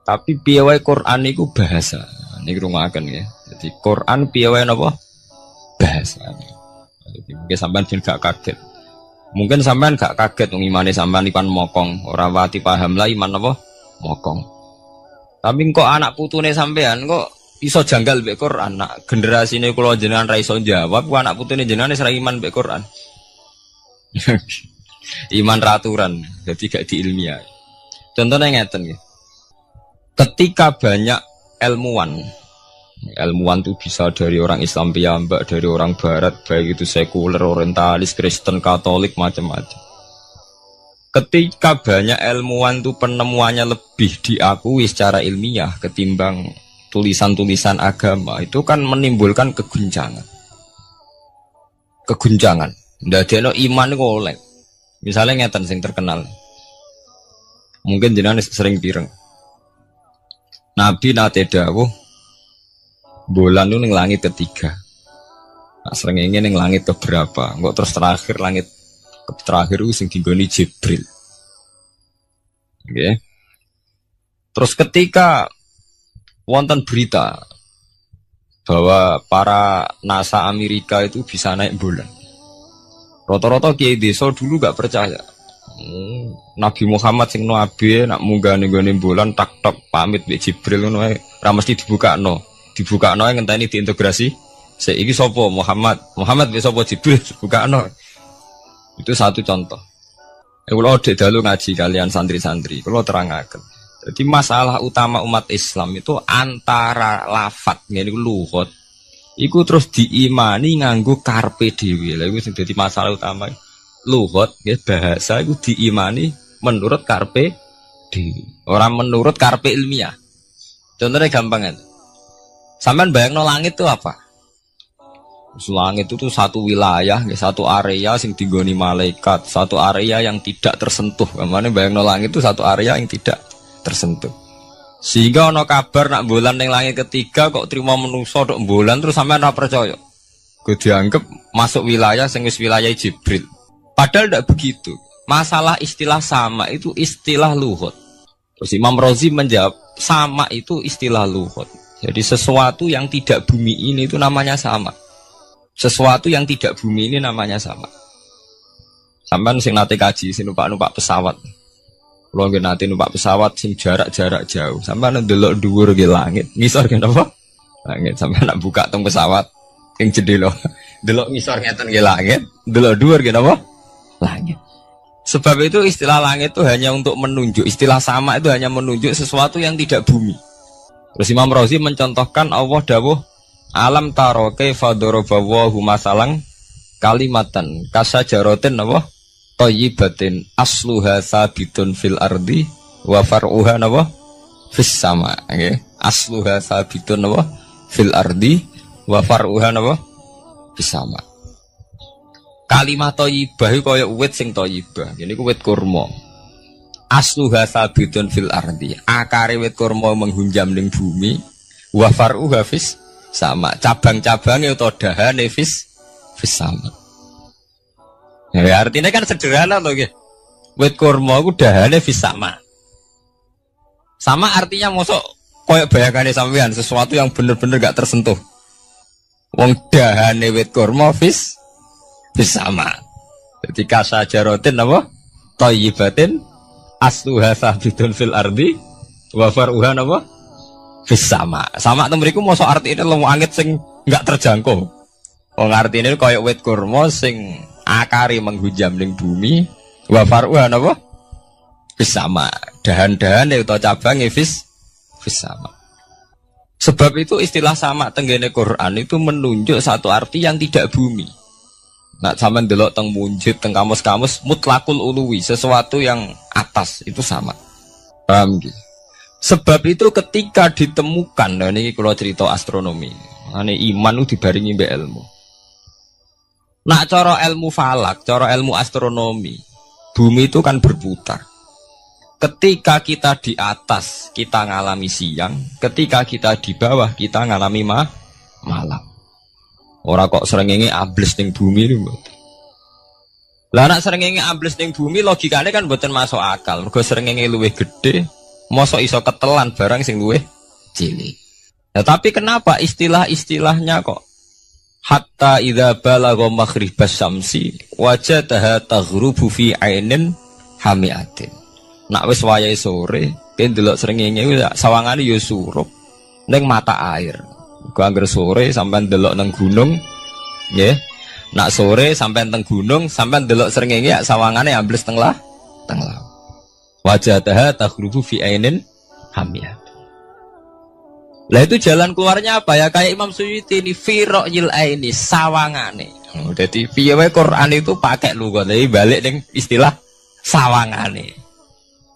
Tapi piye wae Quran itu bahasa. Niki rungaken ya. Jadi Quran piye wae napa? Bahasa. Jadi mungkin sampean gak kaget. Mungkin sampean gak kaget wong imane sampean ikan mokong, ora wati paham lah iman apa? Mokong. Tapi kok anak putune sampean kok iso janggal mbek Quran. Nak generasine kula jenengan ra iso jawab, kok anak putune jenengan wis ra iman mbek Quran. Iman raturan, jadi gak diilmiah. Contohnya ngeten nggih. Ketika banyak ilmuwan itu bisa dari orang Islam piyambak, dari orang Barat, baik itu sekuler, orientalis, Kristen, Katolik, macam-macam. Ketika banyak ilmuwan itu penemuannya lebih diakui secara ilmiah ketimbang tulisan-tulisan agama, itu kan menimbulkan keguncangan. Ndadekno iman iku oleh. Misalnya ngeten sing terkenal. Mungkin jenengan sering pireng. Nabi nate dawuh bulan itu ning langit ketiga. Nah, srengenge ning langit keberapa? Kok terus terakhir langit terakhir itu sing dinggoni Jibril. Nggih. Terus ketika wonten berita bahwa para NASA Amerika itu bisa naik bulan. Rata-rata kiai desa dulu gak percaya. Nabi Muhammad sing nabi nak munggah ning gone bulan tak pamit mbek Jibril ngono ae ra mesti dibukakno ngenteni diintegrasi saiki sapa Muhammad wis sapa Jibril dibukakno. Itu satu contoh. Kula dek dalu ngaji kalian santri-santri kula terangaken. Jadi masalah utama umat Islam itu antara lafat ngene iku luhut iku terus diimani nganggo karpe dhewe. Lha iku sing dadi masalah utama. Luhut ya bahasa itu diimani menurut karpe orang menurut karpe ilmiah. Contohnya gampang kan, sampean bayangno langit itu apa? Langit itu satu wilayah, satu area yang digoni malaikat, satu area yang tidak tersentuh. Kemana bayangno langit itu satu area yang tidak tersentuh. Sehingga ono kabar nak bulan yang langit ketiga kok terima menuso dok bulan terus sampean ora percaya. Gue dianggap masuk wilayah sing wis wilayah Jibril. Padahal tidak begitu. Masalah istilah sama itu istilah luhut. Terus Imam Rozi menjawab sama itu istilah luhut. Jadi sesuatu yang tidak bumi ini itu namanya sama. Sesuatu yang tidak bumi ini namanya sama. Sampai sing nate kaji sing numpak pesawat. Kalau nggih nate numpak pesawat sing jarak-jarak jauh. Sampai ndelok dhuwur nggih langit. Ngisor nggih napa? Langit sampai nak buka tong pesawat sing jendela. delok ngisor ngeten nggih langit, delok dhuwur nggih napa? Langit. Sebab itu istilah langit itu hanya untuk menunjuk, istilah sama itu hanya menunjuk sesuatu yang tidak bumi. Terus Imam Razi mencontohkan Allah dawuh alam taro kaifa daraballahu masalan kalimatan kasajaratin apa thayyibatin asluha sabitun fil ardi wa far'uha apa fis sama nggih. Asluha sabitun apa fil ardi wa far'uha apa fis sama. Kalimat thayyibah iku kaya wit sing thayyibah. Ngene iku wit kurma. Asluha sabitun fil ardi. Akare wit kurma menghunjam ning bumi. Wa far'uha fis sama. Cabang-cabange utawa dahane fis sama. Ya artinya kan sederhana to nggih. Wit kurma iku dahane fis sama. Sama artinya mosok kaya bayangane sampean sesuatu yang bener-bener gak tersentuh. Wong dahane wit kurma fis sama. Jadi kasajarotin apa? Thayyibatin asluha sabitun fil ardi wa far'uha apa? Fis sama. Sama to mriku mosok artine lemu angit sing enggak terjangkau. Wong artine kaya wit kurma sing akare menghujam ning bumi wa far'uha apa? Fis sama. Dahan-dahane utawa cabange fis sama. Sebab itu istilah sama tenggene Quran itu menunjuk satu arti yang tidak bumi. Nah, sama delok teng munjid, teng kamus-kamus mutlakul uluwi, sesuatu yang atas itu sama. Paham gitu? Sebab itu ketika ditemukan, nah ini kalau cerita astronomi, ane iman itu dibaringi mbek ilmu. Nah, cara ilmu falak, cara ilmu astronomi, bumi itu kan berputar. Ketika kita di atas, kita ngalami siang. Ketika kita di bawah, kita ngalami malam. Ora kok srengenge ambles ning bumi lho. Lah nek srengenge ambles ning bumi logikane kan mboten masuk akal. Mergo srengenge luwih gedhe, mosok iso ketelan barang sing luwih cilik. Nah, tapi kenapa istilah-istilahnya kok hatta idza balagha maghribas syamsi wajadaha taghrubu fi ainin hamiatin. Nak wis wayahe sore, ben delok srengenge sawangane ya surup ning mata air. Angger sore sampean delok nang gunung, nggih. Nak sore sampean teng gunung, sampean delok srengenge ya sawangane ambles teng laut. Wajadaha taghrubu fi ainin hamiyah. Lah itu jalan keluarnya apa ya? Kayak Imam Suyuti ini fi ra'yil aini sawangane. Dadi piye wae Quran itu pakai lugat, tapi balik ning istilah sawangane.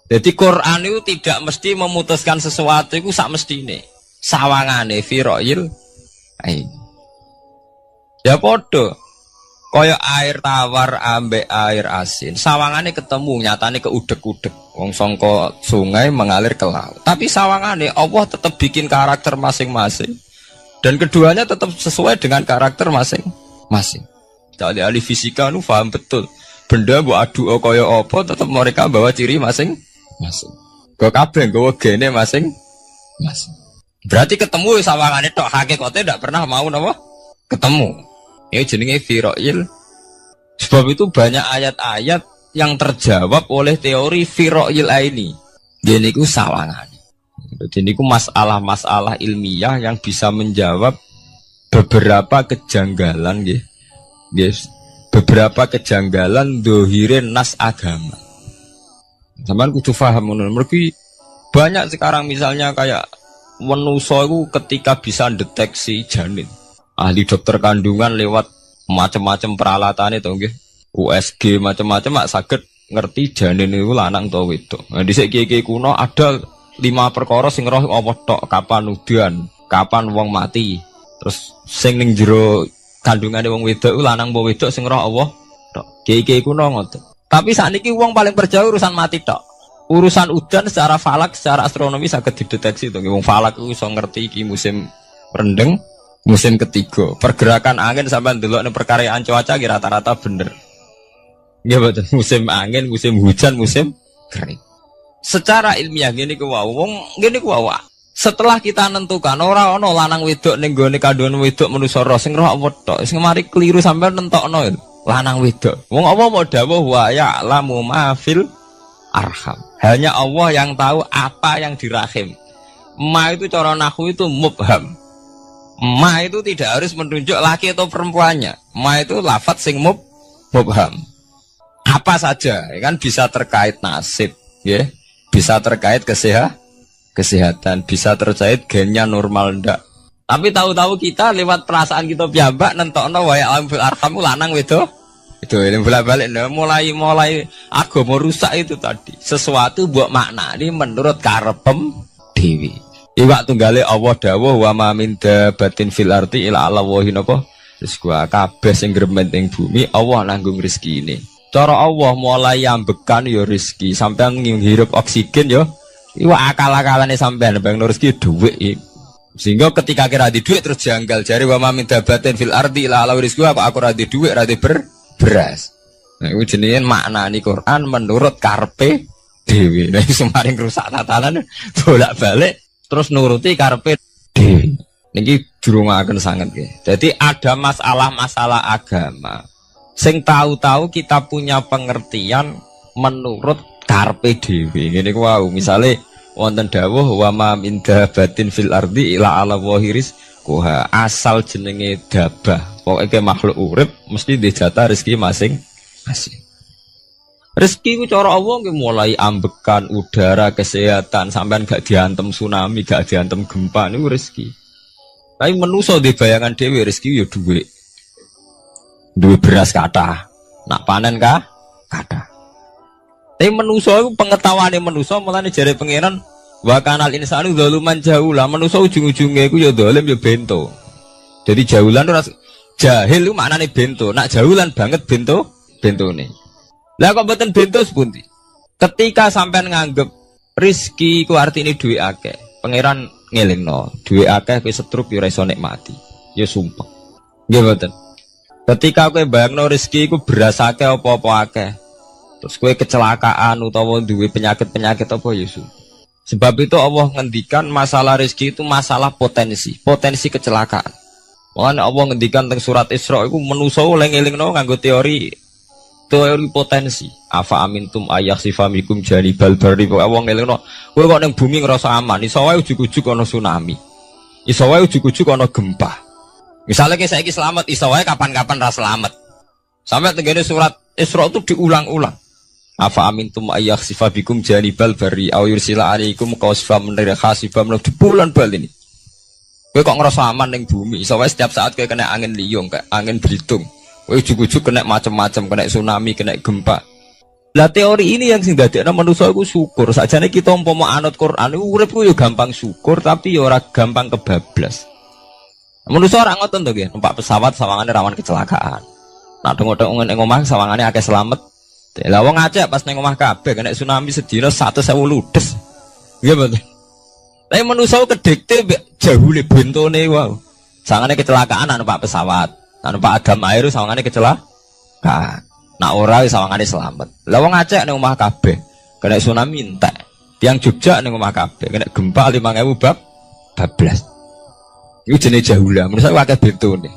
Jadi Quran itu tidak mesti memutuskan sesuatu itu sak mestine. Sawangane firoil ain. Ya podo kaya air tawar ambek air asin. Sawangane ketemu nyatane keudek-udek. Wong sangka sungai mengalir ke laut. Tapi sawangane Allah tetap bikin karakter masing-masing. Dan keduanya tetap sesuai dengan karakter masing-masing. Jadi ahli fisika nu paham betul. Benda mbok adu kaya apa tetap mereka bawa ciri masing-masing. Go kabeh nggawa gene masing-masing. Berarti ketemu sawangane tok hakikate ndak pernah mau napa? Ketemu. Ya jenenge firoil. Sebab itu banyak ayat-ayat yang terjawab oleh teori firoil ini. Dia niku sawangane. Jadi niku masalah-masalah ilmiah yang bisa menjawab beberapa kejanggalan nggih. Yes. Beberapa kejanggalan dohirin nas agama. Sampeyan kudu paham ngono. Mergi banyak sekarang misalnya kayak manusia itu ketika bisa deteksi janin, ahli dokter kandungan lewat macam-macam peralatan itu, USG macam-macam, mak saged ngerti janin itu lanang atau wedok. Nah, di segi kuno ada 5 perkara sing roh apa tok, kapan udan, kapan wong mati, terus sing ning jero kandungane wong wedok itu lanang apa wedok sing roh Allah tok. Kiai kuno ngoten. Tapi sakniki wong paling percaya urusan mati tok. Urusan udan secara falak, secara astronomi sangat dideteksi tuh. Wong falak itu bisa ngerti iki musim rendeng, musim ketiga. Pergerakan angin sampai ndelok ning perkaryaan cuaca rata-rata bener. Nggih betul. Musim angin, musim hujan, musim kering. Secara ilmiah gini ku wong gini ku setelah kita nentukan ora ana lanang wedok ning gone kandungan wedok manusa roh sing roh apa tok. Sing mari keliru sampai nentokno lanang wedok. Wong apa mau dawuh wa ya lamu mafil arham. Hanya Allah yang tahu apa yang di rahim. Ma itu cara nahwu itu mubham. Ma itu tidak harus menunjuk laki atau perempuannya. Ma itu lafadz sing mubham. Apa saja, ya kan bisa terkait nasib, ya, bisa terkait kesehatan, bisa terkait gennya normal ndak. Tapi tahu-tahu kita lewat perasaan kita piyambak nentokno wae alam fil arham lanang wedo. Itu yang bolak-balik mulai agama rusak itu tadi. Sesuatu buat makna ini menurut karepem dewi. Iwak tunggale Allah dawuh wa ma min dabatin fil ardi illa ala wahi napa. Wis gua kabeh sing gremeng ing bumi Allah nanggung rezekine. Cara Allah mulai ambekan ya rezeki, sampean ngirup oksigen ya. Iwak akal-akalane sampean bang rezeki dhuwit. Sehingga ketika kira di dhuwit terus janggal jare wa ma min dabatin fil ardi illa ala rizqu aku ora di dhuwit ora di beras. Nah, itu jenenge maknani Quran menurut karpe dewi. Nah, semaring rusak tatanan bolak-balik terus nuruti karpe dewi. Niki durungaken sanget nggih. Jadi ada masalah-masalah agama. Sing tahu-tahu kita punya pengertian menurut karpe dewi. Ngene ku wau, misale wonten dawuh wa ma min dabatin fil ardi illa ala wahiris kuha asal jenenge dabah. Pokoknya makhluk urip mesti dijatah rezeki masing-masing. Rezeki ku cara Allah mulai ambekan udara, kesehatan, sampean gak diantem tsunami, gak diantem gempa niku rezeki. Tapi manusa di bayangan dhewe rezeki ya dhuwit. Duwe beras kathah. Nak panen kathah. Tapi manusa iku pengetahuane manusa mulane jare pangeran wa kanal insanu zaluman jahula. Manusa ujung-ujunge iku ya zalim ya bento. Jadi jahulan ora jahil itu maknanya bento, nak jahulan banget bentone. Lah kok mboten bento sepundi? Ketika sampean nganggep rezeki ku artine duwe akeh, pangeran ngelingno, duwe akeh kowe setruk yo ora iso nikmati. Ya sumpah. Nggih mboten. Ketika kowe bayangno rezeki ku beras akeh apa-apa akeh. Terus kowe kecelakaan utawa duwe penyakit-penyakit apa ya sumpah. Sebab itu Allah ngendikan masalah rezeki itu masalah potensi kecelakaan. Makanya Allah ngendikan tentang surat Isra itu manusa eling-elingno nganggo teori potensi. Afa amintum ayakhsifamikum janibal barri. Allah ngelingno kowe kok ning bumi ngrasa aman, iso wae ujug-ujug ana tsunami. Iso wae ujug-ujug ana gempa. Misalnya kayak saiki selamat, iso wae kapan-kapan ra selamat. Sampai tenggene surat Isra itu diulang-ulang. Afa amintum ayakhsifabikum janibal barri aw yursila alaikum qasfam min khasifam di bulan bal ini. Kowe kok ngerasa aman ning bumi, soalnya setiap saat kowe kena angin liung, kayak angin belitung. Kowe ujug-ujug kena macam-macam, kena tsunami, kena gempa. Lah teori ini yang sing dadekno manusa iku syukur. Sakjane kita umpama anut Quran iku urip ku yo gampang syukur, tapi yo ora gampang kebablas. Manusa ora ngoten to nggih, numpak pesawat sawangane rawan kecelakaan. Nah dong-dong ning omah sawangane akeh slamet. Lah wong Aceh pas ning omah kabeh kena tsunami sedina 100.000 ludes. Nggih mboten. Tapi manusia kedekte jahule bentone wow. Sangane kecelakaan numpak pesawat, numpak agam air sangane kecelakaan. Nak ora sawangane selamat. Lah wong Aceh ning omah kabeh kena tsunami entek. Tiang Jogja ning omah kabeh kena gempa 5.000 bablas. Iku jenenge jahula. Manusia akeh bentone.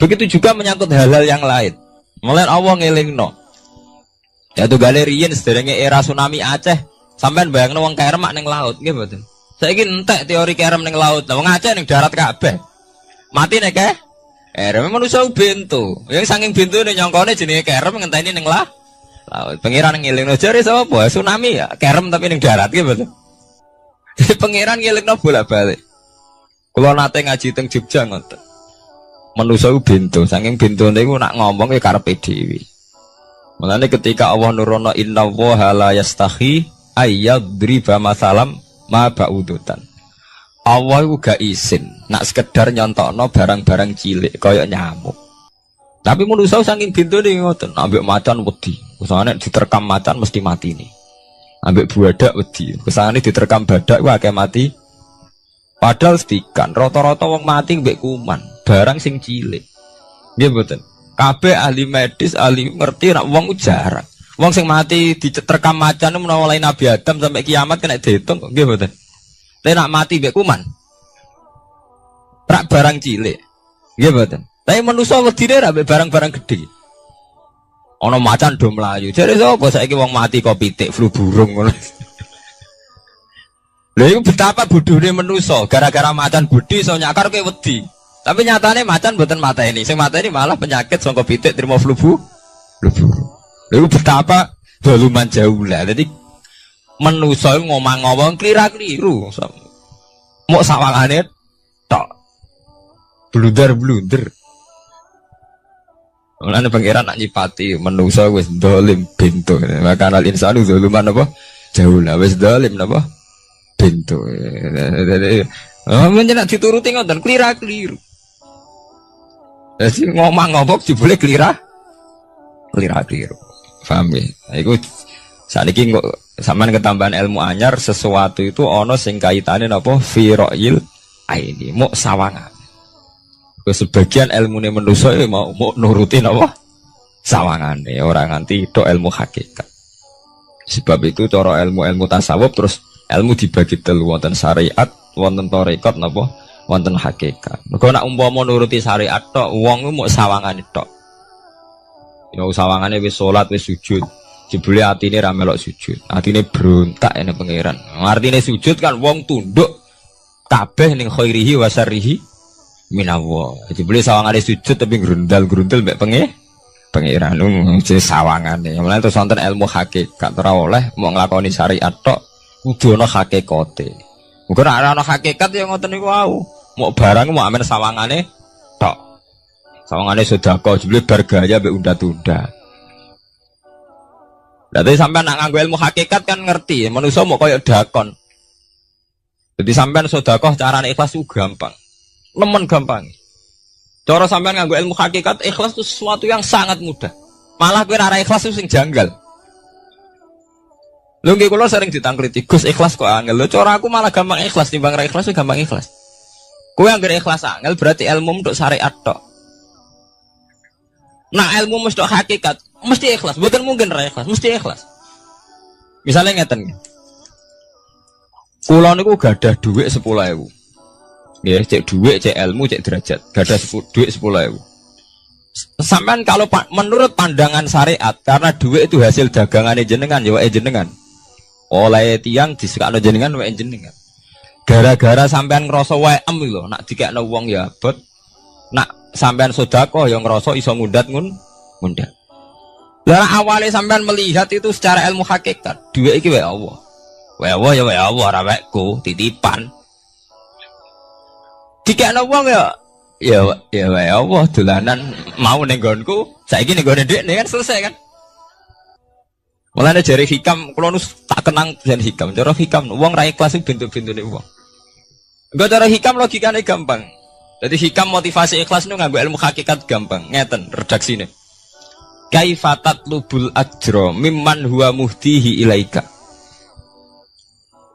Begitu juga menyangkut hal-hal yang lain. Mulai Allah ngelingno. Ya tuh galerian sederenge era tsunami Aceh, sampean bayangno wong kerem ning laut nggih mboten. Saiki entek teori kerem ning laut. Wong Aceh ning darat kabeh. Mati nek kerem manusa bento. Yang saking bentone nyongkone jenenge kerem ngenteni ning laut. Pangeran ngelingno jare sapa? Tsunami ya, kerem tapi ning darat nggih mboten. Pangeran ngelingno bolak-balik. Kula nate ngaji teng Jogja ngoten. Manusa bento, saking bentone iku nak ngomong ya karepe dhewe. Mulane ketika Allah nurono innallaha la yastahi ayyadriba masalam ma ba'udutan. Allah itu gak izin nak sekedar nyontokno barang-barang cilik kaya nyamuk. Tapi manusia saking bintone ngoten, ambek macan wedi. Usahane diterkam macan mesti mati nih. Ambek badak wedi. Usahane diterkam badak ku akeh mati. Padahal sedikan rata-rata wong mati mbek kuman, barang sing cilik. Nggih mboten. Kabeh ahli medis, ahli ngerti nak wong jarang. Wong sing mati diterkam macan menawa mulai Nabi Adam sampai kiamat kena dihitung kok nggih mboten. Nek nak mati mbek kuman. Rak barang cilik. Nggih mboten. Tapi manusa wedine ra mbek barang-barang gedhe. Ana macan do mlayu. Jare sapa saiki wong mati kok pitik flu burung ngono. Lha iku betapa bodhone manusa gara-gara macan gedhe iso nyakar kowe wedi. Tapi nyatane macan mboten mateni. Sing mateni malah penyakit sangka pitik terima flu. Lha betapa doluman jauh lah. Dadi manusa ngomong-ngomong klira-kliru. Mok sawangane tok. Blunder. Mulane pangeran nak nyipati manusa wis dolim bento. Maka al insanu doluman apa? Jauh lah wis dolim napa? Bento. Menjenak dituruti ngoten klira-kliru. Jadi ngomong-ngomong jebule klira-kliru. Paham ya? Iku sakniki kok sampean ketambahan ilmu anyar sesuatu itu ana sing kaitane napa fi ra'il aini muk sawangan. Sebagian ilmune manusa mau nuruti napa sawangane ora nganti tok ilmu hakikat. Sebab itu cara ilmu-ilmu tasawuf terus ilmu dibagi telu wonten syariat, wonten tarekat napa wonten hakikat. Mergo nek umpama nuruti syariat tok wong muk sawangane tok. Ya sawangane wis salat wis sujud. Jebule atine ra melok sujud. Atine berontak ene pangeran. Artine sujud kan wong tunduk kabeh ning khairihi wa syarrihi minallah. Jebule sawangane sujud tapi grundal-grundal mek pangeran jenenge sawangane. Mulane terus wonten ilmu hakikat ora oleh mau nglakoni syariat tok kudu ana hakikate. Muga nek ana hakikat ya ngoten niku wau. Mau barang mau amen sawangane tok. Sawangane sedekah jebule bar gaya mbek unda-unda. Dadi sampean nak nganggo ilmu hakikat kan ngerti, manusa mau koyo dakon. Jadi sampean sedekah carane ikhlas itu gampang. Nemen gampang. Cara sampean nganggo ilmu hakikat ikhlas itu sesuatu yang sangat mudah. Malah kowe ora ikhlas itu sing janggal. Lho nggih kula sering ditangkliti, Gus ikhlas kok angel. Lho cara aku malah gampang ikhlas timbang ra ikhlas gampang ikhlas. Kowe anggere ikhlas angel berarti ilmu untuk syariat tok. Nah ilmu mesti hakikat, mesti ikhlas. Bukan mungkin ra ikhlas, mesti ikhlas. Misalnya ngeten. Kula niku gadah dhuwit 10.000. Nggih, cek dhuwit, cek ilmu, cek derajat. Gadah dhuwit 10.000. Sampean kalau menurut pandangan syariat karena dhuwit itu hasil dagangane jenengan, ya wae jenengan. Oleh tiyang disekakno jenengan wae jenengan. Gara-gara sampean ngrasa wae lho, nak dikekno wong ya abot. Nak sampean sedekah yang ngerasa iso ngundat ngundat. Lah awalnya sampean melihat itu secara ilmu hakikat, dhuwit iki wae Allah. Wae Allah ya wae Allah ora wekku, titipan. Dikekno wong ya wae Allah dolanan mau ning nggonku, saiki ning nggone dhekne kan selesai kan. Mulane jare hikam kula nu tak kenang jan hikam. Cara hikam wong ra ikhlas bentuk-bentune wong. Engko cara hikam logikane gampang. Jadi hikam motivasi ikhlas itu nganggo ilmu hakikat gampang. Ngeten redaksine. Kaifatat lubul ajro mimman huwa muhtihi ilaika.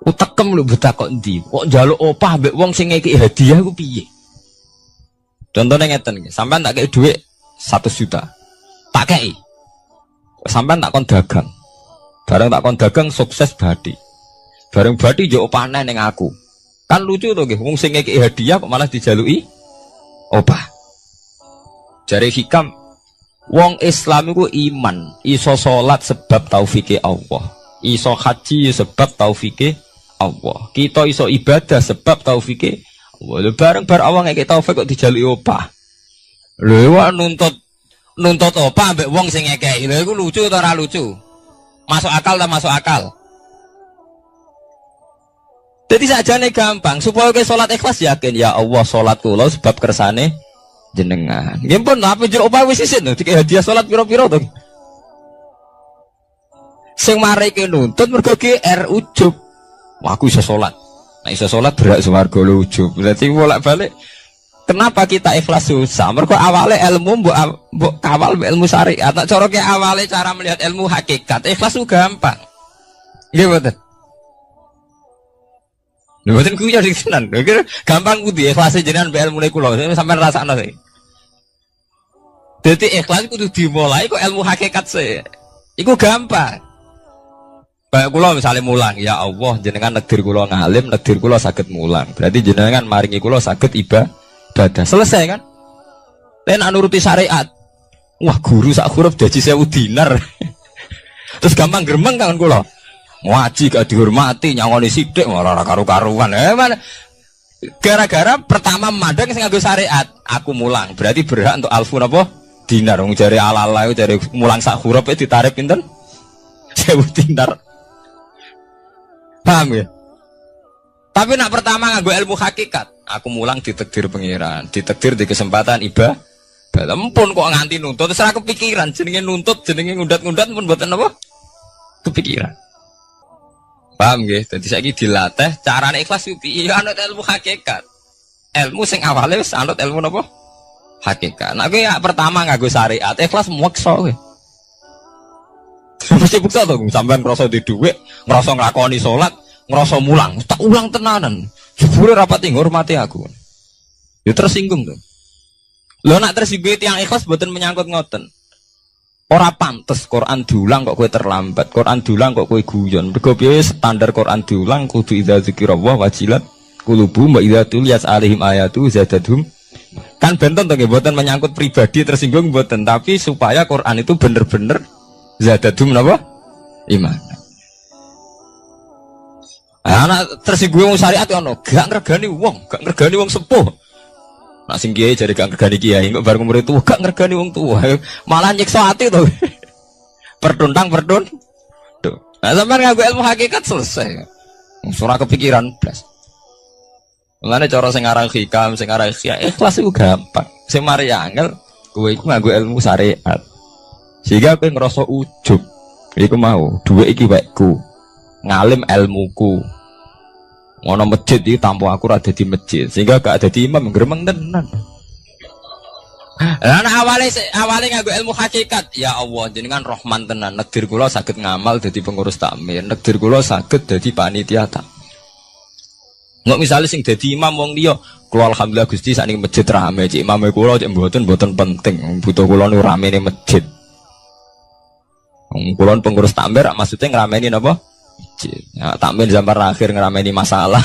Utekem lu betakok endi? Kok njaluk opah mbek wong sing ngeki hadiah ku piye? Contohnya ngeten iki, sampean tak kei dhuwit 100 juta. Tak kei. Sampean tak kon dagang. Bareng tak kon dagang sukses badi. Bareng badi yo opahne ning aku. Kan lucu to nggih, wong sing ngeki hadiah kok malah dijaluki opah. Jare hikam wong Islam iku iman, iso salat sebab taufike Allah. Iso haji sebab taufike Allah. Kita iso ibadah sebab taufike Allah. Bareng-bareng awang ngeki taufik kok dijaluki opah. Lho wae nuntut opah mbek wong sing ngekeki. Lha iku lucu ta ora lucu? Masuk akal ta masuk akal? Jadi sajane gampang supaya ke salat ikhlas yakin ya Allah salat kula sebab kersane jenengan. Nggih pun apa jero opah wis isin to dikek hadiah salat pira-pira to. Sing mareke nuntut mergo GR ujub. Wah aku iso salat. Nek iso salat berak swarga ujub. Berarti bolak-balik kenapa kita ikhlas susah? Mergo awale ilmu mbok kawal ilmu syariat. Tak cara ke awale cara melihat ilmu hakikat. Ikhlas ku gampang. Nggih mboten. Lha mboten kuwi ya tenan. Lha gampang kudu ikhlas jenengan mbek ilmune kula. Sampeyan rasakno sih. Dadi ikhlas kudu dimulai kok ilmu hakikat sih. Iku gampang. Kayak kula misalnya mulang, ya Allah jenengan negdir kula ngalim, negdir kula saged mulang. Berarti jenengan maringi kula saged ibadah. Selesai kan? Nek nuruti syariat. Wah, guru sak huruf gaji 1000 dinar. Terus gampang gremeng kan kula. Ngaji gak dihormati, nyangoni sithik ora karu-karuan. Mana Gara-gara pertama mandang sing nganggo syariat, aku mulang. Berarti berhak untuk alfun apa? Dinar. Wong jare ala-ala jare mulang sak huruf ditarik pinten? 1000 dinar. Paham ya? Tapi nak pertama nganggo ilmu hakikat, aku mulang ditakdir pangeran, ditakdir di kesempatan ibadah. Balempun kok nganti nuntut, terus aku kepikiran jenenge nuntut, jenenge ngundat-ngundat pun mboten apa? Kepikiran. Paham nggih? Dadi saiki dilatih carane ikhlas ku piye anut ilmu hakikat. Ilmu sing awale wis anut ilmu napa? Hakikat. Nek kowe ya pertama nganggo syariat, ikhlas meksa kowe. Mesti bukti to, sampean ngrasa di dhuwit, ngrasa nglakoni salat, ngrasa mulang, tak ulang tenanan. Jebule rapati ngurmati aku. Ya tersinggung to. Lho nak tersinggung tiyang ikhlas mboten menyangkut ngoten. Ora pantes Quran diulang kok kowe terlambat, Quran diulang kok kowe guyon. Mergo piye standar Quran diulang kudu idza dzikrallah wajilat qulubuhum wa idza tuliyat alaihim ayatu zadadhum. Kan benten to nggih mboten menyangkut pribadi tersinggung mboten, tapi supaya Quran itu bener-bener zadadhum napa? Iman. Anak tersinggung syariat ono, gak ngergani wong sepuh. Nak sing kiai jare gak ngergani kiai, kok bareng umur itu gak ngergani wong tua. Malah nyiksa ati to. Tuh. Nah, sampean nganggo ilmu hakikat selesai. Ora kepikiran blas. Mulane cara sing aran hikam, sing aran ikhlas iku gampang. Sing mari angel kowe iku nganggo ilmu syariat. Sehingga kowe ngrasa ujug. Iku mau, dhuwit iki wekku. Ngalim ilmuku. Ngono masjid iki tanpa aku ora dadi masjid, sehingga gak dadi imam gremeng tenan. Lah awale nganggo ilmu hakikat, ya Allah jenengan Rahman tenan, negdir kula saged ngamal dadi pengurus takmir, negdir kula saged dadi panitia tak. Nggak misalnya sing dadi imam wong liya, kula alhamdulillah Gusti sakniki masjid rame, cik imame kula cik mboten penting, butuh kula niku ramene masjid. Wong kula pengurus takmir maksudnya ngrameni napa? Ya, takmir zaman akhir ngerameni masalah.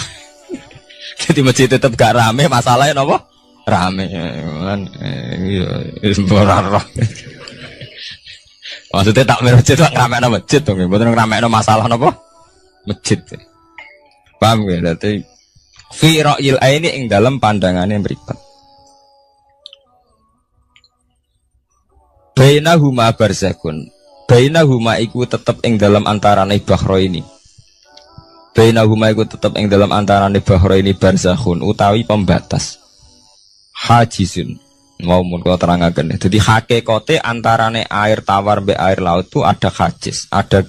Jadi masjid tetap gak rame, masalahnya apa? Rame kan. Maksudnya takmir masjid lah ngerameni masjid dong, bukan ngerameni masalah apa? Masjid. Paham ya? Berarti fi ra'yil aini ing dalam pandangannya beripat. Bainahuma barzakhun. Bainahuma iku tetep ing dalam antarane bahro ini. Bainahuma iku tetep ing dalam antarane bahro ini barzakhun utawi pembatas. Hajizun. Mau mun kula terangaken. Jadi hakikate antarane air tawar mbek air laut itu ada hajiz, ada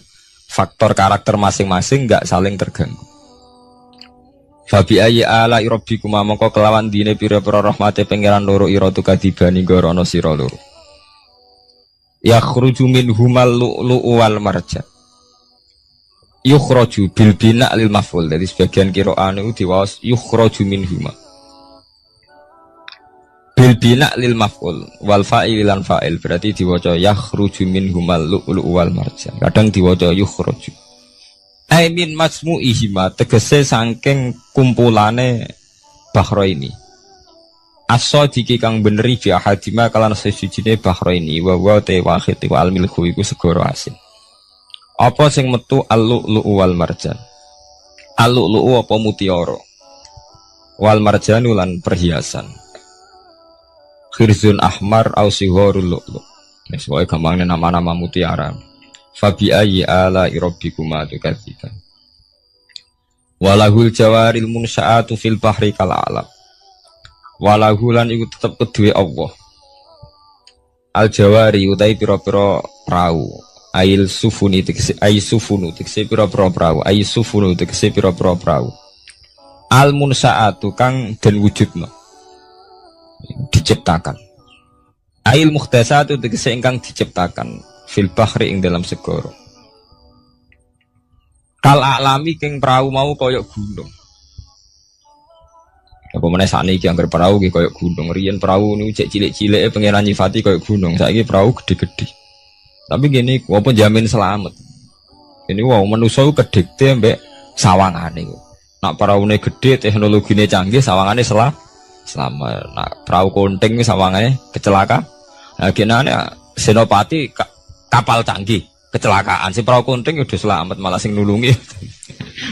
faktor karakter masing-masing enggak saling terganggu. Fabi ayyi ala rabbikum mongko kelawan dine pira-pira rahmate pangeran loro ira tu kadibani gorono sira loro. Yakhruju minhumal lu'lu'u wal marjan. Yukhraju bil bina' lil maf'ul. Jadi sebagian qira'ah niku diwaos yukhraju minhuma. Bil bina' lil maf'ul wal fa'il lan fa'il berarti diwaca yakhruju minhumal lu'lu'u wal marjan. Kadang diwaca yukhraju. Ai min majmu'ihima tegese saking kumpulane bahro ini. As-sadiqi kang beneri fi ahadima kalan sesujine bahro ini wa te wahid wa al-milhu iku segoro asin. Apa sing metu al-lu'lu'u wal marjan? Al-lu'lu'u apa mutiara? Wal marjanu lan perhiasan. Khirzun ahmar au sigharul lu'lu'. Wis wae gampangnya nama-nama mutiara. Fabi ayyi ala rabbikuma tukadziban. Walahul jawaril munsha'atu fil bahri kal alam. Walahulan iku tetep kedue Allah. Al jawari utai pira-pira prau. Ail sufuni tegese ai sufunu tegese pira-pira prau. Ai sufunu tegese pira-pira prau. Al munsaatu kang den wujudna. Diciptakan. Ail muhdasatu tegese ingkang diciptakan fil bahri ing dalam segara. Kal alami king prau mau kaya gunung. Apa meneh sakniki anggar perahu ki koyo gunung. Riyen perahu niku cek cilik-cilike pangeran nyifati koyo gunung. Saiki perahu gede-gede. Tapi gini, apa jamin selamat. Ini wow manusa ku kedikte mbek sawangane. Nak peraune gede, teknologine canggih, sawangane selamat. Nak perahu konting sawangane kecelakaan. Nah genane senopati kapal canggih, kecelakaan. Si perahu konting udah selamat malah sing nulungi.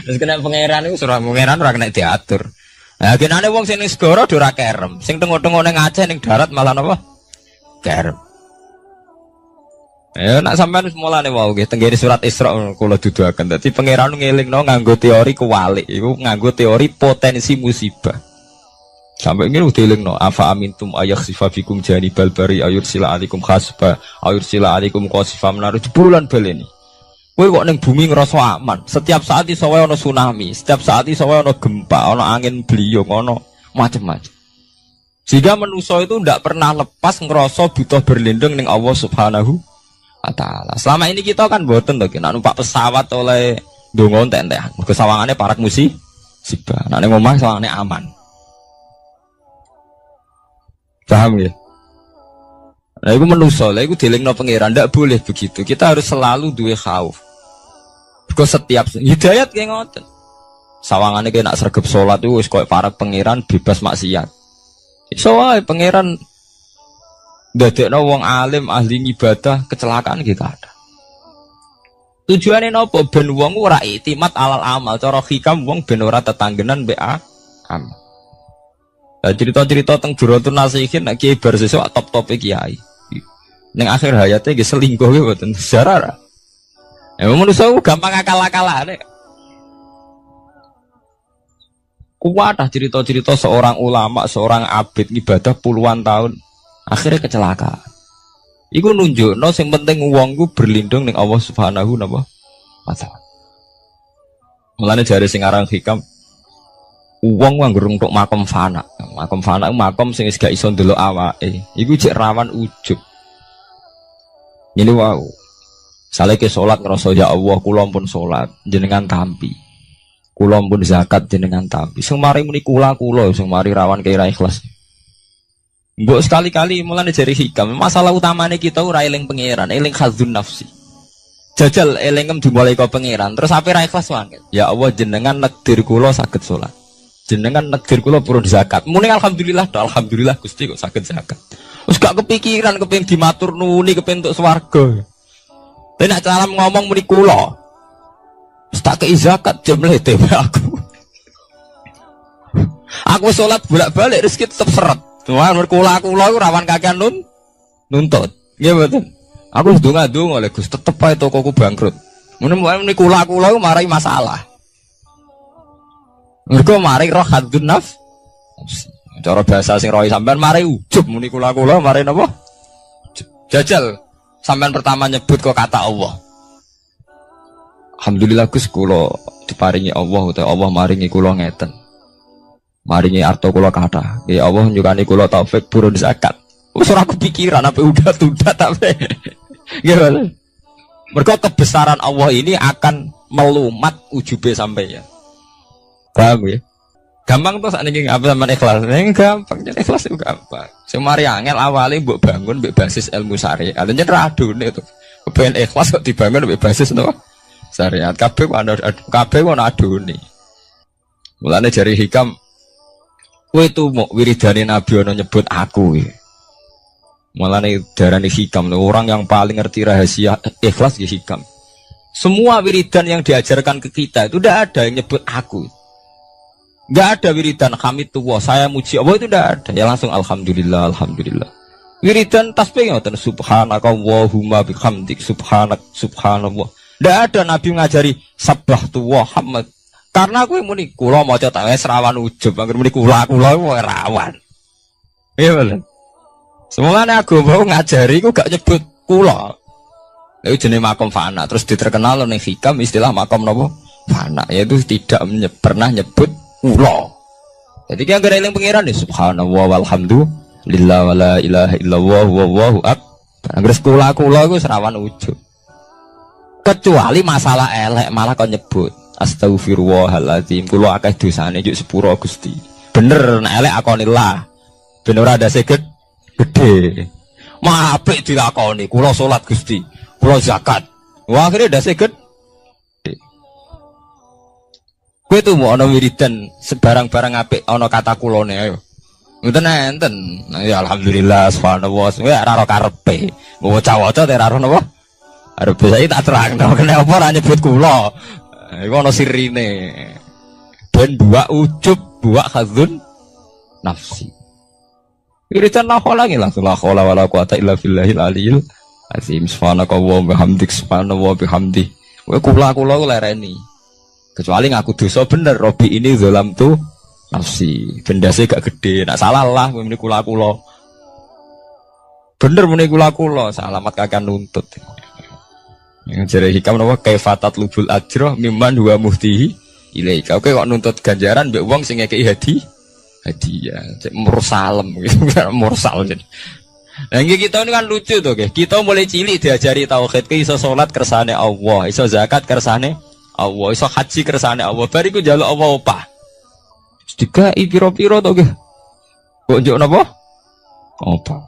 Terus kena pangeran niku surah pangeran ora kena diatur. Nah, genane wong sing ning segara ora kerem, sing tengok-tengok ning Aceh ning darat malah napa? Kerem. Ya nak sampean wis mulane wau nggih tenggene surat Isra kula duduaken. Dadi pangeran ngelingno nganggo teori kewalik, iku nganggo teori potensi musibah. Sampai ngene dilingno afa amintum ayakhsifa bikum janibal bari ayursila alaikum khasba ayursila alaikum qasifa menaru jebulan baleni. Kowe kok ning bumi ngrasa aman. Setiap saat iso wae ana tsunami, setiap saat iso wae ana gempa, ana angin beliung, ana macam-macam. Sehingga manusia itu tidak pernah lepas ngerasa butuh berlindung ning Allah Subhanahu wa Ta'ala. Selama ini kita kan boten to, nek numpak pesawat oleh ndonga entek-entek. Mergo sawangane parak musibah. Nek ning omah sawangane aman. Paham ya? Nah, itu manusia, itu dilingno pangeran, tidak boleh begitu. Kita harus selalu duwe khauf. Because setiap hidayat kayak ngoten. Sawangannya kayak nak sergap sholat itu, wis koyo para pangeran bebas maksiat. Soalnya pangeran dadekno wong alim ahli ibadah kecelakaan gitu ada. Tujuannya nopo ben wong ora iktimat alal amal, cara hikam wong ben ora tetanggenan be amal. Cerita-cerita tentang Duratun Nasihin nak kiai bar sesuk top-tope kiai. Ning akhir hayatnya nggih selingkuh nggih mboten sejarah. Ya manusa gampang akal-akalane. Kuat cerita-cerita seorang ulama, seorang abid ibadah puluhan tahun akhirnya kecelakaan. Iku nunjukno sing penting wong ku berlindung ning Allah Subhanahu wa Ta'ala. Mulane jare sing aran hikam wong nganggo untuk makom fana. Makom fana makom sing wis gak iso ndelok awake. Iku jek rawan ujub. Ini wow. Saleh ke salat ngrasa ya Allah kula pun salat jenengan tampi. Kula pun zakat jenengan tampi. Sing mari muni kula sing mari rawan kira ikhlas. Mbok sekali-kali mulane jari hikam. Masalah utamane kita ora eling pangeran, eling khazun nafsi. Jajal elingem dimulai ka pangeran, terus ape ra ikhlas wae. Ya Allah jenengan nekdir kula saged salat. Jenengan nekdir kula purun zakat. Muni alhamdulillah, alhamdulillah Gusti kok saged zakat. Wis gak kepikiran kepengin dimatur nuni kepengin entuk swarga. Tapi nek cara ngomong muni kula. Wis tak kei zakat jemleh dhewe aku. Aku salat bolak-balik rezeki tetep seret. Cuma kula iku rawan kakean nuntut. Nggih mboten. Aku ndonga-ndonga oleh Gus tetep ae tokoku bangkrut. Muni kula marai masalah. Mergo mari roh hadun nafs. Cara bahasa sing rohi sampean mari ujub muni kula mari napa? Jajal sampean pertama nyebut kok kata Allah. Alhamdulillah Gus kula diparingi Allah utawa Allah maringi kula ngeten. Maringi arto kula kathah. Ya Allah nyukani kula taufik purun zakat. Wis ora kepikiran apa udah tapi. Nggih. Mergo kebesaran Allah ini akan melumat ujube sampeyan. Paham ya? Gampang tuh saat ini apa sama ikhlas? Ini gampang, jadi ikhlas itu gampang. Semari angel awalnya buat bangun basis ilmu syariat. Artinya radu nih tuh. Kepengen ikhlas kok dibangun basis tuh syariat. Kabeh kok adu nih. Mulane jari hikam, kowe itu mau wiridane Nabi ono nyebut aku. Mulane darani hikam, orang yang paling ngerti rahasia ikhlas ya hikam. Semua wiridan yang diajarkan ke kita itu tidak ada yang nyebut aku. Enggak ada wiridan hamidullah, saya muji Allah itu tidak ada. Ya langsung alhamdulillah, alhamdulillah. Wiridan tasbih ngoten subhanakallahumma bihamdik subhanallah. Tidak ada Nabi ngajari sabbahtuwa hamd. Karena aku muni kula maca tak wis rawan ujub, angger muni kula rawan. Iya bener. Semuanya agama ngajari ku gak nyebut kula. Itu jenis makom fana, terus diterkenal ning hikam istilah makom napa? Fana, yaitu tidak pernah nyebut kula. Jadi ki anggere eling pangeran ya subhanallah walhamdulillah wala ilaha illallah wallahu akbar. Anggere kula iku serawan ujub. Kecuali masalah elek malah kok nyebut astagfirullahaladzim kula akeh dosane juk sepuro Gusti. Bener nek elek akonillah. Ben ora ndase gede. Mah apik dilakoni kula salat Gusti, kula zakat. Wah akhire ndase gede. Kowe tuh mau ana wiridan sebarang-barang apik ana kata kulone ayo. Ngoten enten. Ya alhamdulillah subhanallah. Kowe ora ora karepe. Waca-waca ora ora napa? Arep saiki tak terangno kenapa ora nyebut kula. Iku ana sirine. Ben dua ujub buak khadzun nafsi. Iritan la khola lagi langsung la khola wala quwata illa billahil aliyil azim. Subhanaka wa bihamdik subhanallah wa bihamdi. Kowe kula lereni. Kecuali ngaku dosa bener, Robi ini zalam tu nafsi. Bendase gak gede, nak salah lah muni kula. Bener muni kula, salamat kakak nuntut. Yang jare hikam napa kaifatat lubul ajroh mimman huwa muhtihi ilaika. Oke kok nuntut ganjaran mbek wong sing ngekeki hadiah. Cek mursalem gitu, mursal jadi. Nah kita ini kan lucu tuh, kita mulai cilik diajari tauhid, iso salat kersane Allah, iso zakat kersane Allah, iso haji kersane Allah. Bariku njaluk apa opah. Dikai piro-piro to nggih. Kok njuk napa? Opah.